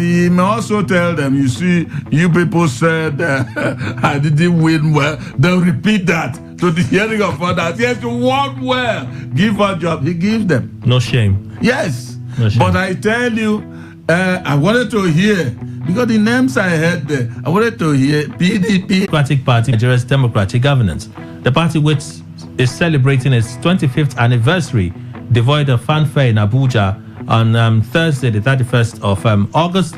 He may also tell them, you see, you people said I didn't win well. They'll repeat that to the hearing of others. Yes, you won well. Give a job. He gives them. No shame. Yes. No shame. But I tell you, I wanted to hear, because the names I heard there, I wanted to hear PDP. Democratic Party, Nigeria's democratic governance. The party which is celebrating its 25th anniversary, devoid of fanfare in Abuja on Thursday, the 31st of August.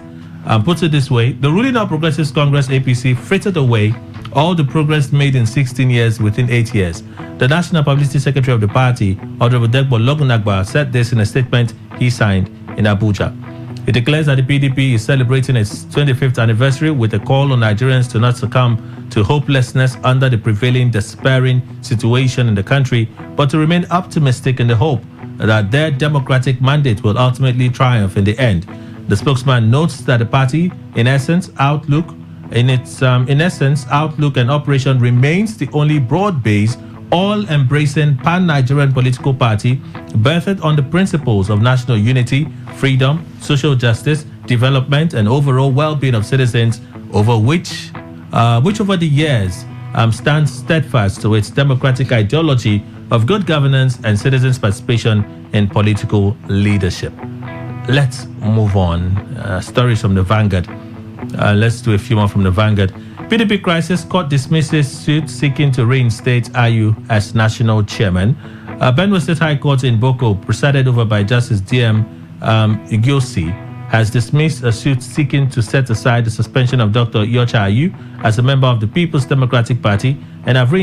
Puts it this way, the ruling All Progressives Congress, APC, frittered away all the progress made in 16 years within 8 years. The National Publicity Secretary of the party, Honorable Degbo Logunagba, said this in a statement he signed in Abuja. It declares that the PDP is celebrating its 25th anniversary with a call on Nigerians to not succumb to hopelessness under the prevailing despairing situation in the country, but to remain optimistic in the hope that their democratic mandate will ultimately triumph in the end. The spokesman notes that the party, in essence, outlook and operation remains the only broad-based, all-embracing pan-Nigerian political party birthed on the principles of national unity, freedom, social justice, development, and overall well-being of citizens, which over the years stands steadfast to its democratic ideology of good governance and citizens' participation in political leadership. Let's move on. Stories from the Vanguard. Let's do a few more from the Vanguard. PDP crisis, court dismisses suit seeking to reinstate Ayu as national chairman. Benue State High Court in Boko, presided over by Justice D.M. Igiosi, has dismissed a suit seeking to set aside the suspension of Dr. Iyorchia Ayu as a member of the People's Democratic Party and have him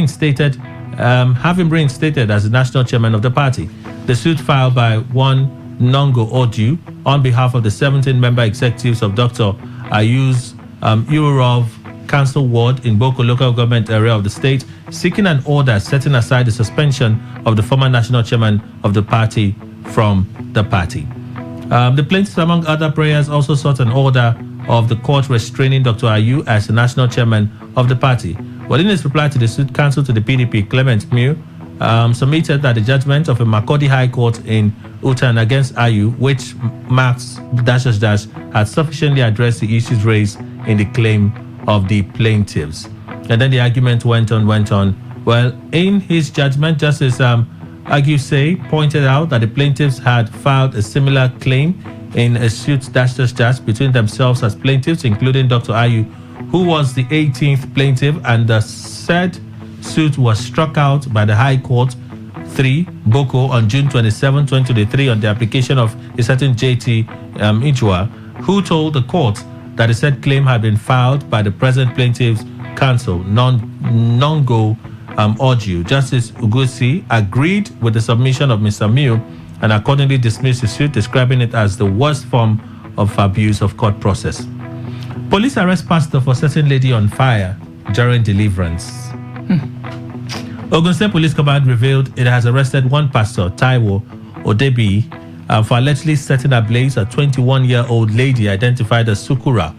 reinstated as the national chairman of the party. The suit filed by one Nongo Odu on behalf of the 17-member executives of Dr. Ayu's Ururov Council Ward in Boko local government area of the state, seeking an order setting aside the suspension of the former national chairman of the party from the party. The plaintiffs, among other prayers, also sought an order of the court restraining Dr. Ayu as the national chairman of the party. Well, in his reply to the suit, counsel to the PDP, Clement Mew, submitted that the judgment of a Makurdi High Court in Utan against Ayu, which marks had sufficiently addressed the issues raised in the claim of the plaintiffs. And then the argument went on. Well, in his judgment, Justice Agyusei pointed out that the plaintiffs had filed a similar claim in a suit between themselves as plaintiffs, including Dr. Ayu, who was the 18th plaintiff, and the said suit was struck out by the High Court 3 Boko on June 27, 2023 on the application of a certain JT Ijua, who told the court that the said claim had been filed by the present plaintiff's counsel, Nongo Orju. Justice Ugusi agreed with the submission of Mr. Miu and accordingly dismissed the suit, describing it as the worst form of abuse of court process. Police arrest pastor for setting lady on fire during deliverance. Ogun State Police Command revealed it has arrested one pastor, Taiwo Odebi, for allegedly setting ablaze a 21-year-old lady identified as Sukura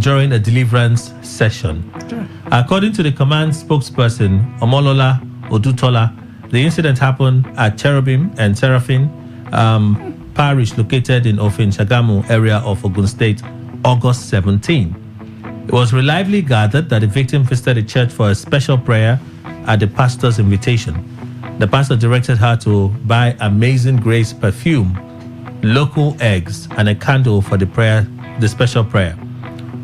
during a deliverance session. Sure. According to the command spokesperson, Omolola Odutola, the incident happened at Cherubim and Seraphim parish located in Ofin Shagamu area of Ogun State, August 17. It was reliably gathered that the victim visited a church for a special prayer at the pastor's invitation. The pastor directed her to buy Amazing Grace perfume, local eggs, and a candle for the special prayer.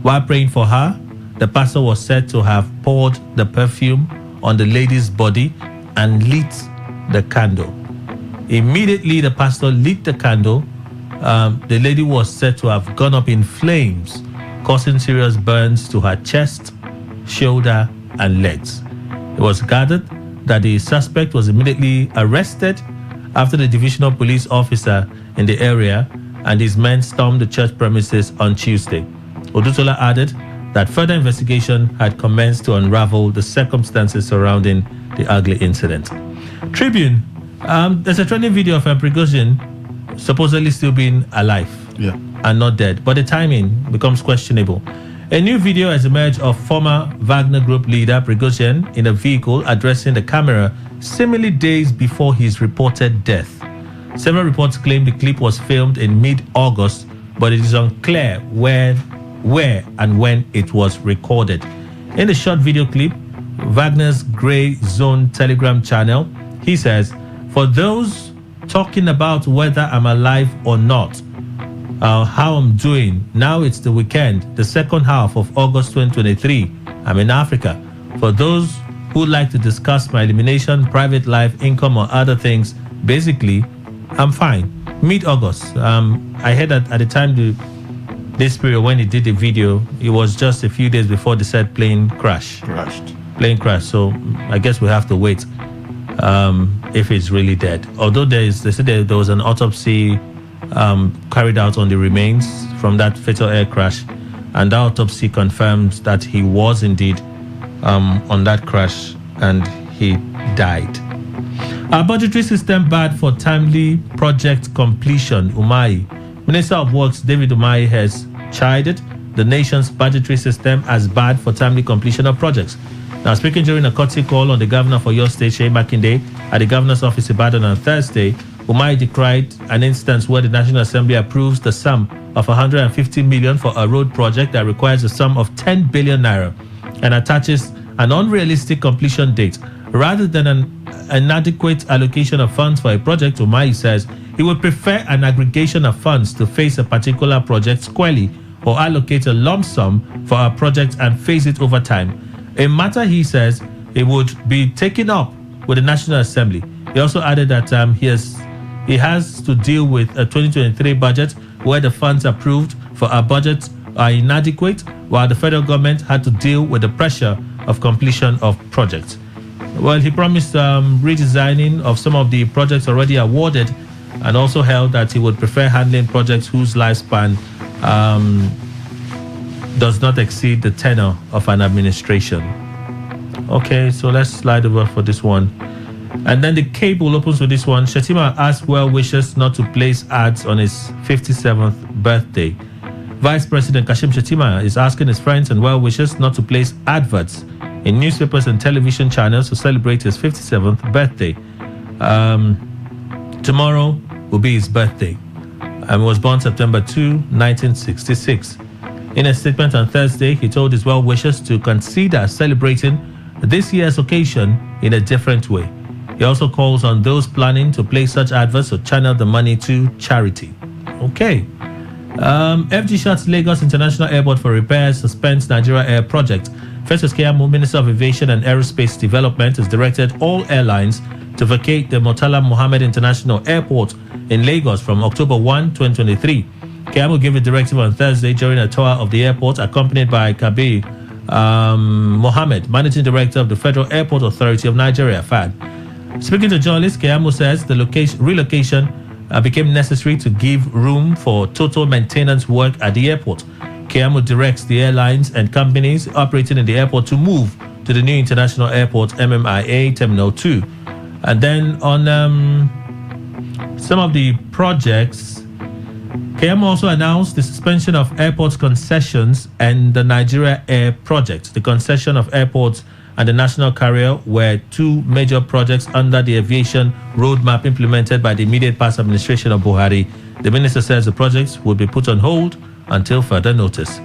While praying for her, the pastor was said to have poured the perfume on the lady's body and lit the candle. Immediately, the pastor lit the candle. The lady was said to have gone up in flames, causing serious burns to her chest, shoulder, and legs. It was gathered that the suspect was immediately arrested after the divisional police officer in the area and his men stormed the church premises on Tuesday. Odutola added that further investigation had commenced to unravel the circumstances surrounding the ugly incident. Tribune, there's a trending video of Prigozhin supposedly still being alive and not dead, but the timing becomes questionable. A new video has emerged of former Wagner Group leader Prigozhin in a vehicle addressing the camera seemingly days before his reported death. Several reports claim the clip was filmed in mid-August, but it is unclear where and when it was recorded. In the short video clip, Wagner's Grey Zone Telegram channel, he says, "For those talking about whether I'm alive or not, how I'm doing, now it's the weekend, the second half of August 2023. I'm in Africa. For those who like to discuss my elimination, private life, income, or other things, basically, I'm fine." Mid-August, I heard that at the time this period when he did the video, it was just a few days before the said plane crashed. Plane crash. So I guess we have to wait if he's really dead. Although they said there was an autopsy carried out on the remains from that fatal air crash, and that autopsy confirms that he was indeed on that crash and he died. Our budgetary system bad for timely project completion, Umahi. Minister of Works David Umahi has chided the nation's budgetary system as bad for timely completion of projects. Now, speaking during a courtesy call on the governor for your state, Sheyi Makinde, at the governor's office in Ibadan on Thursday, Umahi decried an instance where the National Assembly approves the sum of 150 million for a road project that requires a sum of 10 billion naira and attaches an unrealistic completion date. Rather than an inadequate allocation of funds for a project, Umahi says he would prefer an aggregation of funds to face a particular project squarely or allocate a lump sum for a project and phase it over time. A matter he says it would be taken up with the National Assembly. He also added that he has to deal with a 2023 budget where the funds approved for our budget are inadequate, while the federal government had to deal with the pressure of completion of projects. Well, he promised redesigning of some of the projects already awarded and also held that he would prefer handling projects whose lifespan does not exceed the tenure of an administration. Okay, so let's slide over for this one. And then the cable opens with this one. Shettima asked well wishers not to place ads on his 57th birthday. Vice President Kashim Shettima is asking his friends and well wishers not to place adverts in newspapers and television channels to celebrate his 57th birthday. Tomorrow will be his birthday. He was born September 2, 1966. In a statement on Thursday, he told his well-wishers to consider celebrating this year's occasion in a different way. He also calls on those planning to play such adverts to channel the money to charity. Okay. FG shuts Lagos International Airport for repairs, suspends Nigeria Air project. Festus Keyamo, Minister of Aviation and Aerospace Development, has directed all airlines to vacate the Murtala Mohammed International Airport in Lagos from October 1, 2023. Keyamo gave a directive on Thursday during a tour of the airport, accompanied by Kabir Mohammed, Managing Director of the Federal Airport Authority of Nigeria, FAD. Speaking to journalists, Keyamo says the relocation became necessary to give room for total maintenance work at the airport. Keyamo directs the airlines and companies operating in the airport to move to the new international airport, MMIA Terminal 2. And then on some of the projects, Keyamo also announced the suspension of airport concessions and the Nigeria Air project. The concession of airports and the national carrier were two major projects under the aviation roadmap implemented by the immediate past administration of Buhari. The minister says the projects will be put on hold until further notice.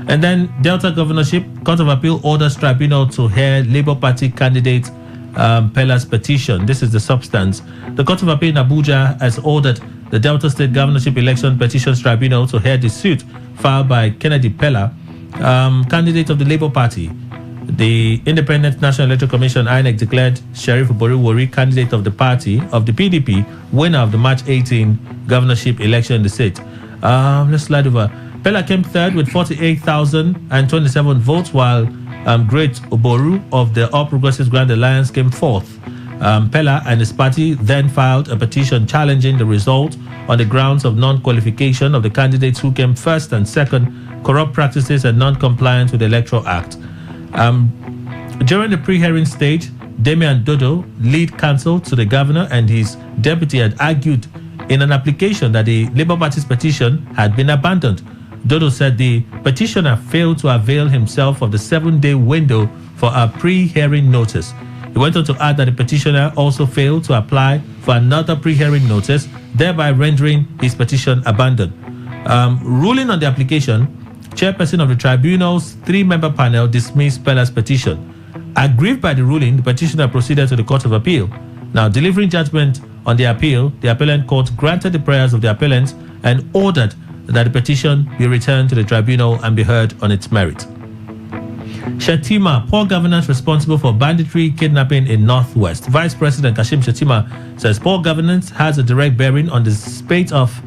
And then Delta Governorship Court of Appeal orders tribunal to hear Labour Party candidate Pella's petition. This is the substance. The Court of Appeal in Abuja has ordered the Delta State Governorship Election Petitions Tribunal to hear the suit filed by Kennedy Pella, candidate of the Labour Party. The Independent National Electoral Commission, INEC, declared Sheriff Oboriwori, candidate of the party of the PDP, winner of the March 18 governorship election in the state. Let's slide over. Pella came third with 48,027 votes, while Great Oboru of the All Progressives Grand Alliance came fourth. Pella and his party then filed a petition challenging the result on the grounds of non-qualification of the candidates who came first and second, corrupt practices and non-compliance with the Electoral Act. During the pre-hearing stage, Damian Dodo, lead counsel to the governor, and his deputy had argued in an application that the Labour Party's petition had been abandoned. Dodo said the petitioner failed to avail himself of the 7-day window for a pre-hearing notice. He went on to add that the petitioner also failed to apply for another pre-hearing notice, thereby rendering his petition abandoned. Ruling on the application, chairperson of the tribunal's 3-member panel dismissed Pella's petition. Aggrieved by the ruling, the petitioner proceeded to the Court of Appeal. Now, delivering judgment on the appeal, the appellant court granted the prayers of the appellant and ordered that the petition be returned to the tribunal and be heard on its merit. Shettima, poor governance responsible for banditry, kidnapping in Northwest. Vice President Kashim Shettima says poor governance has a direct bearing on the spate of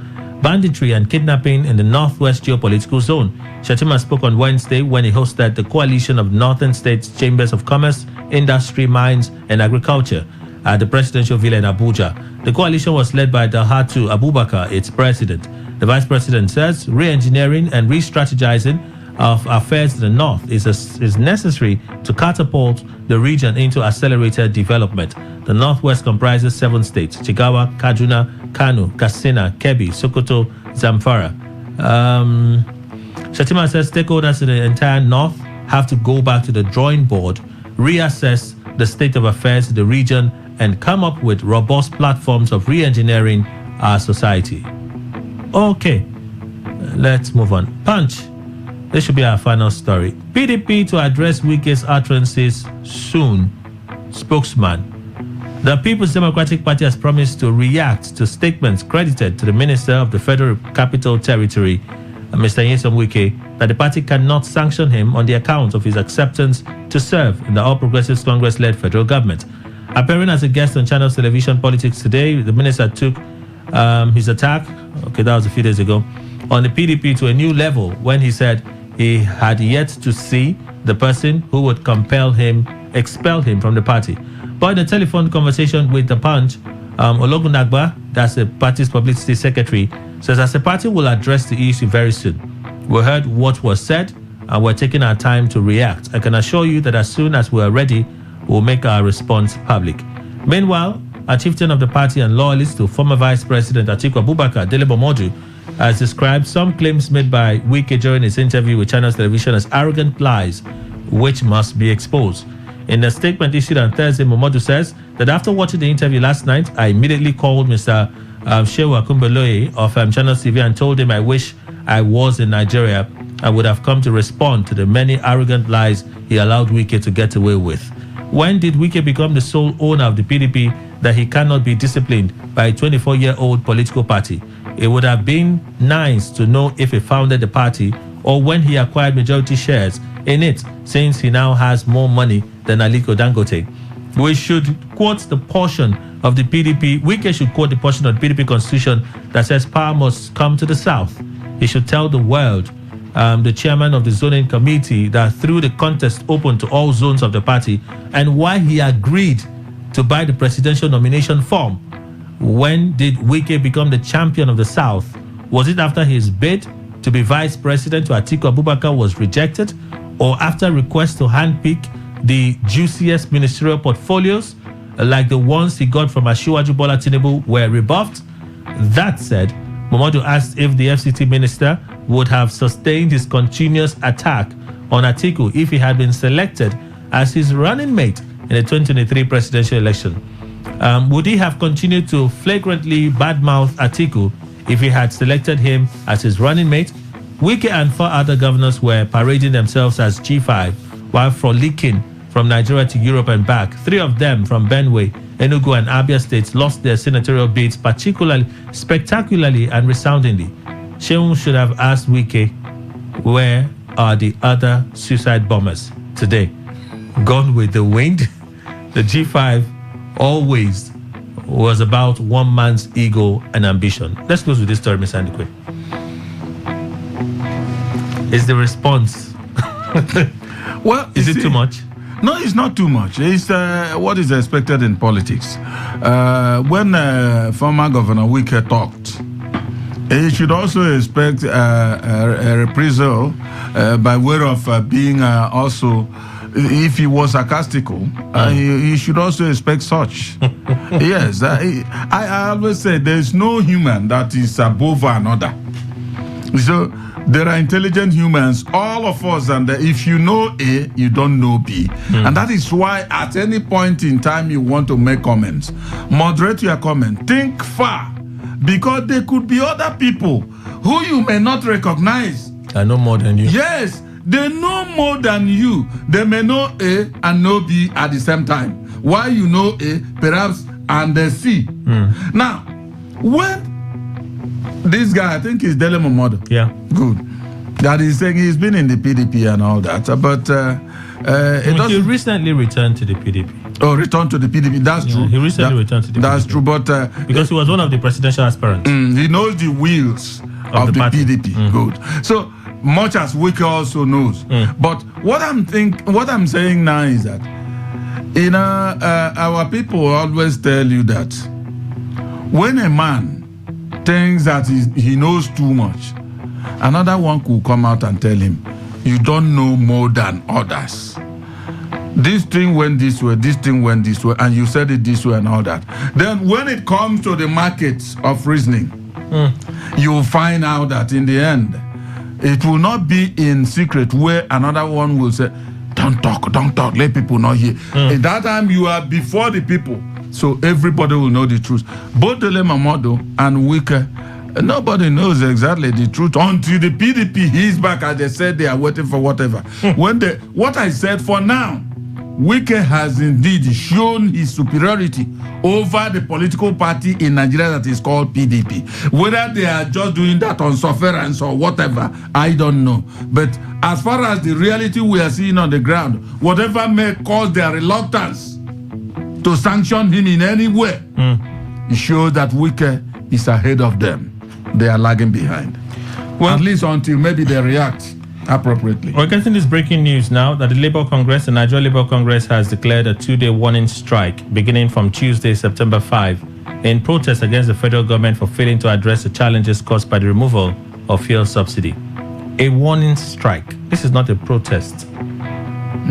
banditry and kidnapping in the Northwest geopolitical zone. Shettima spoke on Wednesday when he hosted the Coalition of Northern States Chambers of Commerce, Industry, Mines and Agriculture at the presidential villa in Abuja. The coalition was led by Dalhatu Abubakar, its president. The vice president says re-engineering and re-strategizing of affairs in the north is necessary to catapult the region into accelerated development. The Northwest comprises 7 states: Jigawa, Kaduna, Kano, Katsina, Kebbi, Sokoto, Zamfara. Shettima says stakeholders in the entire north have to go back to the drawing board, reassess the state of affairs in the region, and come up with robust platforms of re-engineering our society. Okay, let's move on. Punch. This should be our final story. PDP to address Wike's utterances soon. Spokesman. The People's Democratic Party has promised to react to statements credited to the Minister of the Federal Capital Territory, Mr. Nyesom Wike, that the party cannot sanction him on the account of his acceptance to serve in the All Progressives Congress-led federal government. Appearing as a guest on Channels Television Politics today, the minister took his attack, that was a few days ago, on the PDP to a new level when he said he had yet to see the person who would expel him from the party. But in a telephone conversation with the Punch, Ologunagba, that's the party's publicity secretary, says as the party will address the issue very soon. We heard what was said and we're taking our time to react. I can assure you that as soon as we are ready, we'll make our response public. Meanwhile, a chieftain of the party and loyalist to former Vice President Atiku Abubakar, Delebo Modu, has described some claims made by Wike during his interview with Channels Television as arrogant lies, which must be exposed. In a statement issued on Thursday, Momodu says that after watching the interview last night, I immediately called Mr. Shehu Akumbeloye of Channel TV and told him I wish I was in Nigeria. I would have come to respond to the many arrogant lies he allowed Wike to get away with. When did Wike become the sole owner of the PDP that he cannot be disciplined by a 24-year-old political party? It would have been nice to know if he founded the party or when he acquired majority shares in it, since he now has more money than Aliko Dangote. We should quote the portion of the PDP. Wike should quote the portion of the PDP constitution that says power must come to the south. He should tell the world, the chairman of the zoning committee, that through the contest open to all zones of the party, and why he agreed to buy the presidential nomination form. When did Wike become the champion of the South? Was it after his bid to be vice president to Atiku Abubakar was rejected, or after requests to handpick the juiciest ministerial portfolios like the ones he got from Asiwaju Bola Tinubu were rebuffed? That said, Momodu asked if the FCT minister would have sustained his continuous attack on Atiku if he had been selected as his running mate in the 2023 presidential election. Would he have continued to flagrantly badmouth Atiku if he had selected him as his running mate? Wike and 4 other governors were parading themselves as G5 while frolicking from Nigeria to Europe and back. 3 of them from Benue, Enugu and Abia states lost their senatorial bids particularly spectacularly and resoundingly. Shehu should have asked Wike, where are the other suicide bombers today? Gone with the wind? The G5 always was about one man's ego and ambition. Let's close with this story, Mr. Andikwe. Is the response well, is it too much? No, it's not too much. It's what is expected in politics. When former Governor Wike talked, he should also expect a reprisal by way of being also, if he was sarcastical, he should also expect such. Yes, I always say there's no human that is above another. So there are intelligent humans, all of us, and if you know A, you don't know B. And that is why at any point in time you want to make comments, moderate your comment, think far, because there could be other people who you may not recognize. I know more than you. Yes, they know more than you. They may know A and know B at the same time. Why you know A, perhaps, and they C. Now, when this guy, I think he's Dele Momodu. Yeah. Good. That is saying he's been in the PDP and all that. But he recently returned to the PDP. Oh, returned to the PDP. That's true. He recently returned to the PDP. That's true. But because he was one of the presidential aspirants. He knows the wheels of the PDP. Good. So much as Wike also knows. But what I'm saying now is that our people always tell you that when a man thinks that he knows too much, another one could come out and tell him, you don't know more than others. This thing went this way, this thing went this way, and you said it this way and all that. Then when it comes to the markets of reasoning, you'll find out that in the end, it will not be in secret where another one will say, don't talk, let people know here. At that time, you are before the people. So everybody will know the truth. Both Dele Momodu and Wike, nobody knows exactly the truth until the PDP is back and they said they are waiting for whatever. What I said for now, Wike has indeed shown his superiority over the political party in Nigeria that is called PDP. Whether they are just doing that on sufferance or whatever, I don't know. But as far as the reality we are seeing on the ground, whatever may cause their reluctance to sanction him in any way, it shows that Wike is ahead of them. They are lagging behind. Well, at least until maybe they react appropriately. We're getting this breaking news now that the Labour Congress, the Nigeria Labour Congress, has declared a 2-day warning strike beginning from Tuesday, September 5, in protest against the federal government for failing to address the challenges caused by the removal of fuel subsidy. A warning strike. This is not a protest.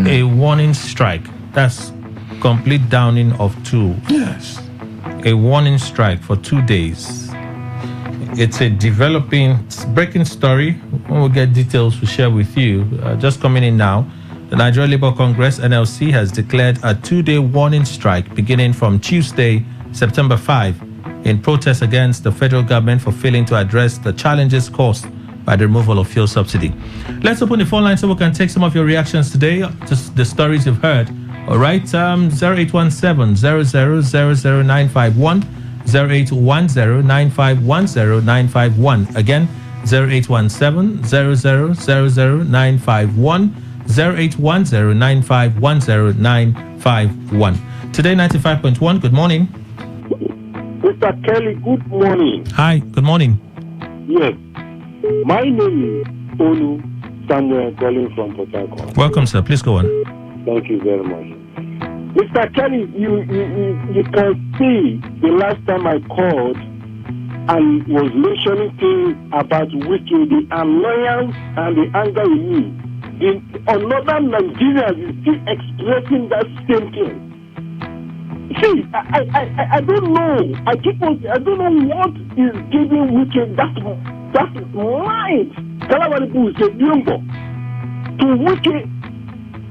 A warning strike. That's complete downing of tools. Yes. A warning strike for 2 days. It's a breaking story. When we get details, we'll share with you. Just coming in now, The Nigeria Labour Congress, NLC, has declared a 2-day warning strike beginning from Tuesday, September 5, in protest against the federal government for failing to address the challenges caused by the removal of fuel subsidy. Let's open the phone line so we can take some of your reactions today to the stories you've heard. All right, 0817 0000951, 08109510 Again, 0817 0000951, 08109510 Today 95.1, good morning. Mr. Kelly, good morning. Hi, good morning. Yes, my name is Olu Samuel, calling from Port Harcourt. Welcome, sir. Please go on. Thank you very much. Mr. Kelly, you can see the last time I called and was mentioning things about Wiki, the annoyance and the anger in me. Another Nigerian is still expressing that same thing. See, I don't know. I don't know what is giving Wiki that mind. Kalabari people will say, to Wiki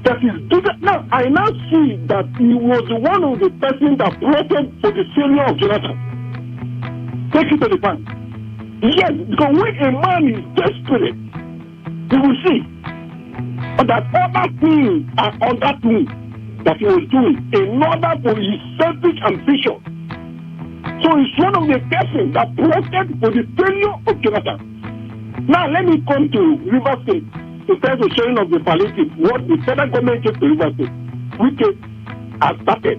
that is bigger. Now, I now see that he was one of the person that plotted for the failure of Jonathan. Take it to the bank. Yes, because when a man is desperate, you will see that other things are other things that he was doing in order for his selfish ambition. So he's one of the persons that plotted for the failure of Jonathan. Now let me come to River State. Instead of showing of the palliative, what the federal government gave to River State, which has started.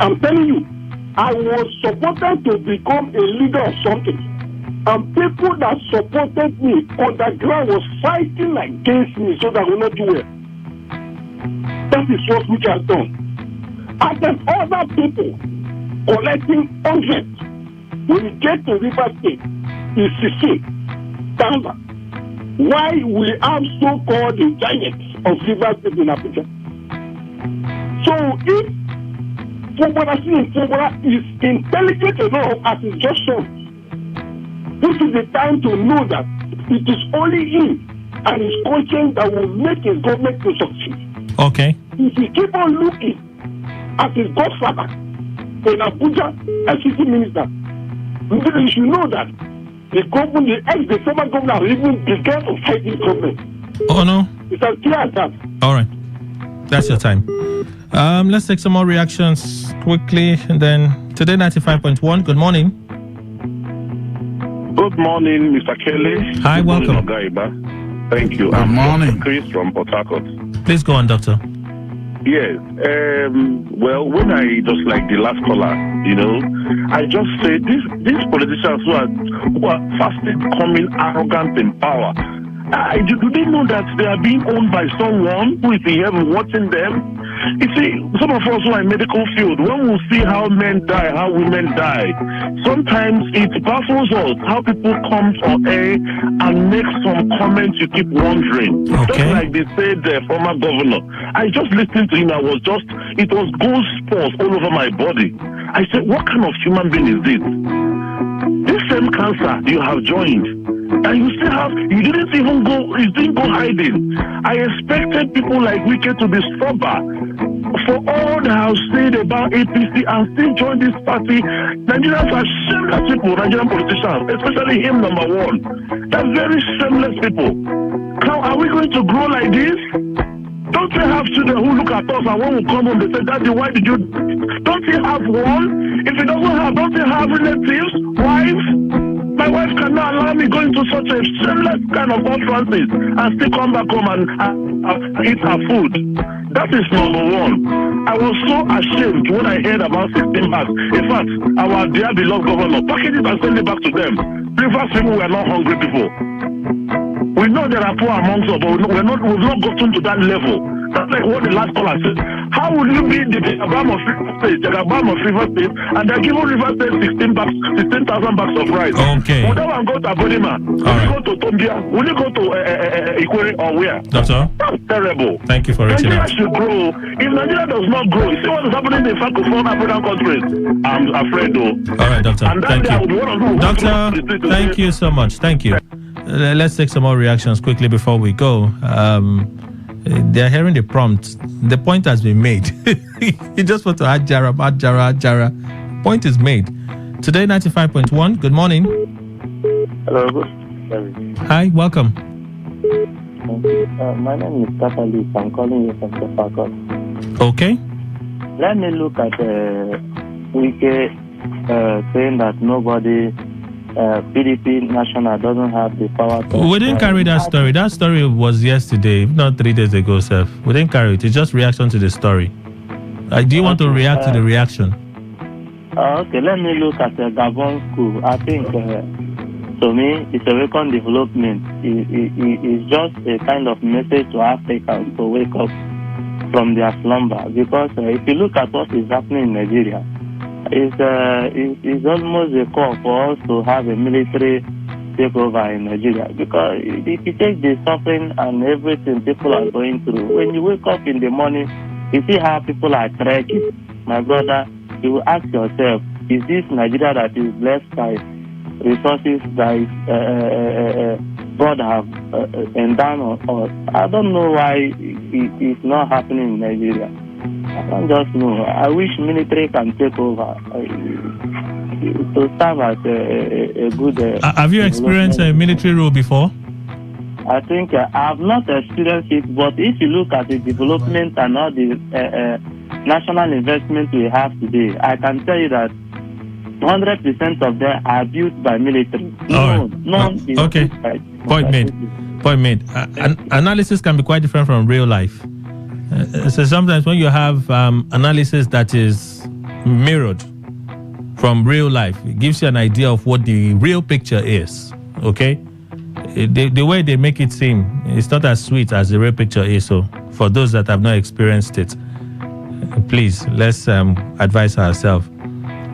I'm telling you, I was supported to become a leader of something. And people that supported me on the ground was fighting against me so that I will not do well. That is what which has done. And then other people collecting hundreds. When you get to River State, it's 16, Tamba. Why we have so-called the giants of River State in Abuja? So if Fobara is intelligent enough as his just shown, this is the time to know that it is only him and his conscience that will make his government to succeed. Okay. If he keep on looking at his godfather in Abuja as city minister, you should know that the former governor even began to fight this government. Oh no. It's as clear as that. All right. That's your time. Let's take some more reactions quickly, and then Today 95.1. Good morning. Good morning, Mr. Kelly. Hi, welcome. Thank you. Good morning. Chris from Port Harcourt. Please go on, doctor. Yes. Well, when I just like the last caller, I just say these politicians who are fastly becoming arrogant in power. Do they know that they are being owned by someone who is in heaven watching them? You see, some of us who are in medical field, when we see how men die, how women die, sometimes it baffles us how people come on air and make some comments you keep wondering. Okay. Just like they said, the former governor. I just listened to him, it was goosebumps all over my body. I said, what kind of human being is this? This same cancer you have joined, and you didn't go hiding. I expected people like Wike to be sober for all that I have said about APC and still join this party. Nigerians are shameless people, Nigerian politicians, especially him, number one. They're very shameless people. How are we going to grow like this? Don't you have children who look at us and when we come home they say, Daddy, why did you? Don't you have one? If he doesn't have, don't you have relatives, wives? My wife cannot allow me going to such a shameless kind of utterances and still come back home and eat her food. That is number one. I was so ashamed when I heard about 16 bags. In fact, our dear beloved governor, package it and send it back to them. Previous people were not hungry people. We know there are poor amongst us, but we've not gotten to that level. That's like what the last caller said. How will you be the Jagabam of River State, and they're giving River State 16,000 bags of rice? Okay. Would that one go to Abonima? Will you go to Tombia? Will you go to Ikwere or where? Doctor? That's terrible. Thank you for reaching out. Nigeria should grow. If Nigeria does not grow, you see what is happening in Francophone African countries? I'm afraid though. All right, doctor. Thank you. Doctor, thank you so much. Thank you. Let's take some more reactions quickly before we go. They're hearing the prompt. The point has been made. You just want to add Jara. Point is made. Today 95.1. Good morning. Hello. Good. Hi, welcome. My name is Catalyst. I'm calling you from the Park. Okay. Let me look at Wike saying that nobody, PDP National doesn't have the power to... We didn't carry that story. That story was yesterday, if not 3 days ago, Seth. We didn't carry it. It's just reaction to the story. Do you want to react to the reaction? Okay, let me look at the Gabon school. I think, to me, it's a welcome development. It's just a kind of message to Africans to wake up from their slumber. Because if you look at what is happening in Nigeria, it's almost a call for us to have a military takeover in Nigeria. Because if you take the suffering and everything people are going through, when you wake up in the morning, you see how people are trekking. My brother, you will ask yourself, is this Nigeria that is blessed by resources that God have endowed on us? I don't know why it's not happening in Nigeria. I don't just know. I wish military can take over to serve as a good... have you experienced a military rule before? I think I have not experienced it, but if you look at the development and all the national investment we have today, I can tell you that 100% of them are built by military. Okay. Point made. Analysis can be quite different from real life. So sometimes when you have analysis that is mirrored from real life, it gives you an idea of what the real picture is. Okay? The way they make it seem, it's not as sweet as the real picture is. So for those that have not experienced it, please, let's advise ourselves.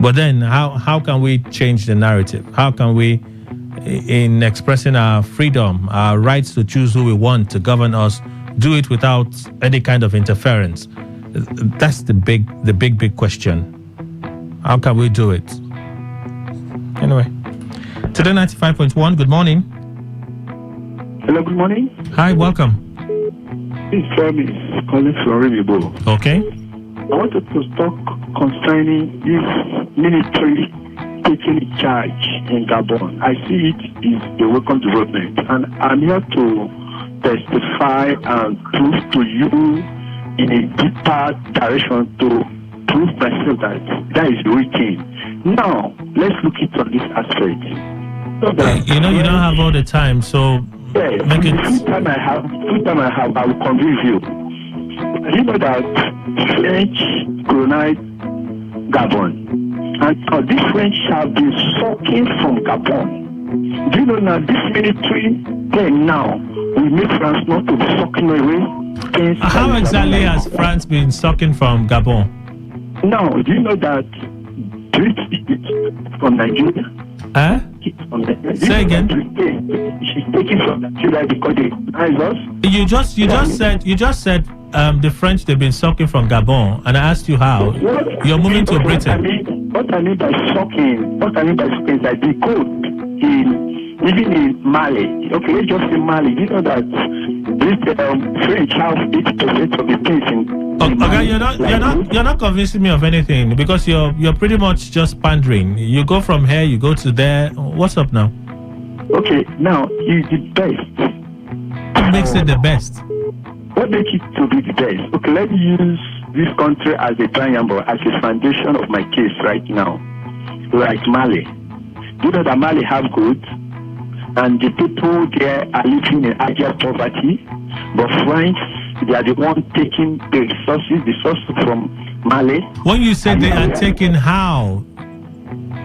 But then how can we change the narrative? How can we, in expressing our freedom, our rights to choose who we want to govern us, do it without any kind of interference? That's the big question. How can we do it? Anyway, Today 95.1, good morning. Hello, good morning. Hi, welcome. This is Femi calling from Rimibo. Okay. I wanted to talk concerning this military taking charge in Gabon. I see it is a welcome development, and I'm here to testify and prove to you in a deeper direction to prove myself that is working. Now, let's look at on this aspect. So you don't have all the time, so yes, make it. Full time I have, I will convince you. You know that French colonized Gabon, and these French have been sucking from Gabon. Do you know now this military thing now will make France not to be sucking away? How exactly has France been sucking from Gabon? Now, do you know that from Nigeria? Huh? Say again. She's taking from Nigeria because they recognize us. You just said the French, they've been sucking from Gabon, and I asked you how. You're moving to Britain. What I mean by sucking is that the code even in Mali. Okay, let's just say Mali. You know that this French have 80% of the things in okay, you're not convincing me of anything, because you're pretty much just pandering. You go from here, you go to there. What's up now? Okay, now is the best. What makes it the best? What makes it to be the best? Okay, let's use this country as a triangle, as a foundation of my case right now. Like Mali. You know that Mali have goods, and the people there are living in agile poverty, but France, they are the one taking the resources from Mali. When you say they are taking, how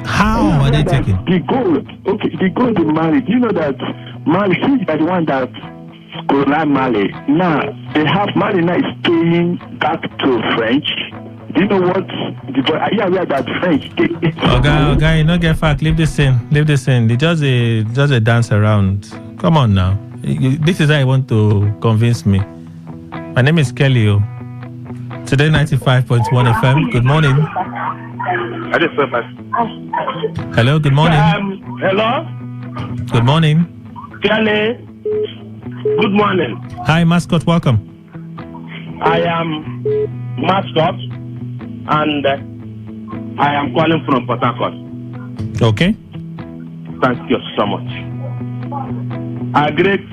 are they taking? The gold. Okay, the gold in Mali. Do you know that Mali, since they are the one that colonized Mali, now they have Mali now is paying back to French. Do you know what? Are you aware that French take it? Okay, you don't get fact. Leave this in. They just a dance around. Come on now. This is how you want to convince me. My name is Kelly. Today 95.1 FM. Good morning. I just said my... Hello, good morning. Hello? Good morning. Kelly. Good morning. Hi, mascot, welcome. I am Mascot, and I am calling from Port Harcourt. Okay. Thank you so much. I greet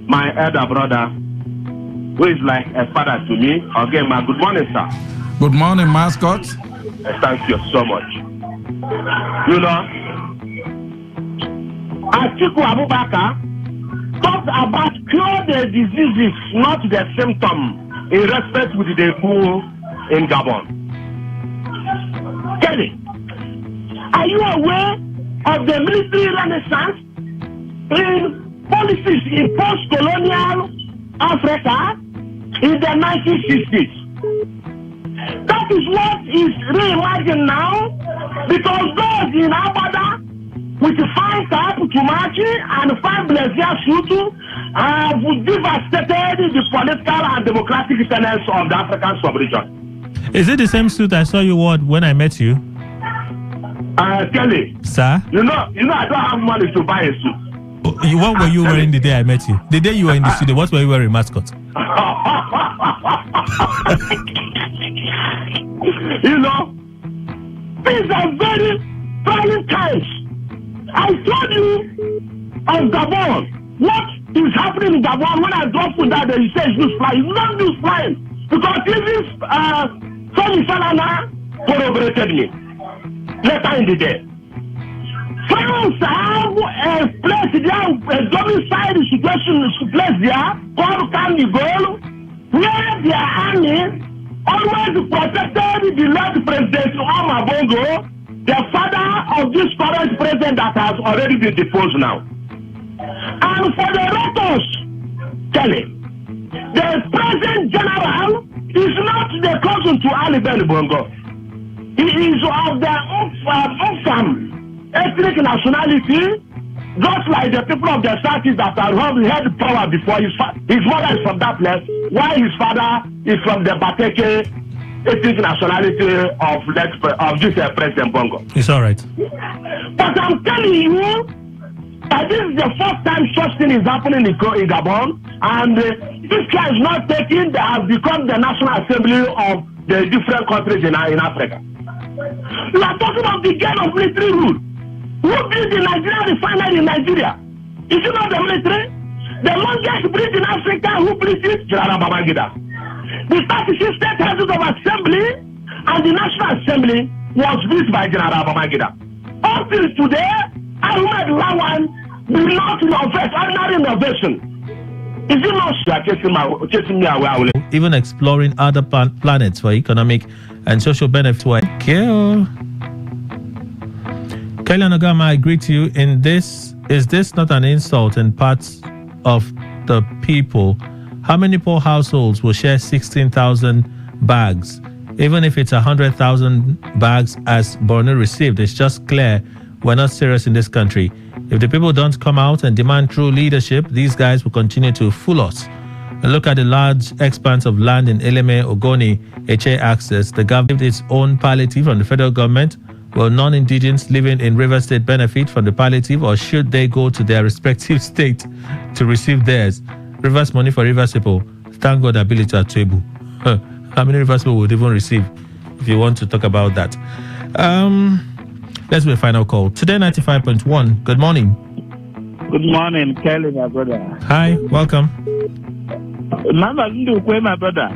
my elder brother, who is like a father to me. Again, my good morning, sir. Good morning, Mascot. Thank you so much. You know, Atiku Abubakar talked about cure the diseases, not the symptom, in respect with the coup in Gabon. Kelly, are you aware of the military renaissance in policies in post-colonial Africa in the 1960s? That is what is reimagined now, because those in Abada with fine cap to match and fine blazer suit have devastated the political and democratic tenets of the African sub-region. Is it the same suit I saw you wore when I met you? Kelly. Sir? You know, I don't have money to buy a suit. What were you wearing the day I met you? The day you were in the studio, what were you wearing, Mascot? You know, these are very trying times. I told you of Gabon. What is happening in Gabon when I drop food that day, you say it's use flying. It's not use flying. Because even Sonny Salana corroborated me later in the day. France have a place there, a domicile situation place there called Canigol, where their army always protected the late President Omar Bongo, the father of this current president that has already been deposed now. And for the records, Kelly, the present general is not the cousin to Ali Ben Bongo. He is of the Ufam ethnic nationality, just like the people of the Southeast that have had power before. His mother is from that place, while his father is from the Bateke ethnic nationality of this President Bongo. It's all right. But I'm telling you that this is the first time such thing is happening in Gabon, and this guy is not taking, they have become the National Assembly of the different countries in Africa. We are talking of the game of military rule. Who built the Nigerian refinery in Nigeria? Is it not the military? The longest bridge in Africa, who built it? General Babangida. The 36 state houses of assembly and the National Assembly was built by General Babangida. Until today, Ahmed Lawan will not innovate, ordinary innovation. Is it not chasing me away? Even exploring other planets for economic and social benefit. Kelly Nogama, I agree to you in this. Is this not an insult in parts of the people? How many poor households will share 16,000 bags? Even if it's 100,000 bags as Borno received, it's just clear we're not serious in this country. If the people don't come out and demand true leadership, these guys will continue to fool us. And look at the large expanse of land in Eleme, Ogoni, HA access. The government its own palliative from the federal government. Will non-indigenous living in River State benefit from the palliative, or should they go to their respective state to receive theirs? Reverse money for Rivers people. Thank God ability at Twebu. How many Rivers people would even receive if you want to talk about that? Let's do a final call. Today 95.1. Good morning. Good morning, Kelly, my brother. Hi, welcome. My brother.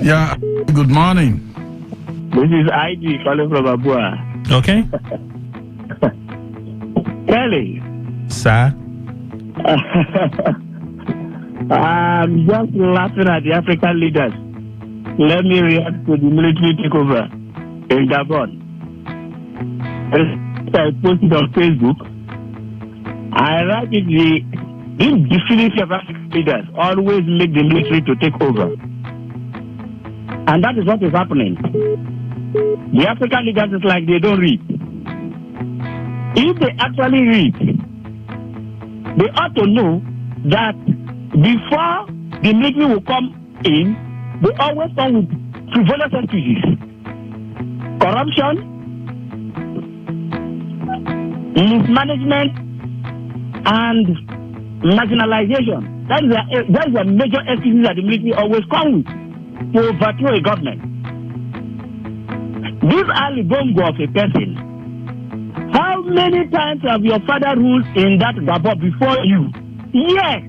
Yeah, good morning. This is ID calling from Abua. Okay. Kelly. Sir. I'm just laughing at the African leaders. Let me react to the military takeover in Gabon. I posted on Facebook. I write it, the indifference of African leaders always make the military to take over. And that is what is happening. The African leaders is like they don't read. If they actually read, they ought to know that before the military will come in, they always come with frivolous excuses. Corruption, mismanagement, and marginalization. That is a major excuse that the military always come with to overthrow a government. This Ali Bongo of a person, how many times have your father ruled in that Gabon before you? Yes.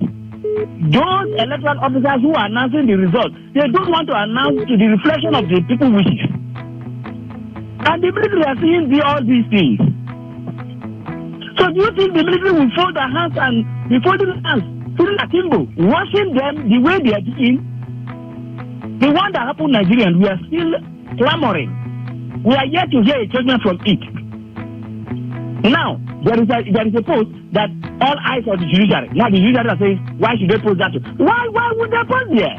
Those electoral officers who are announcing the results, they don't want to announce to the reflection of the people's wishes. And the military are seeing all these things. So do you think the military will fold their hands and be folding hands, feeling akimbo, washing them the way they are doing? The one that happened in Nigeria, we are still clamoring. We are yet to hear a judgment from it. Now, there is a post that all eyes on the judiciary. Now the judiciary says, why should they post that? Why would they post there?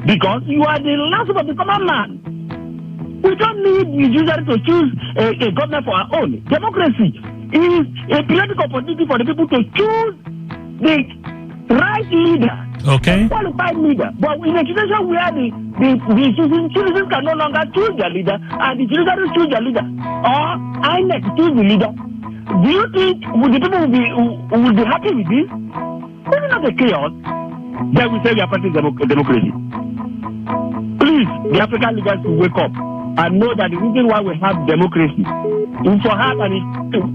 Because you are the last of the common man. We don't need the judiciary to choose a government for our own. Democracy is a political opportunity for the people to choose the right leader. Okay. Qualified leader. But in a situation where the citizens can no longer choose their leader and the judiciary choose their leader, or INEC choose the leader, do you think the people will be happy with this? This is not a chaos. Then we say we are practicing democracy. Please, the African leaders will wake up and know that the reason why we have democracy is for heart and it's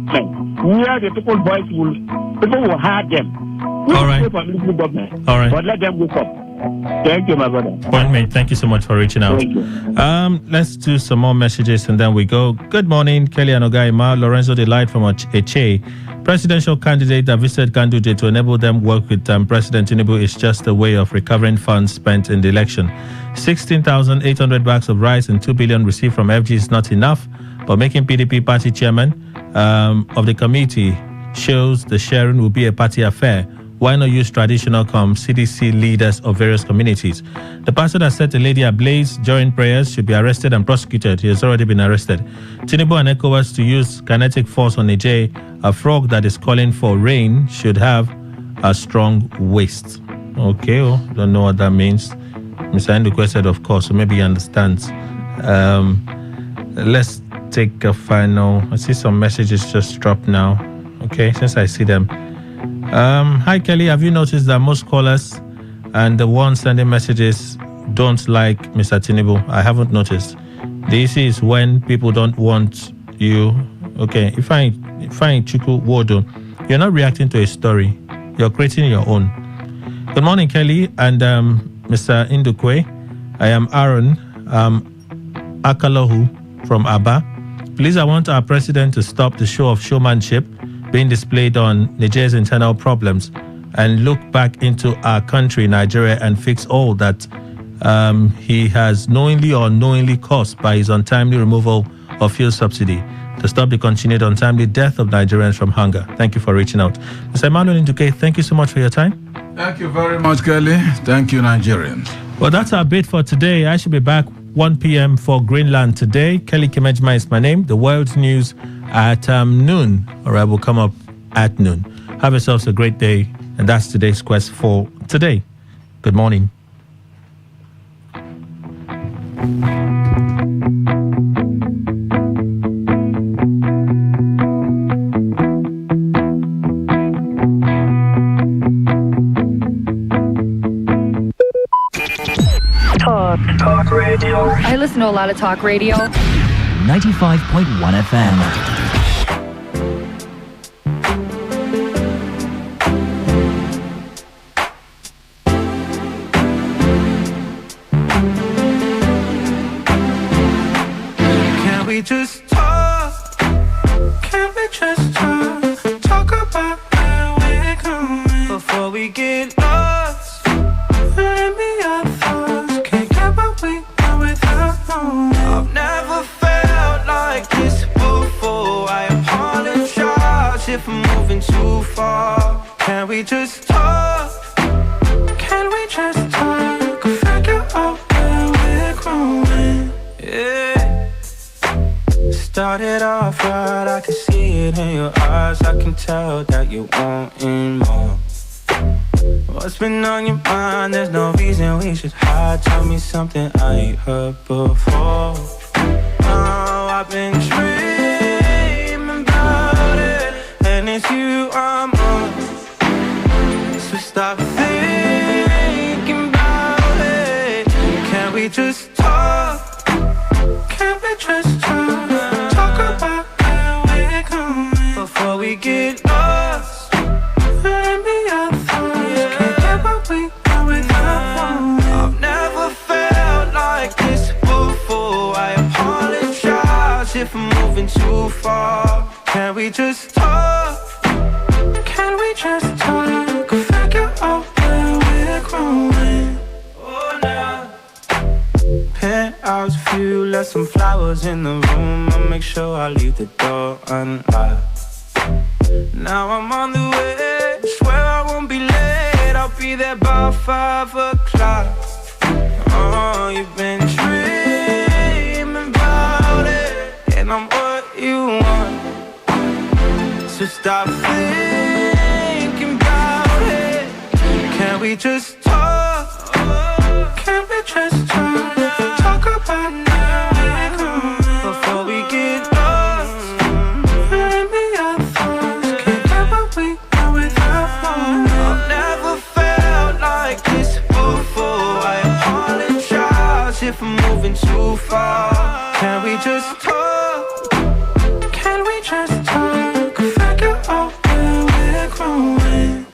where the people's voice people will hear them. All right. All right. But let them wake up. Thank you, my brother. Point mate, thank you so much for reaching out. Let's do some more messages and then we go. Good morning, Kelly and Ogaima. Lorenzo Delight from Eche. Presidential candidate that visited Ganduje to enable them work with President Tinubu is just a way of recovering funds spent in the election. 16,800 bags of rice and 2 billion received from FG is not enough, but making PDP party chairman of the committee shows the sharing will be a party affair. Why not use traditional CDC leaders of various communities? The pastor that set a lady ablaze during prayers should be arrested and prosecuted. He has already been arrested. Tinubu and ECOWAS to use kinetic force on Niger, a frog that is calling for rain, should have a strong waist. Okay, don't know what that means. Mr. Ndukwe said, of course, so maybe he understands. Let's take a final. I see some messages just dropped now. Okay, since I see them. Hi Kelly, have you noticed that most callers and the ones sending messages don't like Mr. Tinubu? I haven't noticed. The issue is when people don't want you. Okay, if I Chuku Wodo, you're not reacting to a story, you're creating your own. Good morning, Kelly and Mr. Ndukwe. I am Aaron Akalohu from Aba. Please, I want our president to stop the show of showmanship being displayed on Nigeria's internal problems and look back into our country, Nigeria, and fix all that he has knowingly or unknowingly caused by his untimely removal of fuel subsidy to stop the continued untimely death of Nigerians from hunger. Thank you for reaching out. Mr. Emmanuel Nduke, thank you so much for your time. Thank you very much, Kelly. Thank you, Nigerians. Well, that's our bit for today. I should be back 1 p.m. for Greenland today. Kelly Kimejima is my name. The world's news at noon, or I will come up at noon. Have yourselves a great day, and that's today's quest for today. Good morning. Talk radio. I listen to a lot of talk radio. 95.1 FM. Can we just talk? Can we just talk? Talk about where we're going before we get lost. Let me our thoughts. Can't get what we want without knowing. I've never felt like this before. I apologize if I'm moving too far. Can we just talk? Can we just talk? Figure out where we're growing. Yeah. Started off right, I can see it in your eyes. I can tell that you're wanting more. What's been on your mind? There's no reason we should hide. Tell me something I ain't heard before. Oh, I've been dreaming about it, and it's you I'm on. So stop thinking we just talk? Can we just talk? Talk about where we're going before we get lost. Let me our thoughts. Can't get what we want without one. I've never felt like this before. I apologize if I'm moving too far. Can we just talk? Can we just talk? Figure out where we're growing. Oh, now. Penthouse view, left some flowers in the room. I'll make sure I leave the door unlocked. Now I'm on the way, swear I won't be late. I'll be there by 5 o'clock. Oh, you've been dreaming about it, and I'm what you want. So stop thinking about it. Can we just talk? Can we just talk? Talk about now before we get lost. Let me our thoughts. Can't get what we want without one. I've never felt like this before. I apologize if I'm moving too far. Can we just talk? Can we just talk? Figure out where we're growing.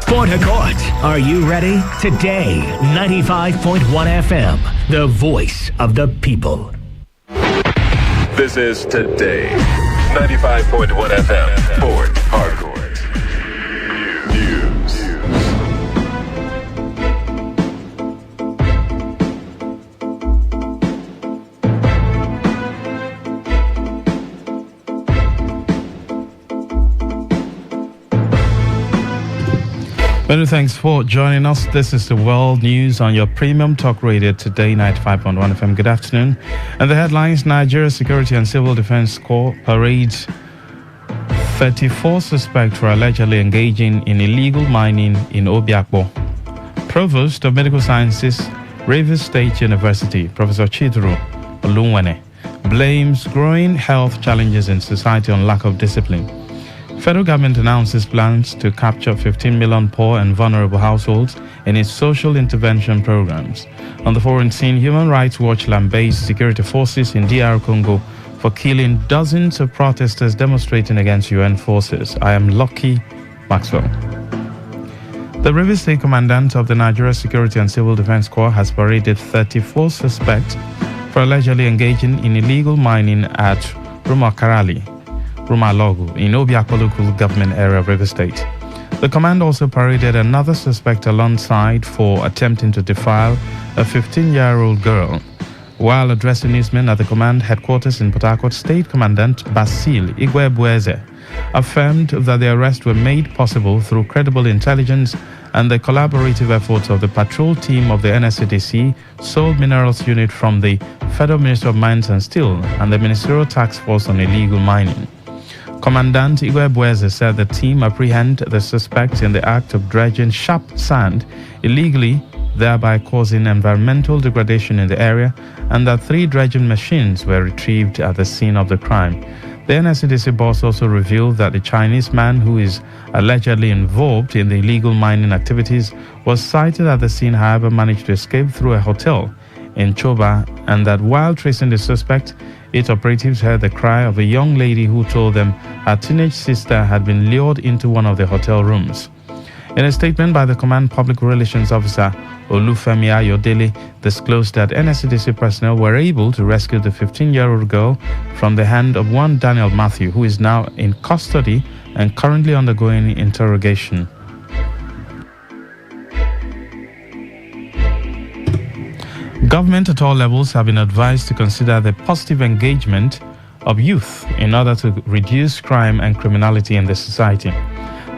Port Harcourt, are you ready? Today, 95.1 FM, the voice of the people. This is Today, 95.1 FM, Port Harcourt. News. Many thanks for joining us. This is the World News on your premium talk radio Today 95.1 FM. Good afternoon. And the headlines: Nigeria Security and Civil Defense Corps parades 34 suspects for allegedly engaging in illegal mining in Obiakpo. Provost of Medical Sciences, Rivers State University, Professor Chidru Olunwene, blames growing health challenges in society on lack of discipline. Federal government announces plans to capture 15 million poor and vulnerable households in its social intervention programs. On the foreign scene, Human Rights Watch lambasts security forces in DR Congo for killing dozens of protesters demonstrating against UN forces. I am Lucky Maxwell. The Rivers State Commandant of the Nigeria Security and Civil Defense Corps has paraded 34 suspects for allegedly engaging in illegal mining at Rumalogu in Obiakpo local government area of Rivers State. The command also paraded another suspect alongside for attempting to defile a 15-year-old girl. While addressing newsmen at the command headquarters in Port Harcourt, State Commandant Basil Igwebueze affirmed that the arrests were made possible through credible intelligence and the collaborative efforts of the patrol team of the NSCDC, Soil Minerals Unit from the Federal Ministry of Mines and Steel, and the Ministerial Task Force on Illegal Mining. Commandant Igwebueze said the team apprehended the suspects in the act of dredging sharp sand illegally, thereby causing environmental degradation in the area, and that 3 dredging machines were retrieved at the scene of the crime. The NSCDC boss also revealed that the Chinese man who is allegedly involved in the illegal mining activities was sighted at the scene, however managed to escape through a hotel in Choba, and that while tracing the suspect, its operatives heard the cry of a young lady who told them her teenage sister had been lured into one of the hotel rooms. In a statement by the Command Public Relations Officer, Olufemi Ayodele disclosed that NSCDC personnel were able to rescue the 15-year-old girl from the hand of one Daniel Matthew, who is now in custody and currently undergoing interrogation. Government at all levels have been advised to consider the positive engagement of youth in order to reduce crime and criminality in the society.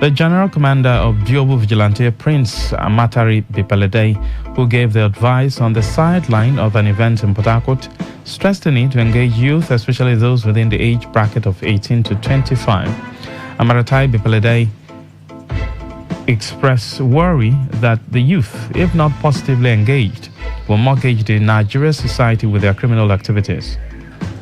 The General Commander of Biobu Vigilante, Prince Amatari Bipelede, who gave the advice on the sideline of an event in Port Harcourt, stressed the need to engage youth, especially those within the age bracket of 18 to 25. Amaratai Bipelede expressed worry that the youth, if not positively engaged, will mortgage the Nigerian society with their criminal activities.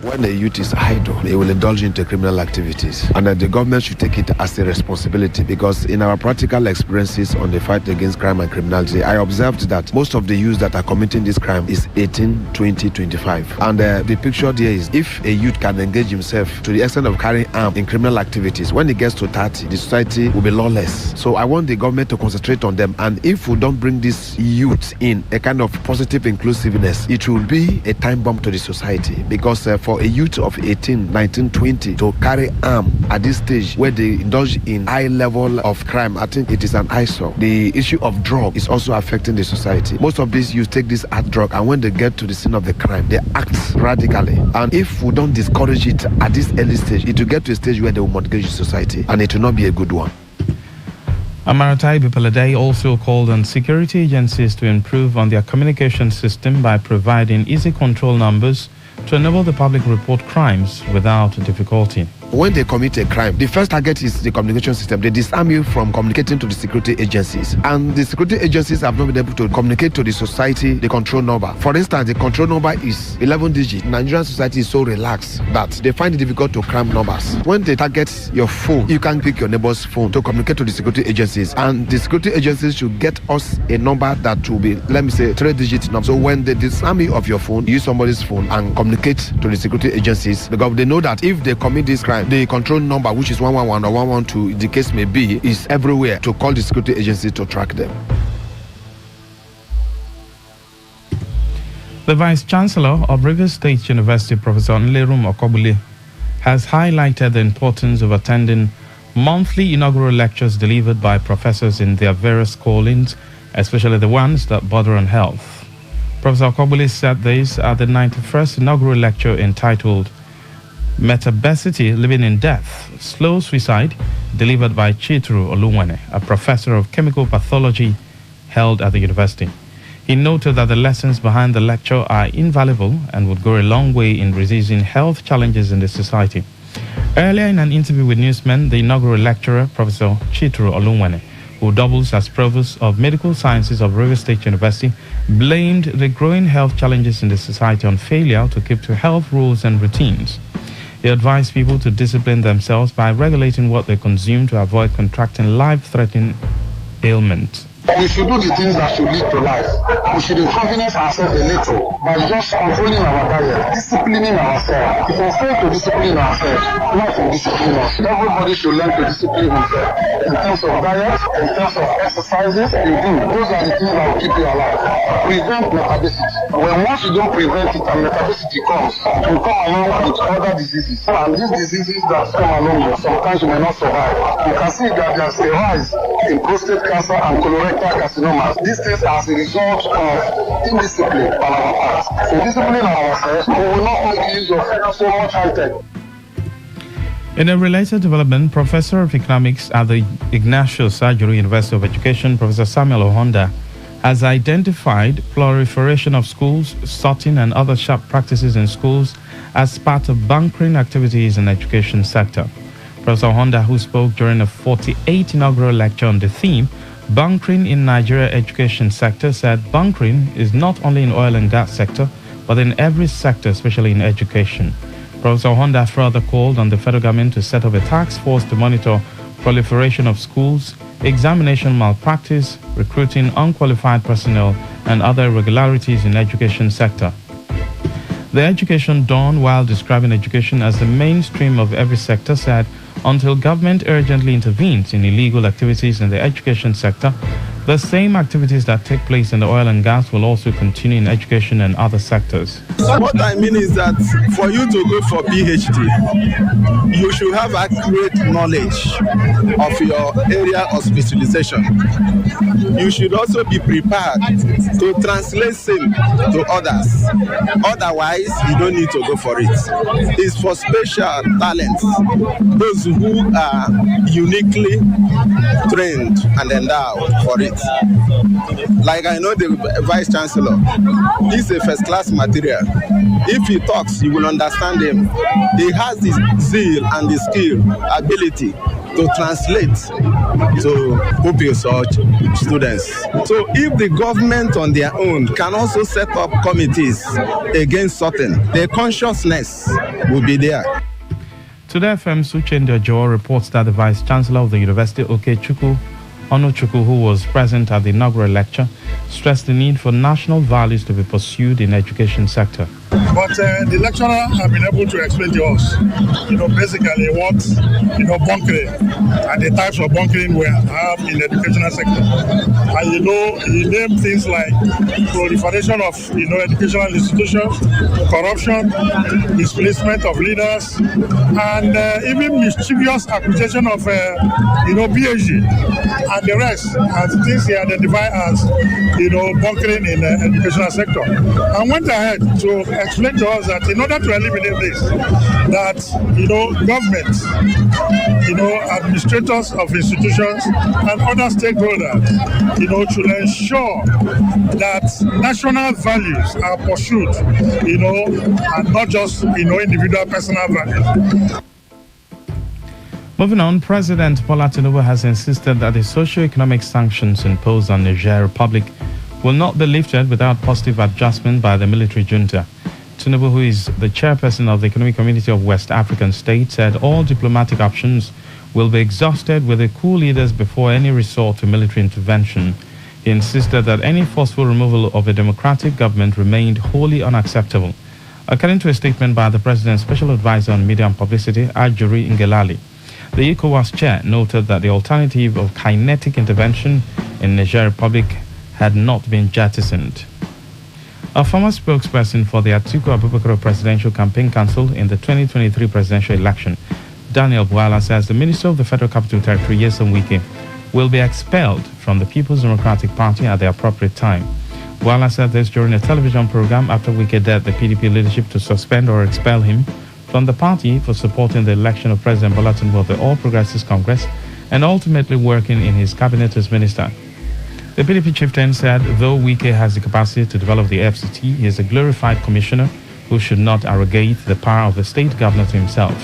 when a youth is idle, they will indulge into criminal activities. And the government should take it as a responsibility, because in our practical experiences on the fight against crime and criminality, I observed that most of the youths that are committing this crime is 18, 20, 25. And the picture there is, if a youth can engage himself to the extent of carrying arms in criminal activities, when he gets to 30, the society will be lawless. So I want the government to concentrate on them. And if we don't bring this youth in a kind of positive inclusiveness, it will be a time bomb to the society. Because for a youth of 18, 19, 20 to carry arm at this stage where they indulge in high level of crime, I think it is an eyesore. The issue of drug is also affecting the society. Most of these youth take this hard drug, and when they get to the scene of the crime, they act radically. And if we don't discourage it at this early stage, it will get to a stage where they will mortgage the society, and it will not be a good one. Amaratai Bipaladei also called on security agencies to improve on their communication system by providing easy control numbers to enable the public report crimes without difficulty. When they commit a crime, the first target is the communication system. They disarm you from communicating to the security agencies. And the security agencies have not been able to communicate to the society the control number. For instance, the control number is 11 digits. Nigerian society is so relaxed that they find it difficult to cram numbers. When they target your phone, you can pick your neighbor's phone to communicate to the security agencies. And the security agencies should get us a number that will be, let me say, 3-digit number. So when they disarm you of your phone, use somebody's phone and communicate to the security agencies, because they know that if they commit this crime, the control number, which is 111 or 112, the case may be, is everywhere to call the security agency to track them. The Vice Chancellor of Rivers State University, Professor Nlerum Okobule, has highlighted the importance of attending monthly inaugural lectures delivered by professors in their various callings, especially the ones that border on health. Professor Okobule said this at the 91st inaugural lecture entitled Metabesity, Living in Death, Slow Suicide, delivered by Chitru Oluwane, a professor of chemical pathology held at the university. He noted that the lessons behind the lecture are invaluable and would go a long way in reducing health challenges in the society. Earlier in an interview with newsmen, the inaugural lecturer, Professor Chitru Oluwane, who doubles as Provost of Medical Sciences of Rivers State University, blamed the growing health challenges in the society on failure to keep to health rules and routines. He advised people to discipline themselves by regulating what they consume to avoid contracting life-threatening ailments. We should do the things that should lead to life. We should inconvenience ourselves a little by just controlling our diet, disciplining ourselves. If we fail to discipline ourselves, life will discipline us. Everybody should learn to discipline himself in terms of diet, in terms of exercises. Those are the things that will keep you alive. Prevent metabesity. Once you don't prevent it and metabesity comes, it will come along with other diseases. And these diseases that come along, sometimes you may not survive. You can see that there's a rise in prostate cancer and colorectal carcinomas. These things are as a result of indiscipline on our part. So disciplining ourselves, we will not make use of so much high-tech. In a related development, Professor of Economics at the Ignatius Ajuru University of Education, Professor Samuel Ohonda, has identified proliferation of schools, sorting and other sharp practices in schools as part of bunkering activities in the education sector. Professor Ohonda, who spoke during a 48th inaugural lecture on the theme, Bunkering in Nigeria Education Sector, said bunkering is not only in oil and gas sector, but in every sector, especially in education. Professor Ohonda further called on the federal government to set up a task force to monitor proliferation of schools, examination malpractice, recruiting unqualified personnel, and other irregularities in education sector. The Education Dawn, while describing education as the mainstream of every sector, said until government urgently intervenes in illegal activities in the education sector, the same activities that take place in the oil and gas will also continue in education and other sectors. What I mean is that for you to go for PhD, you should have accurate knowledge of your area of specialization. You should also be prepared to translate same to others. Otherwise, you don't need to go for it. It's for special talents, those who are uniquely trained and endowed for it. Like I know the Vice Chancellor, he's a first-class material. If he talks, you will understand him. He has the zeal and the skill, ability to translate to pupils or students. So if the government on their own can also set up committees against certain, the consciousness will be there. Today FM's Uchendu Joe reports that the Vice Chancellor of the University, Okechukwu Onochukwu, who was present at the inaugural lecture, stressed the need for national values to be pursued in the education sector. But the lecturer have been able to explain to us, basically what, bunkering and the types of bunkering we have in the educational sector. And, he named things like proliferation of, educational institutions, corruption, displacement of leaders, and even mischievous acquisition of, PhD and the rest as things he identified as, bunkering in the educational sector. And went ahead to explain to us that in order to eliminate this, that governments, administrators of institutions and other stakeholders, should ensure that national values are pursued, and not just individual personal values. Moving on, President Bola Tinubu has insisted that the socio-economic sanctions imposed on Niger Republic will not be lifted without positive adjustment by the military junta. Tinubu, who is the chairperson of the Economic Community of West African States, said all diplomatic options will be exhausted with the coup leaders before any resort to military intervention. He insisted that any forceful removal of a democratic government remained wholly unacceptable. According to a statement by the President's Special Advisor on Media and Publicity, Ajuri Ngelali, the ECOWAS chair noted that the alternative of kinetic intervention in Niger Republic had not been jettisoned. A former spokesperson for the Atiku Abubakar Presidential Campaign Council in the 2023 presidential election, Daniel Bwala, says the Minister of the Federal Capital Territory, Nyesom Wike, will be expelled from the People's Democratic Party at the appropriate time. Bwala said this during a television program after Wike dared the PDP leadership to suspend or expel him from the party for supporting the election of President Bola Tinubu of the All Progressives Congress and ultimately working in his cabinet as minister. The PDP chieftain said though Wike has the capacity to develop the FCT, he is a glorified commissioner who should not arrogate the power of the state governor to himself.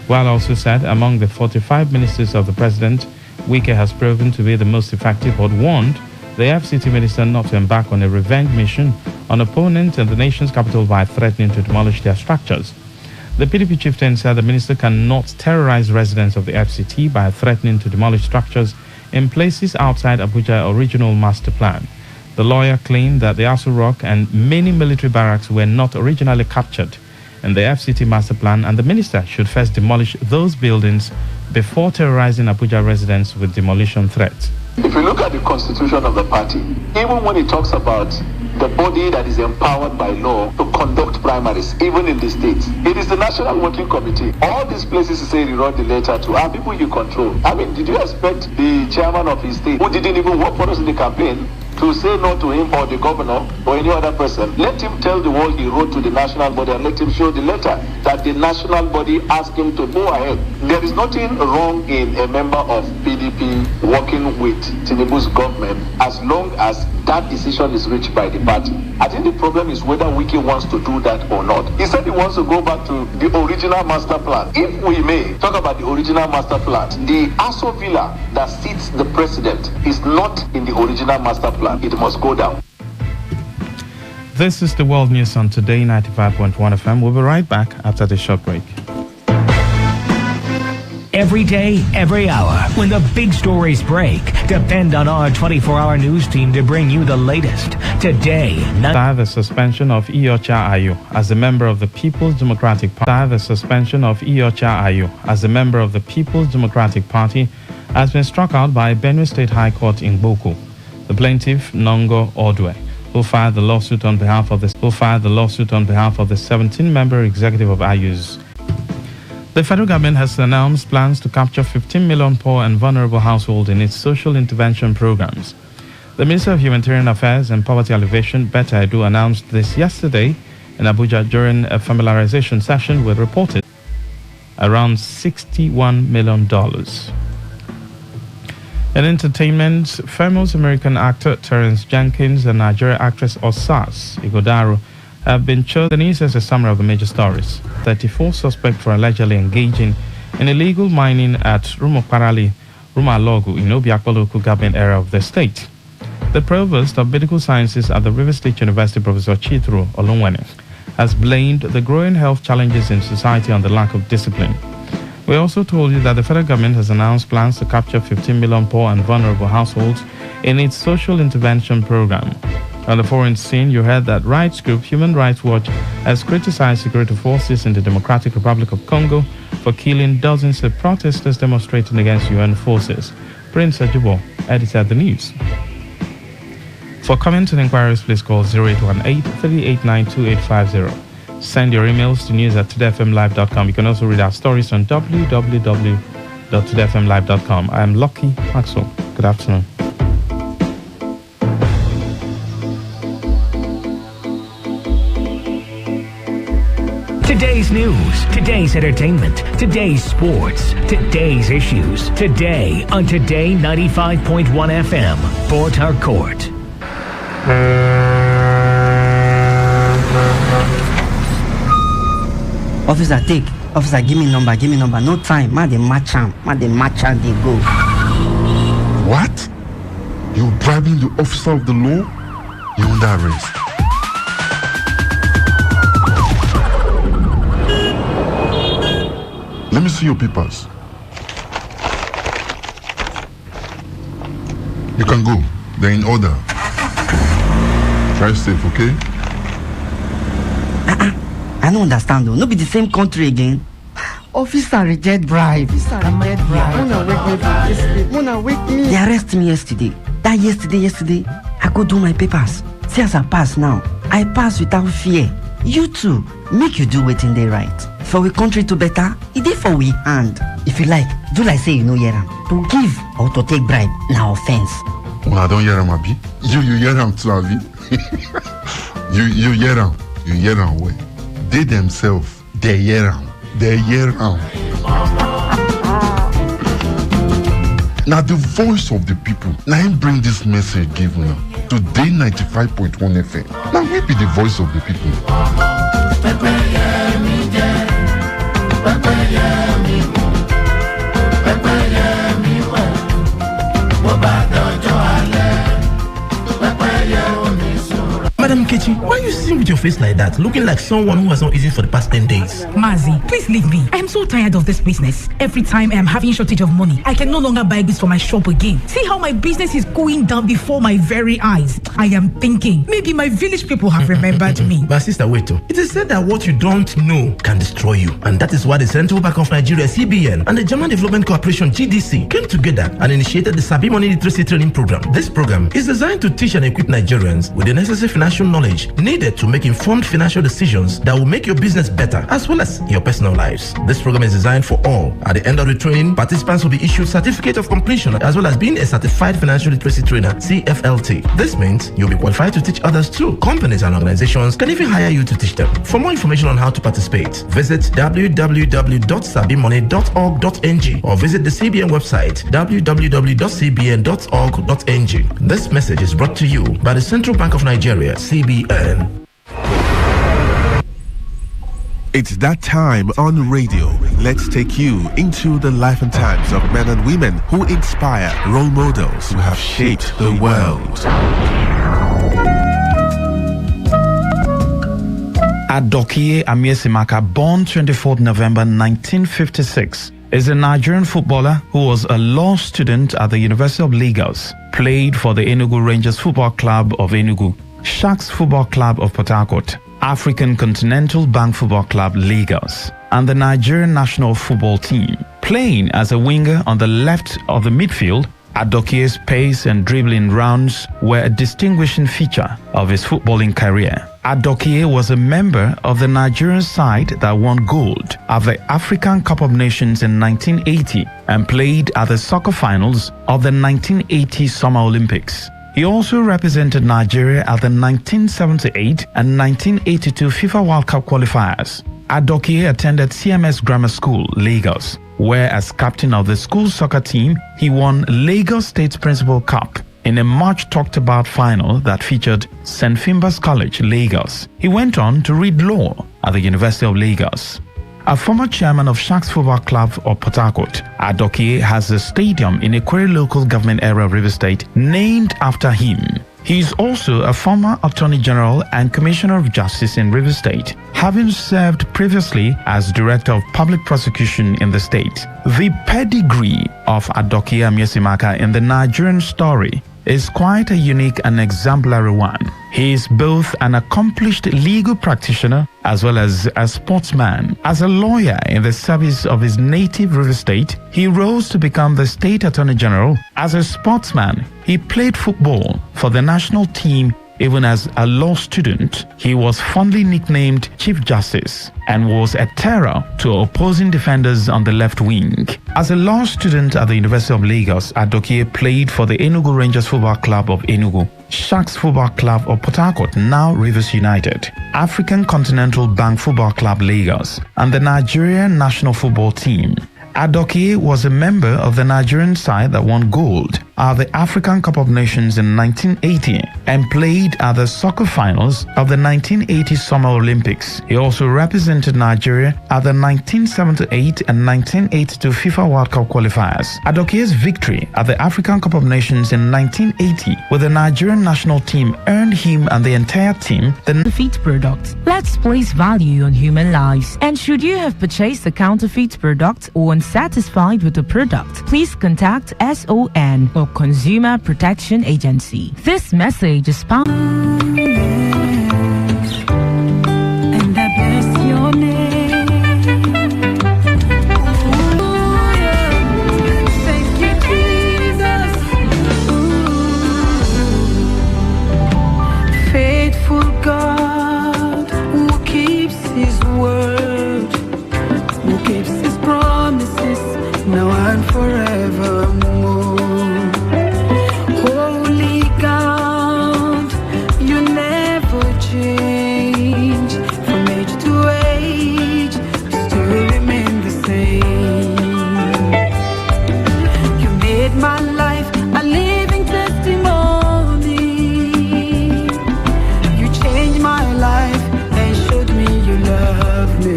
While also said among the 45 ministers of the president, Wike has proven to be the most effective, but warned the FCT minister not to embark on a revenge mission on opponents in the nation's capital by threatening to demolish their structures. The PDP chieftain said the minister cannot terrorize residents of the FCT by threatening to demolish structures in places outside Abuja original master plan. The lawyer claimed that the Aso Rock and many military barracks were not originally captured in the FCT master plan, and the minister should first demolish those buildings before terrorizing Abuja residents with demolition threats. If you look at the constitution of the party, even when it talks about the body that is empowered by law to conduct primaries, even in the states, it is the National Working Committee. All these places you say you wrote the letter to are people you control. I mean, did you expect the chairman of his state, who didn't even work for us in the campaign, to say no to him or the governor or any other person? Let him tell the world he wrote to the national body and let him show the letter that the national body asked him to go ahead. There is nothing wrong in a member of PDP working with Tinubu's government as long as that decision is reached by the party. I think the problem is whether Wike wants to do that or not. He said he wants to go back to the original master plan. If we may talk about the original master plan, the Aso Villa that seats the president is not in the original master plan. It must go down. This is the World News on Today 95.1 FM. We'll be right back after the short break. Every day, every hour, when the big stories break, depend on our 24-hour news team to bring you the latest. Today, the suspension of Iyorchia Ayu as a member of the People's Democratic Party. The suspension of Iyorchia Ayu as a member of the People's Democratic Party has been struck out by Benue State High Court in Boku. The plaintiff, Nongo Odwe, who filed the lawsuit on behalf of the 17-member executive of Ayu's. The federal government has announced plans to capture 15 million poor and vulnerable households in its social intervention programs. The Minister of Humanitarian Affairs and Poverty Alleviation, Betta Edu, announced this yesterday in Abuja during a familiarization session with reported around $61 million. In entertainment, famous American actor Terrence Jenkins and Nigerian actress Osas Ighodaro have been chosen as a summary of the major stories. 34 suspects for allegedly engaging in illegal mining at Rumoparali, Rumalogu in Obiakpo local government area of the state. The Provost of Medical Sciences at the River State University, Professor Chitru Olunwene, has blamed the growing health challenges in society on the lack of discipline. We also told you that the federal government has announced plans to capture 15 million poor and vulnerable households in its social intervention program. On the foreign scene, you heard that rights group Human Rights Watch has criticized security forces in the Democratic Republic of Congo for killing dozens of protesters demonstrating against UN forces. Prince Ajubo edited the news. For comments and inquiries, please call 0818-389-2850. Send your emails to news@todayfmlive.com. You can also read our stories on www.todayfmlive.com. I am Lucky Maxwell. Good afternoon. Today's news, today's entertainment, today's sports, today's issues. Today on Today 95.1 FM, Port Harcourt. Officer, take. Officer, give me number. No time. Ma, they match am, they go. What? You're bribing the officer of the law? You're under arrest. Let me see your papers. You can go. They're in order. Drive safe, okay? I don't understand though. No be the same country again. Officer reject bribe. Mona wake me. They arrest me yesterday. That yesterday, I go do my papers. See as I pass now. I pass without fear. You too, make you do wetin dey right. For we country to better, it dey for we hand. If you like, do like say you no hear am. To give or to take bribe, na offense. Well, I don't hear am, Abi. You hear am too, Abi. you hear am. You hear am well. They themselves, they hear am. Now the voice of the people. Now him bring this message give now. Today 95.1 FM. Now we be the voice of the people. Madam Kechi, why you sing with your face like that, looking like someone who has not eaten for the past 10 days? Mazi, please leave me. I am so tired of this business. Every time I am having shortage of money, I can no longer buy goods for my shop again. See how my business is going down before my very eyes. I am thinking, maybe my village people have remembered me. My sister, wait. It is said that what you don't know can destroy you. And that is why the Central Bank of Nigeria, CBN, and the German Development Corporation, GDC, came together and initiated the Sabi Money Literacy Training Program. This program is designed to teach and equip Nigerians with the necessary financial knowledge needed to make informed financial decisions that will make your business better as well as your personal lives. This program is designed for all. At the end of the training, participants will be issued certificate of completion as well as being a certified financial literacy trainer, CFLT. This means you'll be qualified to teach others too. Companies and organizations can even hire you to teach them. For more information on how to participate, visit www.sabimoney.org.ng or visit the CBN website www.cbn.org.ng. This message is brought to you by the Central Bank of Nigeria, CBN. It's that time on radio. Let's take you into the life and times of men and women who inspire, role models who have shaped the world. Adokie Amiesimaka, born 24th November 1956, is a Nigerian footballer who was a law student at the University of Lagos, played for the Enugu Rangers Football Club of Enugu, Sharks Football Club of Port Harcourt, African Continental Bank Football Club Lagos, and the Nigerian national football team. Playing as a winger on the left of the midfield, Adokie's pace and dribbling rounds were a distinguishing feature of his footballing career. Adokie was a member of the Nigerian side that won gold at the African Cup of Nations in 1980 and played at the soccer finals of the 1980 Summer Olympics. He also represented Nigeria at the 1978 and 1982 FIFA World Cup qualifiers. Adokie attended CMS Grammar School, Lagos, where as captain of the school soccer team, he won Lagos State Principal Cup in a much talked about final that featured St. Finbar's College, Lagos. He went on to read law at the University of Lagos. a former chairman of Sharks Football Club of Port Harcourt. Adokie has a stadium in Ekwere local government area of Rivers State named after him. He is also a former Attorney General and Commissioner of Justice in Rivers State, having served previously as Director of Public Prosecution in the state. The pedigree of Adokie Amiesimaka in the Nigerian story is quite a unique and exemplary one. He is both an accomplished legal practitioner as well as a sportsman. As a lawyer in the service of his native River State, he rose to become the State Attorney General. As a sportsman, he played football for the national team. Even as a law student, he was fondly nicknamed Chief Justice and was a terror to opposing defenders on the left wing. As a law student at the University of Lagos, Adokie played for the Enugu Rangers Football Club of Enugu, Sharks Football Club of Port Harcourt, now Rivers United, African Continental Bank Football Club Lagos, and the Nigerian national football team. Adokie was a member of the Nigerian side that won gold at the African Cup of Nations in 1980 and played at the soccer finals of the 1980 Summer Olympics. He also represented Nigeria at the 1978 and 1982 FIFA World Cup qualifiers. Adokie's victory at the African Cup of Nations in 1980 with the Nigerian national team earned him and the entire team the counterfeit product. Let's place value on human lives. And should you have purchased a counterfeit product or unsatisfied with the product, please contact SON or Consumer Protection Agency. This message is sponsored. And I bless your name. Thank you, Jesus. Faithful God who keeps his word, who keeps his promises now and forevermore. Holy God, you never change. From age to age, you still remain the same. You made my life a living testimony. You changed my life and showed me you love me.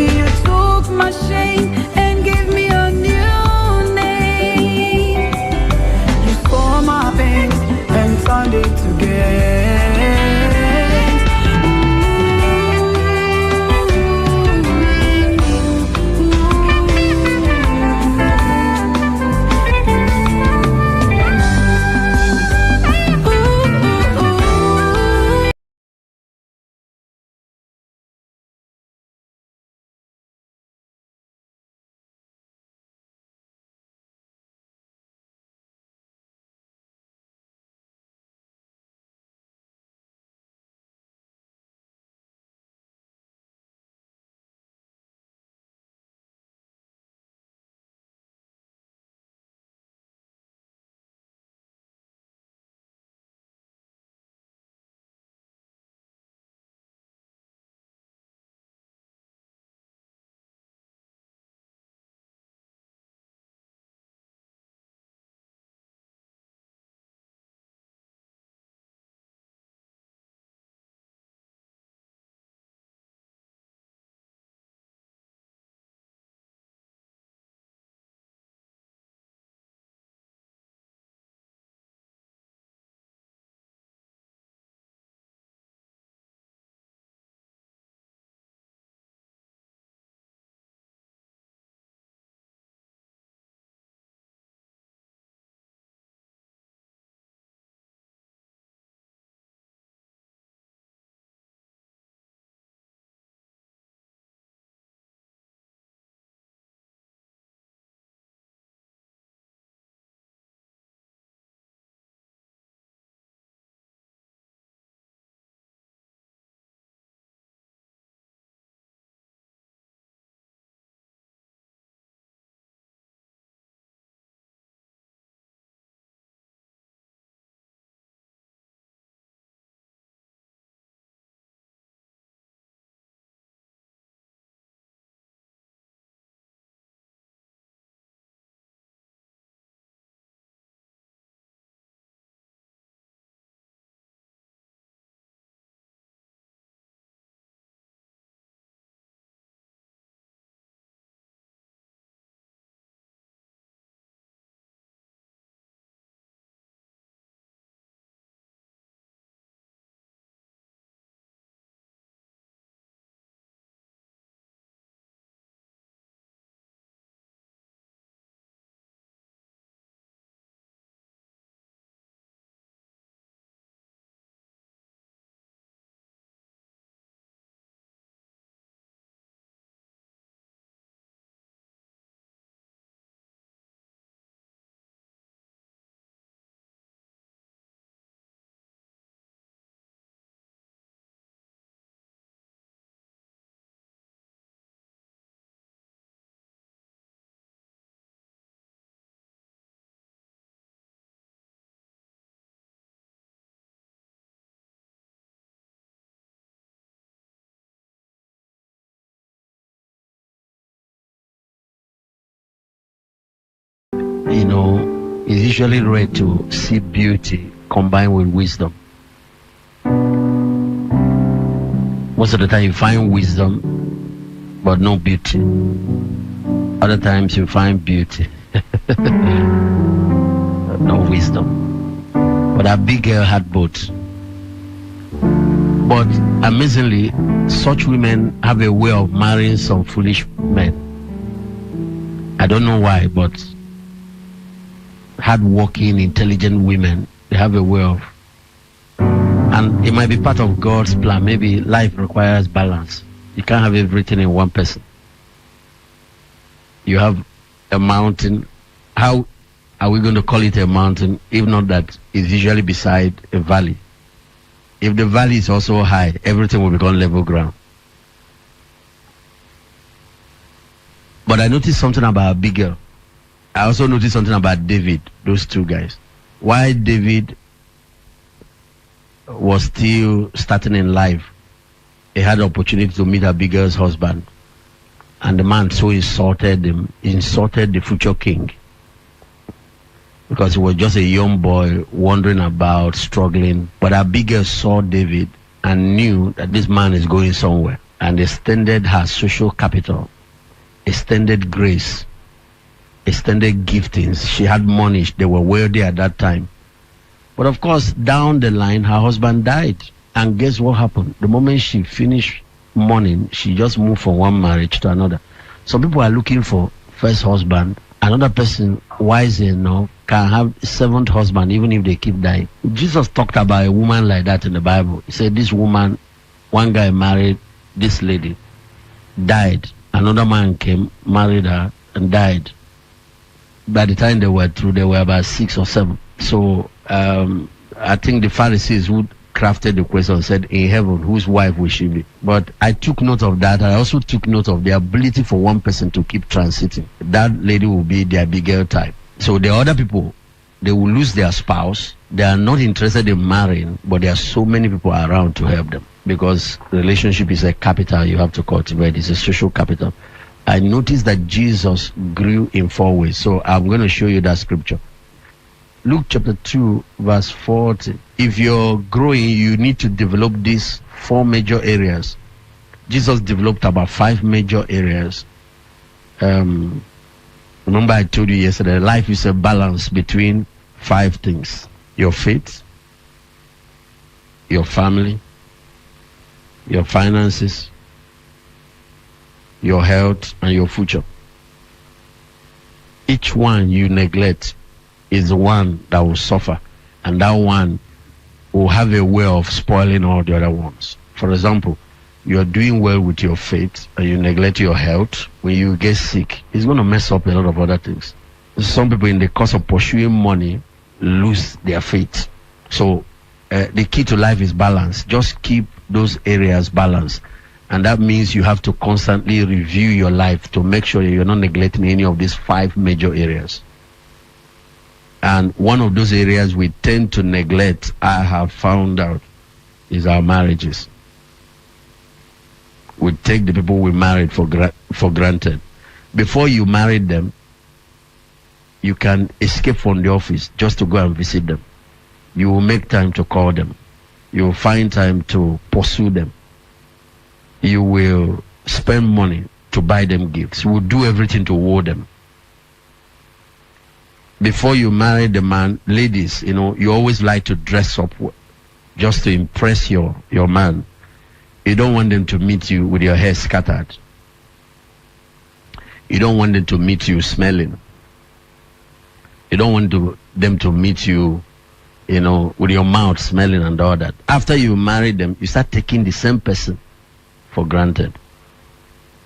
You took my shame and gave me is usually rare to see beauty combined with wisdom. Most of the time you find wisdom, but no beauty. Other times you find beauty, no wisdom. But Abigail had both. But amazingly, such women have a way of marrying some foolish men. I don't know why, but hard-working, intelligent women, they have a way of, and it might be part of God's plan. Maybe life requires balance. You can't have everything in one person. You have a mountain. How are we going to call it a mountain if not that it's usually beside a valley? If the valley is also high, everything will become level ground. But I noticed something about Abigail. I also noticed something about David, those two guys. Why David was still starting in life, he had the opportunity to meet Abigail's husband. And the man so insulted him, insulted the future king. Because he was just a young boy wandering about, struggling. But Abigail saw David and knew that this man is going somewhere, and extended her social capital, extended grace, extended giftings. She had money. They were wealthy at that time. But of course, down the line, her husband died. And guess what happened? The moment she finished mourning, she just moved from one marriage to another. Some people are looking for first husband. Another person, wise enough, can have seventh husband even if they keep dying. Jesus talked about a woman like that in the Bible. He said this woman, one guy married this lady, died. Another man came, married her, and died. By the time they were through, they were about 6 or 7. So I think the Pharisees who crafted the question said, in heaven, whose wife will she be? But I took note of that. I also took note of the ability for one person to keep transiting. That lady will be the Abigail type. So the other people, they will lose their spouse. They are not interested in marrying, but there are so many people around to help them, because relationship is a capital you have to cultivate. It's a social capital. I noticed that Jesus grew in 4 ways. So I'm going to show you that scripture. Luke chapter 2, verse 40. If you're growing, you need to develop these 4 major areas. Jesus developed about 5 major areas. Remember I told you yesterday, life is a balance between 5 things. Your faith, your family, your finances, your health, and your future. Each one you neglect is the one that will suffer, and that one will have a way of spoiling all the other ones. For example, you are doing well with your faith and you neglect your health. When you get sick, it's going to mess up a lot of other things. Some people, in the course of pursuing money, lose their faith. So the key to life is balance. Just keep those areas balanced, and that means you have to constantly review your life to make sure you're not neglecting any of these 5 major areas. And one of those areas we tend to neglect, I have found out, is our marriages. We take the people we married for granted. Before you married them, you can escape from the office just to go and visit them. You will make time to call them. You will find time to pursue them. You will spend money to buy them gifts. You will do everything to woo them. Before you marry the man, ladies, you always like to dress up just to impress your man. You don't want them to meet you with your hair scattered. You don't want them to meet you smelling. You don't want them to meet you, with your mouth smelling and all that. After you marry them, you start taking the same person for granted.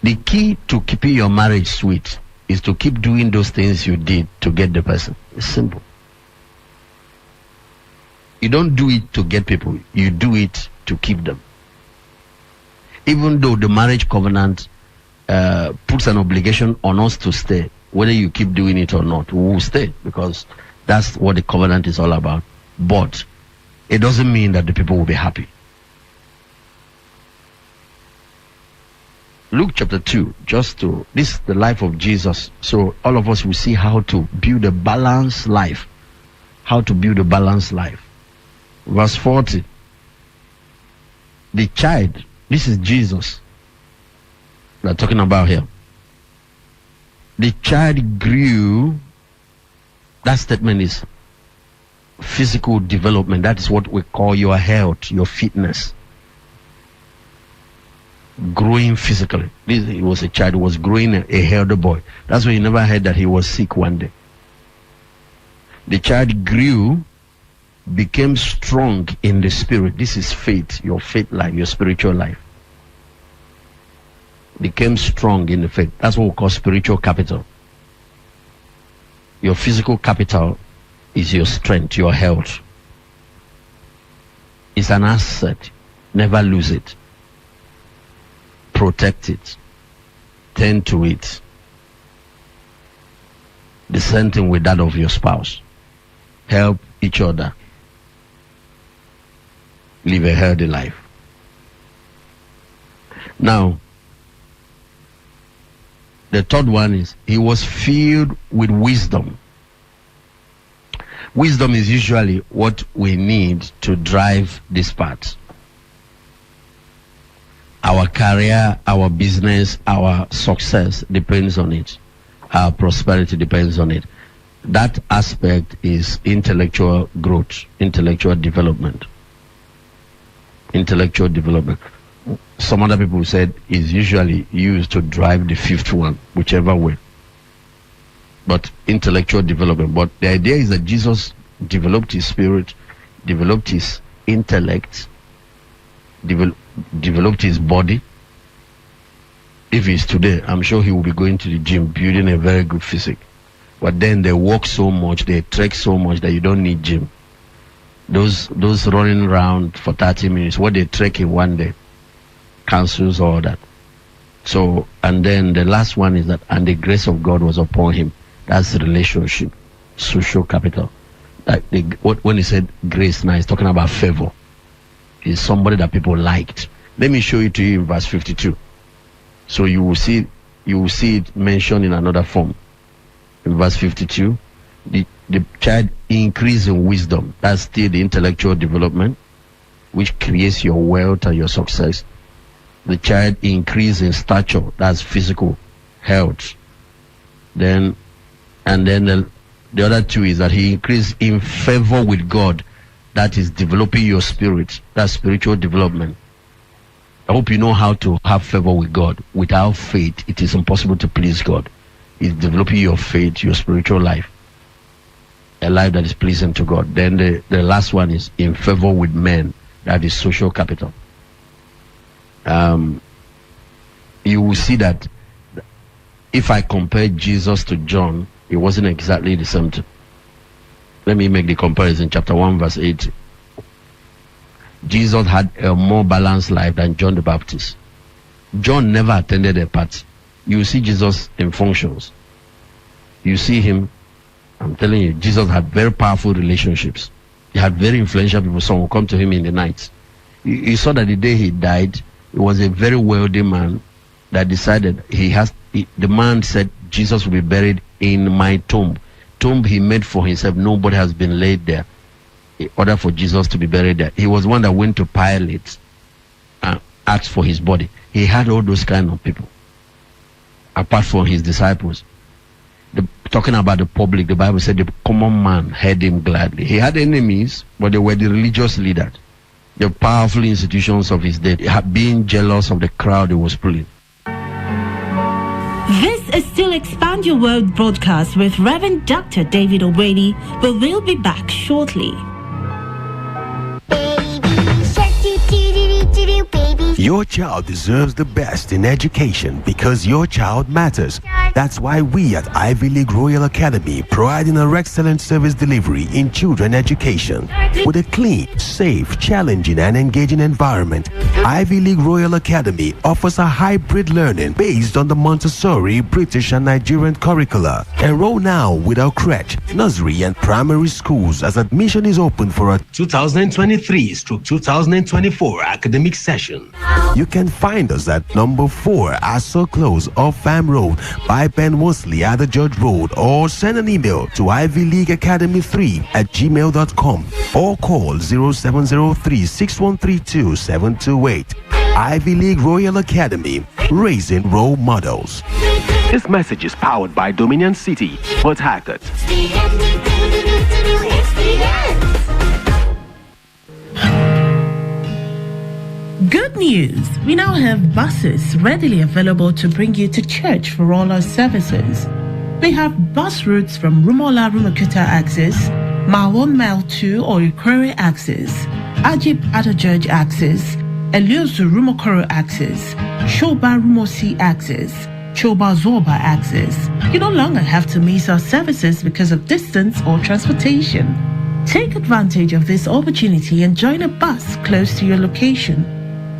The key to keeping your marriage sweet is to keep doing those things you did to get the person. It's simple. You don't do it to get people. You do it to keep them. Even though the marriage covenant puts an obligation on us to stay, whether you keep doing it or not, we will stay, because that's what the covenant is all about. But it doesn't mean that the people will be happy. Luke chapter 2, this is the life of Jesus. So all of us will see how to build a balanced life. How to build a balanced life. Verse 40. The child, this is Jesus we're talking about here. The child grew. That statement is physical development. That is what we call your health, your fitness. Growing physically. He was a child who was growing a healthy boy. That's why you never heard that he was sick one day. The child grew, became strong in the spirit. This is faith, your faith life, your spiritual life. Became strong in the faith. That's what we call spiritual capital. Your physical capital is your strength, your health. It's an asset. Never lose it. Protect it. Tend to it. The same thing with that of your spouse. Help each other. Live a healthy life. Now, the third one is he was filled with wisdom. Wisdom is usually what we need to drive this path. Our career, our business, our success depends on it. Our prosperity depends on it. That aspect is intellectual growth, intellectual development. Intellectual development. Some other people said is usually used to drive the fifth one, whichever way. But intellectual development. But the idea is that Jesus developed his spirit, developed his intellect, developed his body. If he's today, I'm sure he will be going to the gym, building a very good physique. But then they walk so much, they trek so much that you don't need gym. Those running around for 30 minutes, what they trek in one day cancels all that. So, and then the last one is that, and the grace of God was upon him. That's relationship, social capital. Like when he said grace, now he's talking about favor. He's somebody that people liked. Let me show it to you in verse 52. So you will see it mentioned in another form. In verse 52, the child increase in wisdom. That's still the intellectual development, which creates your wealth and your success. The child increase in stature. That's physical health. The other two is that he increased in favor with God. That is developing your spirit. That's spiritual development. I hope you know how to have favor with God. Without faith, it is impossible to please God. It's developing your faith, your spiritual life. A life that is pleasing to God. Then the last one is in favor with men. That is social capital. You will see that if I compare Jesus to John, it wasn't exactly the same thing. Let me make the comparison. Chapter 1 verse 8. Jesus had a more balanced life than John the Baptist. John never attended a party. You see Jesus in functions. You see him. I'm telling you, Jesus had very powerful relationships. He had very influential people. Some will come to him in the night. You saw that the day he died, he was a very wealthy man that decided the man said Jesus will be buried in my tomb. Tomb he made for himself. Nobody has been laid there in order for Jesus to be buried there. He was one that went to Pilate and asked for his body. He had all those kind of people apart from his disciples. Talking about the public, the Bible said the common man heard him gladly. He had enemies, but they were the religious leaders, the powerful institutions of his day, being jealous of the crowd he was pulling. This is still Expand Your World broadcast with Reverend Dr. David O'Brady, but we'll be back shortly. Your child deserves the best in education because your child matters. That's why we at Ivy League Royal Academy provide an excellent service delivery in children education. With a clean, safe, challenging and engaging environment, Ivy League Royal Academy offers a hybrid learning based on the Montessori, British and Nigerian curricula. Enroll now with our crèche, nursery and primary schools as admission is open for a 2023/2024 academic session. You can find us at number 4 Aso Close off Farm Road by Ben Worsley at the George Road, or send an email to ivyleagueacademy3@gmail.com or call 0703-6132-728. Ivy League Royal Academy, raising role models. This message is powered by Dominion City, Port Harcourt. Good news! We now have buses readily available to bring you to church for all our services. We have bus routes from Rumola Rumakuta axis, Mawon Mile 2 or Ikwere axis, Ajib Adajudge axis, Eliozu Rumokoro axis, Shoba Rumosi axis, Choba Zoba axis. You no longer have to miss our services because of distance or transportation. Take advantage of this opportunity and join a bus close to your location.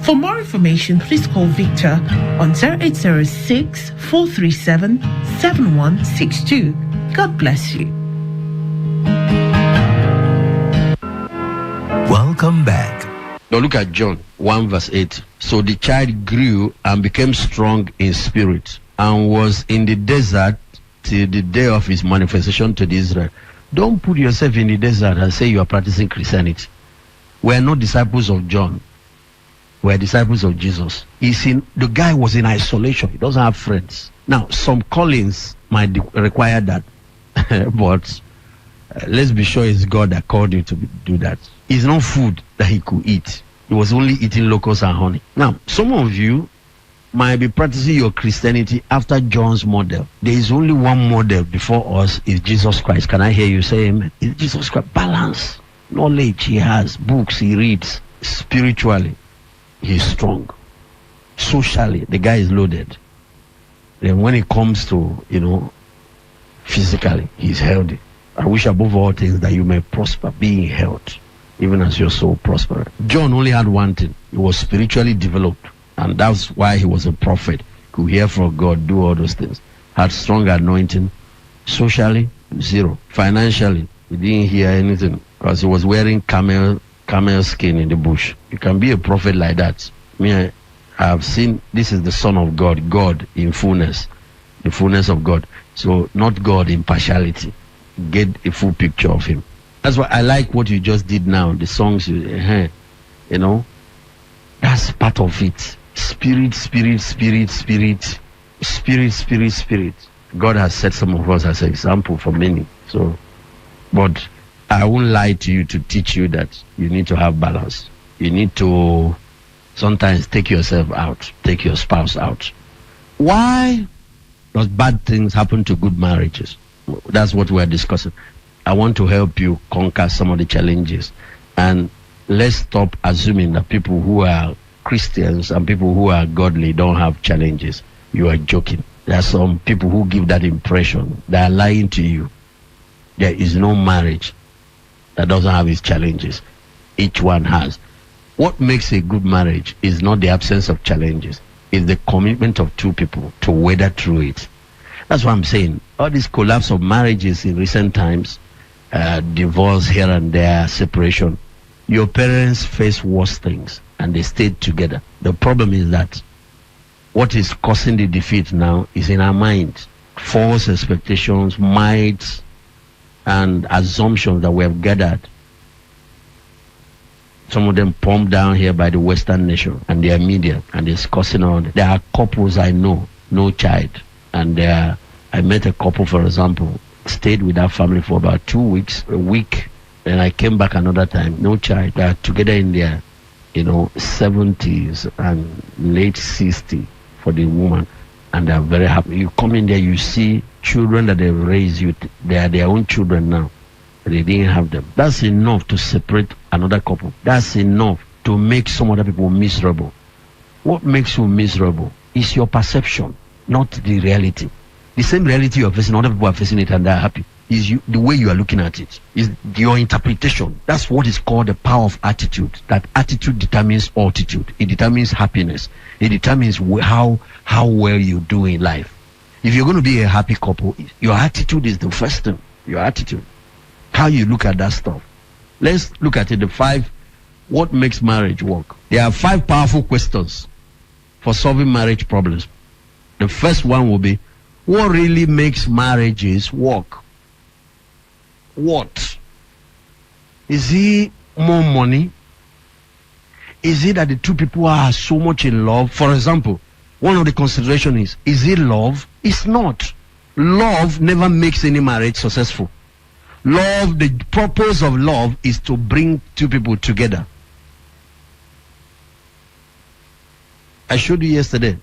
For more information, please call Victor on 0806 437 7162. God bless you. Welcome back. Now look at John 1 verse 8. So the child grew and became strong in spirit and was in the desert till the day of his manifestation to the Israel. Don't put yourself in the desert and say you are practicing Christianity. We are not disciples of John. We are disciples of Jesus. The guy was in isolation. He doesn't have friends. Now, some callings might require that. But let's be sure it's God that called you to do that. It's not food that he could eat. He was only eating locusts and honey. Now, some of you might be practicing your Christianity after John's model. There is only one model before us, is Jesus Christ. Can I hear you say amen? It's Jesus Christ. Balance. Knowledge he has. Books he reads. Spiritually, he's strong. Socially, the guy is loaded. Then when it comes to, physically, he's healthy. I wish above all things that you may prosper, be in health, even as your soul prosper. John only had one thing. He was spiritually developed. And that's why he was a prophet. Could hear from God, do all those things. Had strong anointing. Socially, zero. Financially, he didn't hear anything because he was wearing camel skin in the bush. You can be a prophet like that. I have seen, this is the Son of God, God in fullness, the fullness of God. So not God in partiality. Get a full picture of him. That's why I like what you just did now. The songs, that's part of it. Spirit. God has set some of us as an example for many. So, but I won't lie to you to teach you that you need to have balance. You need to sometimes take yourself out, take your spouse out. Why does bad things happen to good marriages? That's what we're discussing. I want to help you conquer some of the challenges. And let's stop assuming that people who are Christians and people who are godly don't have challenges. You are joking. There are some people who give that impression. They are lying to you. There is no marriage that doesn't have its challenges. Each one has. What makes a good marriage is not the absence of challenges. It's the commitment of two people to weather through it. That's what I'm saying. All this collapse of marriages in recent times, divorce here and there, separation. Your parents face worse things and they stayed together. The problem is that what is causing the defeat now is in our mind. False expectations, might, and assumptions that we have gathered. Some of them pumped down here by the Western nation and their media, and it's causing all. There are couples I know, no child, and I met a couple, for example, stayed with that family for about 2 weeks, a week, and I came back another time, no child. They are together in their, 70s and late 60s for the woman, and they are very happy. You come in there, you see children that they raised, they are their own children now. They didn't have them. That's enough to separate another couple. That's enough to make some other people miserable. What makes you miserable is your perception, not the reality. The same reality you are facing, other people are facing it and they are happy. Is you, the way you are looking at it, is your interpretation. That's what is called the power of attitude. That attitude determines altitude. It determines happiness. It determines how well you do in life. If you're going to be a happy couple, your attitude is the first thing. Your attitude. How you look at that stuff. Let's look at it. The 5, what makes marriage work? There are 5 powerful questions for solving marriage problems. The first one will be, what really makes marriages work? What? Is it more money? Is it that the two people are so much in love? For example, one of the considerations is it love? It's not. Love never makes any marriage successful. Love, the purpose of love is to bring two people together. I showed you yesterday.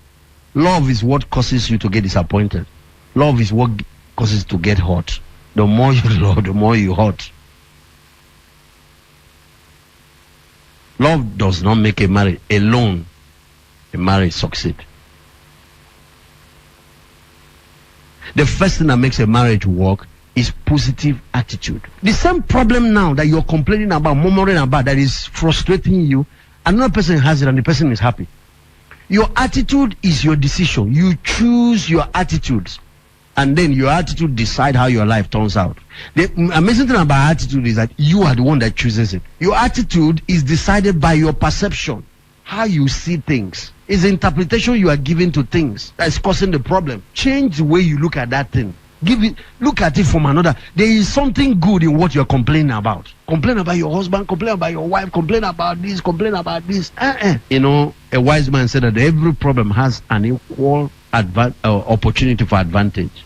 Love is what causes you to get disappointed. Love is what causes you to get hurt. The more you love, the more you hurt. Love does not make a marriage alone. A marriage succeed. The first thing that makes a marriage work is positive attitude. The same problem now that you're complaining about, murmuring about, that is frustrating you, another person has it and the person is happy. Your attitude is your decision. You choose your attitudes. And then your attitude decide how your life turns out. The amazing thing about attitude is that you are the one that chooses it. Your attitude is decided by your perception. How you see things. It's the interpretation you are giving to things that is causing the problem. Change the way you look at that thing. Look at it from another. There is something good in what you're complaining about. Complain about your husband, complain about your wife, complain about this, complain about this. You know, a wise man said that every problem has an equal opportunity for advantage.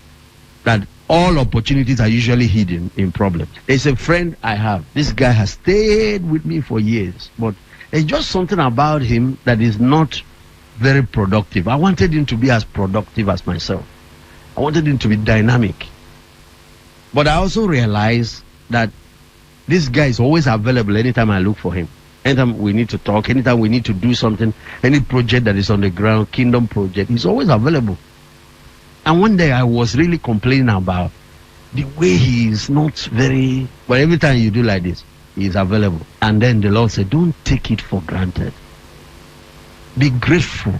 That all opportunities are usually hidden in problems. There's a friend I have. This guy has stayed with me for years, but there's just something about him that is not very productive. I wanted him to be as productive as myself. I wanted him to be dynamic. But I also realized that this guy is always available anytime I look for him. Anytime we need to talk, anytime we need to do something, any project that is on the ground, kingdom project, he's always available. And one day I was really complaining about the way he is not very, but every time you do like this, he is available. And then the Lord said, don't take it for granted. Be grateful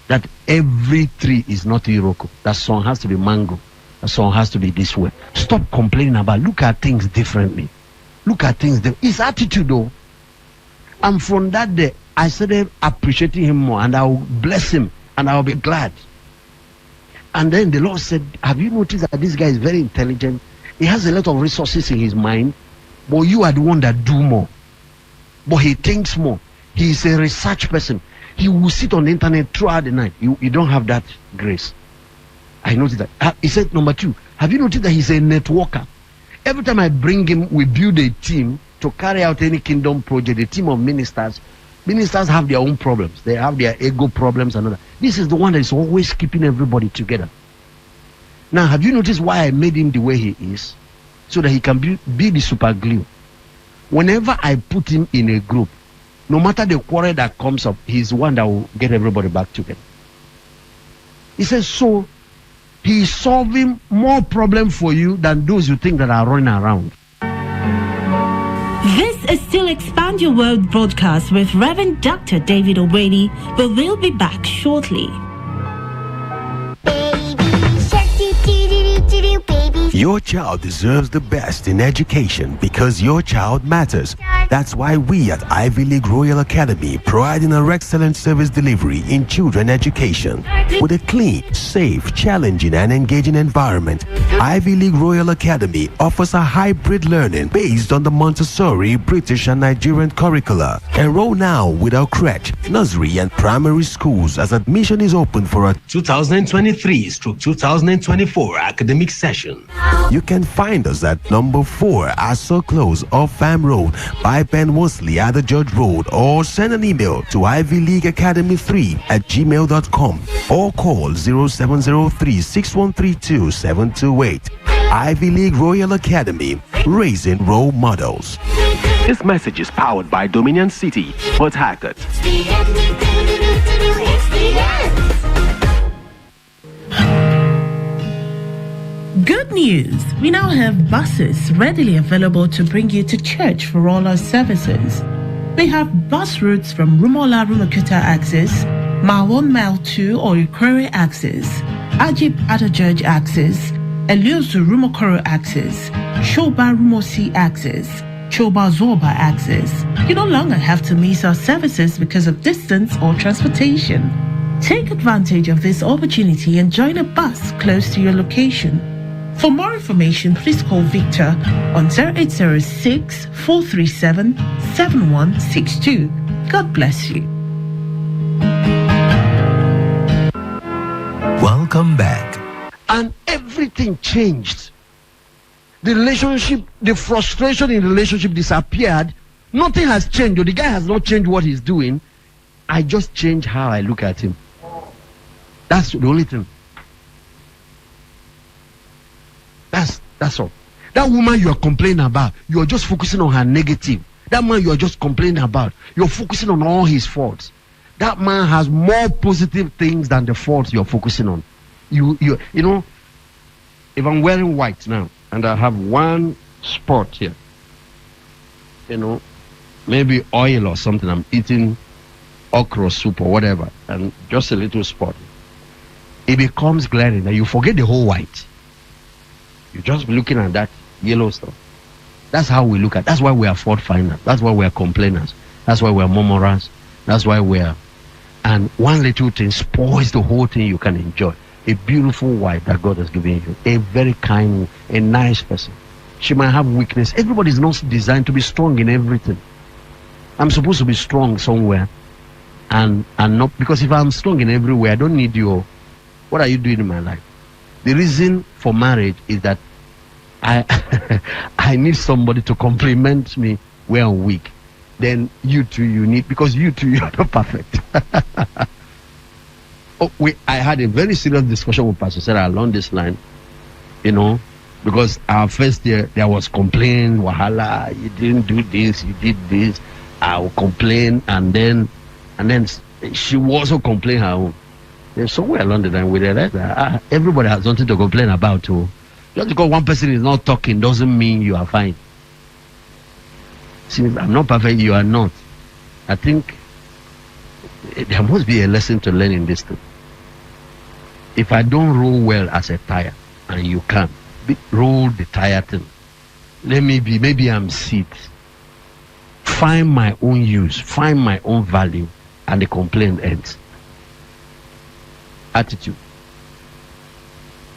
that every tree is not Iroko. That song has to be mango. That song has to be this way. Stop complaining about, look at things differently. Look at things differently. His attitude though. And from that day, I started appreciating him more and I will bless him and I will be glad. And then the Lord said, have you noticed that this guy is very intelligent? He has a lot of resources in his mind, but you are the one that do more. But he thinks more. He is a research person. He will sit on the internet throughout the night. You don't have that grace. I noticed that. He said, number 2, have you noticed that he's a networker? Every time I bring him, we build a team to carry out any kingdom project, a team of ministers. Ministers have their own problems. They have their ego problems and all that. This is the one that is always keeping everybody together. Now, have you noticed why I made him the way he is? So that he can be the super glue. Whenever I put him in a group, no matter the quarrel that comes up, he's the one that will get everybody back together. He says, so he's solving more problems for you than those you think that are running around. This is still Expand Your World broadcast with Reverend Dr. David O'Brady, but we'll be back shortly. Your child deserves the best in education because your child matters. That's why we at Ivy League Royal Academy providing an excellent service delivery in children education. With a clean, safe, challenging and engaging environment, Ivy League Royal Academy offers a hybrid learning based on the Montessori, British and Nigerian curricula. Enroll now with our crèche, nursery and primary schools as admission is open for a 2023/2024 academic session. You can find us at number 4 Aso Close off Farm Road by Ben Worsley at the Judge Road, or send an email to ivyleagueacademy3@gmail.com or call 0703-6132-728. Ivy League Royal Academy, raising role models. This message is powered by Dominion City, Port Harcourt. Good news! We now have buses readily available to bring you to church for all our services. We have bus routes from Rumola Rumakuta axis, Mawon Mile 2 or Ikwere axis, Ajib Adajaj axis, Eliozu Rumokoro axis, Shoba Rumosi axis, Choba Zorba axis. You no longer have to miss our services because of distance or transportation. Take advantage of this opportunity and join a bus close to your location. For more information, please call Victor on 0806 437 7162. God bless you. Welcome back. And everything changed. The relationship, the frustration in the relationship disappeared. Nothing has changed. The guy has not changed what he's doing. I just changed how I look at him. That's the only thing. That's all. That woman you are complaining about, you are just focusing on her negative. That man you are just complaining about, you're focusing on all his faults. That man has more positive things than the faults you're focusing on. You know, if I'm wearing white now and I have one spot here, you know, maybe oil or something, I'm eating okra soup or whatever, and just a little spot, it becomes glaring and you forget the whole white. You're just looking at that yellow stuff. That's how we look at it. That's why we are fault finders. That's why we are complainers. That's why we are murmurers. That's why we are. And one little thing spoils the whole thing you can enjoy. A beautiful wife that God has given you. A very kind, a nice person. She might have weakness. Everybody's not designed to be strong in everything. I'm supposed to be strong somewhere. And not, because if I'm strong in everywhere, I don't need you. What are you doing in my life? The reason for marriage is that I need somebody to compliment me where I'm weak. Then you too, you need, because you too, you are not perfect. I had a very serious discussion with Pastor Sarah along this line, you know, because our first year there was complaint, wahala, you didn't do this, you did this, I will complain, and then she will also complain her own. Then somewhere along the line we realized that everybody has something to complain about too. Just because one person is not talking doesn't mean you are fine. Since I'm not perfect, you are not. I think there must be a lesson to learn in this thing. If I don't roll well as a tire, and you can, roll the tire thing. Maybe I'm seat. Find my own use, find my own value, and the complaint ends. Attitude.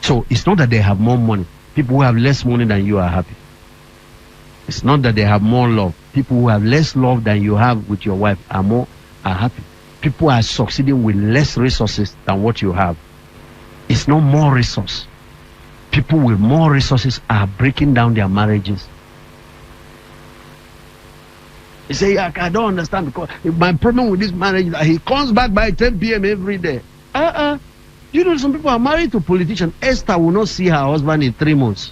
So it's not that they have more money. People who have less money than you are happy. It's not that they have more love. People who have less love than you have with your wife are happy. People are succeeding with less resources than what you have. It's not more resource. People with more resources are breaking down their marriages. You say, I don't understand, because my problem with this marriage is that he comes back by 10 p.m. every day. You know, some people are married to politicians. Esther will not see her husband in 3 months.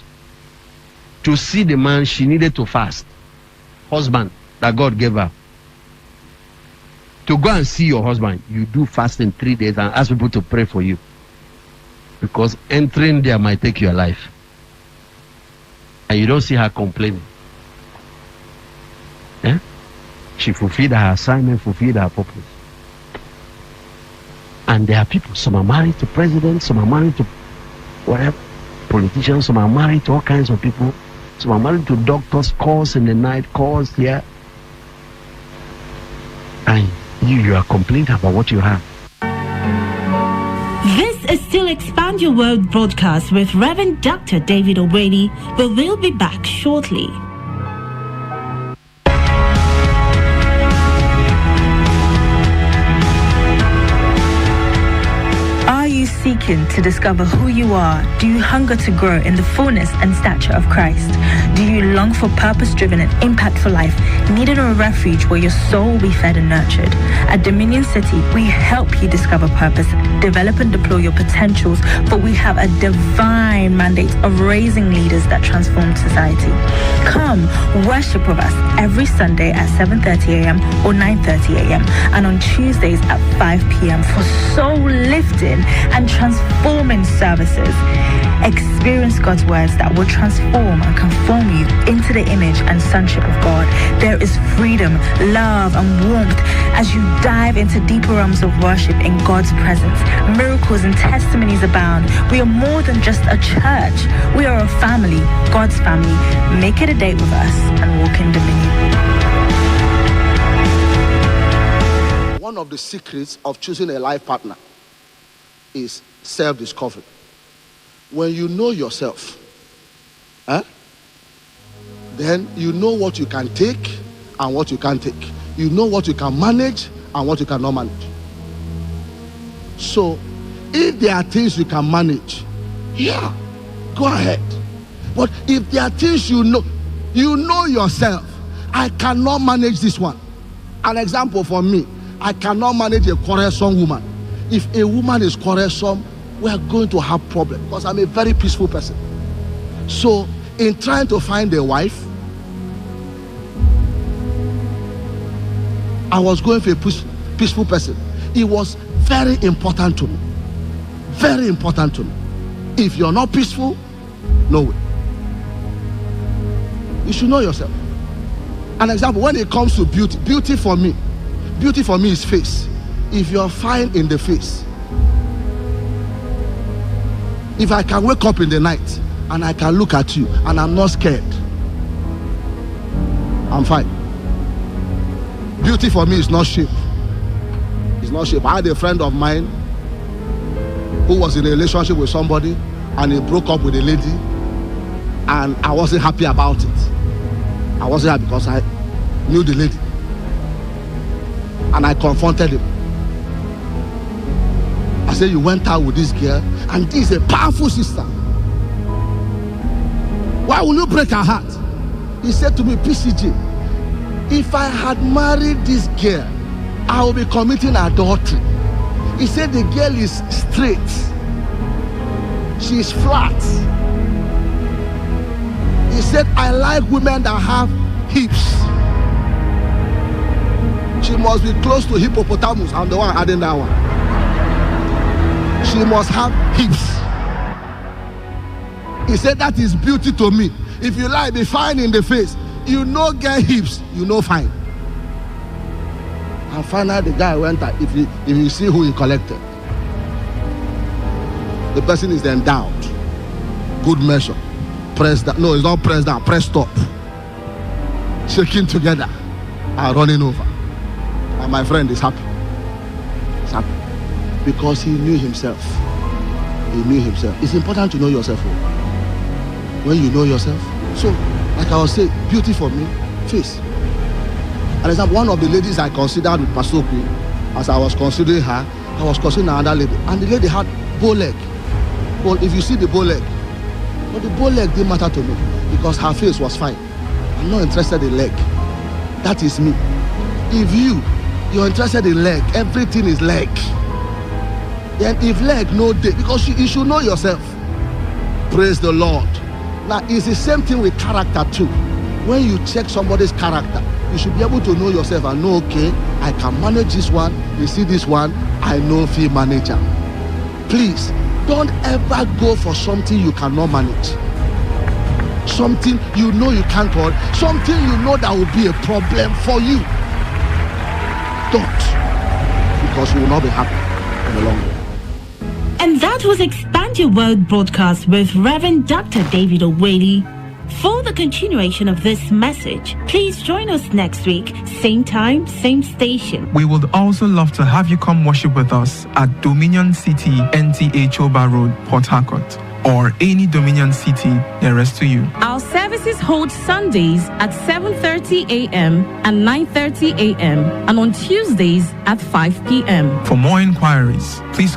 To see the man, she needed to fast. Husband that God gave her. To go and see your husband, you do fast in 3 days and ask people to pray for you. Because entering there might take your life. And you don't see her complaining. Yeah? She fulfilled her assignment, fulfilled her purpose. And there are people, some are married to presidents, some are married to whatever, politicians, some are married to all kinds of people, some are married to doctors, calls in the night, calls here. And you are complaining about what you have. This is still Expand Your World broadcast with Reverend Dr. David O'Brady, but we'll be back shortly. Seeking to discover who you are? Do you hunger to grow in the fullness and stature of Christ? Do you long for purpose-driven and impactful life, needing a refuge where your soul will be fed and nurtured? At Dominion City, we help you discover purpose, develop and deploy your potentials, for we have a divine mandate of raising leaders that transform society. Come worship with us every Sunday at 7:30 a.m. or 9:30 a.m. and on Tuesdays at 5 p.m. for soul lifting and transforming services. Experience God's words that will transform and conform you into the image and sonship of God. There is freedom, love, and warmth as you dive into deeper realms of worship in God's presence. Miracles and testimonies abound. We are more than just a church. We are a family, God's family. Make it a date with us and walk in dominion. One of the secrets of choosing a life partner is self-discovery. When you know yourself, then you know what you can take and what you can't take. You know what you can manage and what you cannot manage. So, if there are things you can manage, go ahead. But if there are things you know yourself, I cannot manage this one. An example for me, I cannot manage a quarrelsome woman. If a woman is quarrelsome, we are going to have problems because I'm a very peaceful person. So, in trying to find a wife, I was going for a peaceful person. It was very important to me. Very important to me. If you're not peaceful, no way. You should know yourself. An example, when it comes to beauty for me is face. If you're fine in the face, if I can wake up in the night and I can look at you and I'm not scared, I'm fine. Beauty for me is not shape. It's not shape. I had a friend of mine who was in a relationship with somebody and he broke up with a lady and I wasn't happy about it. I wasn't happy because I knew the lady. And I confronted him. I said, you went out with this girl and this is a powerful sister. Why will you break her heart? He said to me, PCG, if I had married this girl, I will be committing adultery. He said the girl is straight. She is flat. He said, I like women that have hips. She must be close to hippopotamus. I'm the one adding that one. She must have hips. He said that is beauty to me. If you like, be fine in the face. You know get hips, you know fine. And finally the guy went out. If you see who he collected, the person is endowed. Good measure. Press down. No, it's not press down. Press stop. Shaking together and running over. And my friend is happy. He's happy. Because he knew himself. He knew himself. It's important to know yourself. When you know yourself. So, like I was saying, beauty for me, face. And example, one of the ladies I considered with Pastor Queen, as I was considering her, I was considering another lady. And the lady had bow leg. Well, if you see the bow leg, but the bow leg didn't matter to me because her face was fine. I'm not interested in leg. That is me. If you're interested in leg, everything is leg. Then if leg, no day, because you should know yourself. Praise the Lord. Now, it's the same thing with character too. When you check somebody's character, you should be able to know yourself and know, okay, I can manage this one. You see this one, I know field manager. Please, don't ever go for something you cannot manage. Something you know you can't hold. Something you know that will be a problem for you. Don't. Because you will not be happy in the long run. And that was Expand Your World broadcast with Reverend Dr. David Oweli. For the continuation of this message, please join us next week, same time, same station. We would also love to have you come worship with us at Dominion City, NTA Choba Road, Port Harcourt, or any Dominion City nearest to you. Our services hold Sundays at 7:30 a.m. and 9:30 a.m. and on Tuesdays at 5 p.m. For more inquiries, please call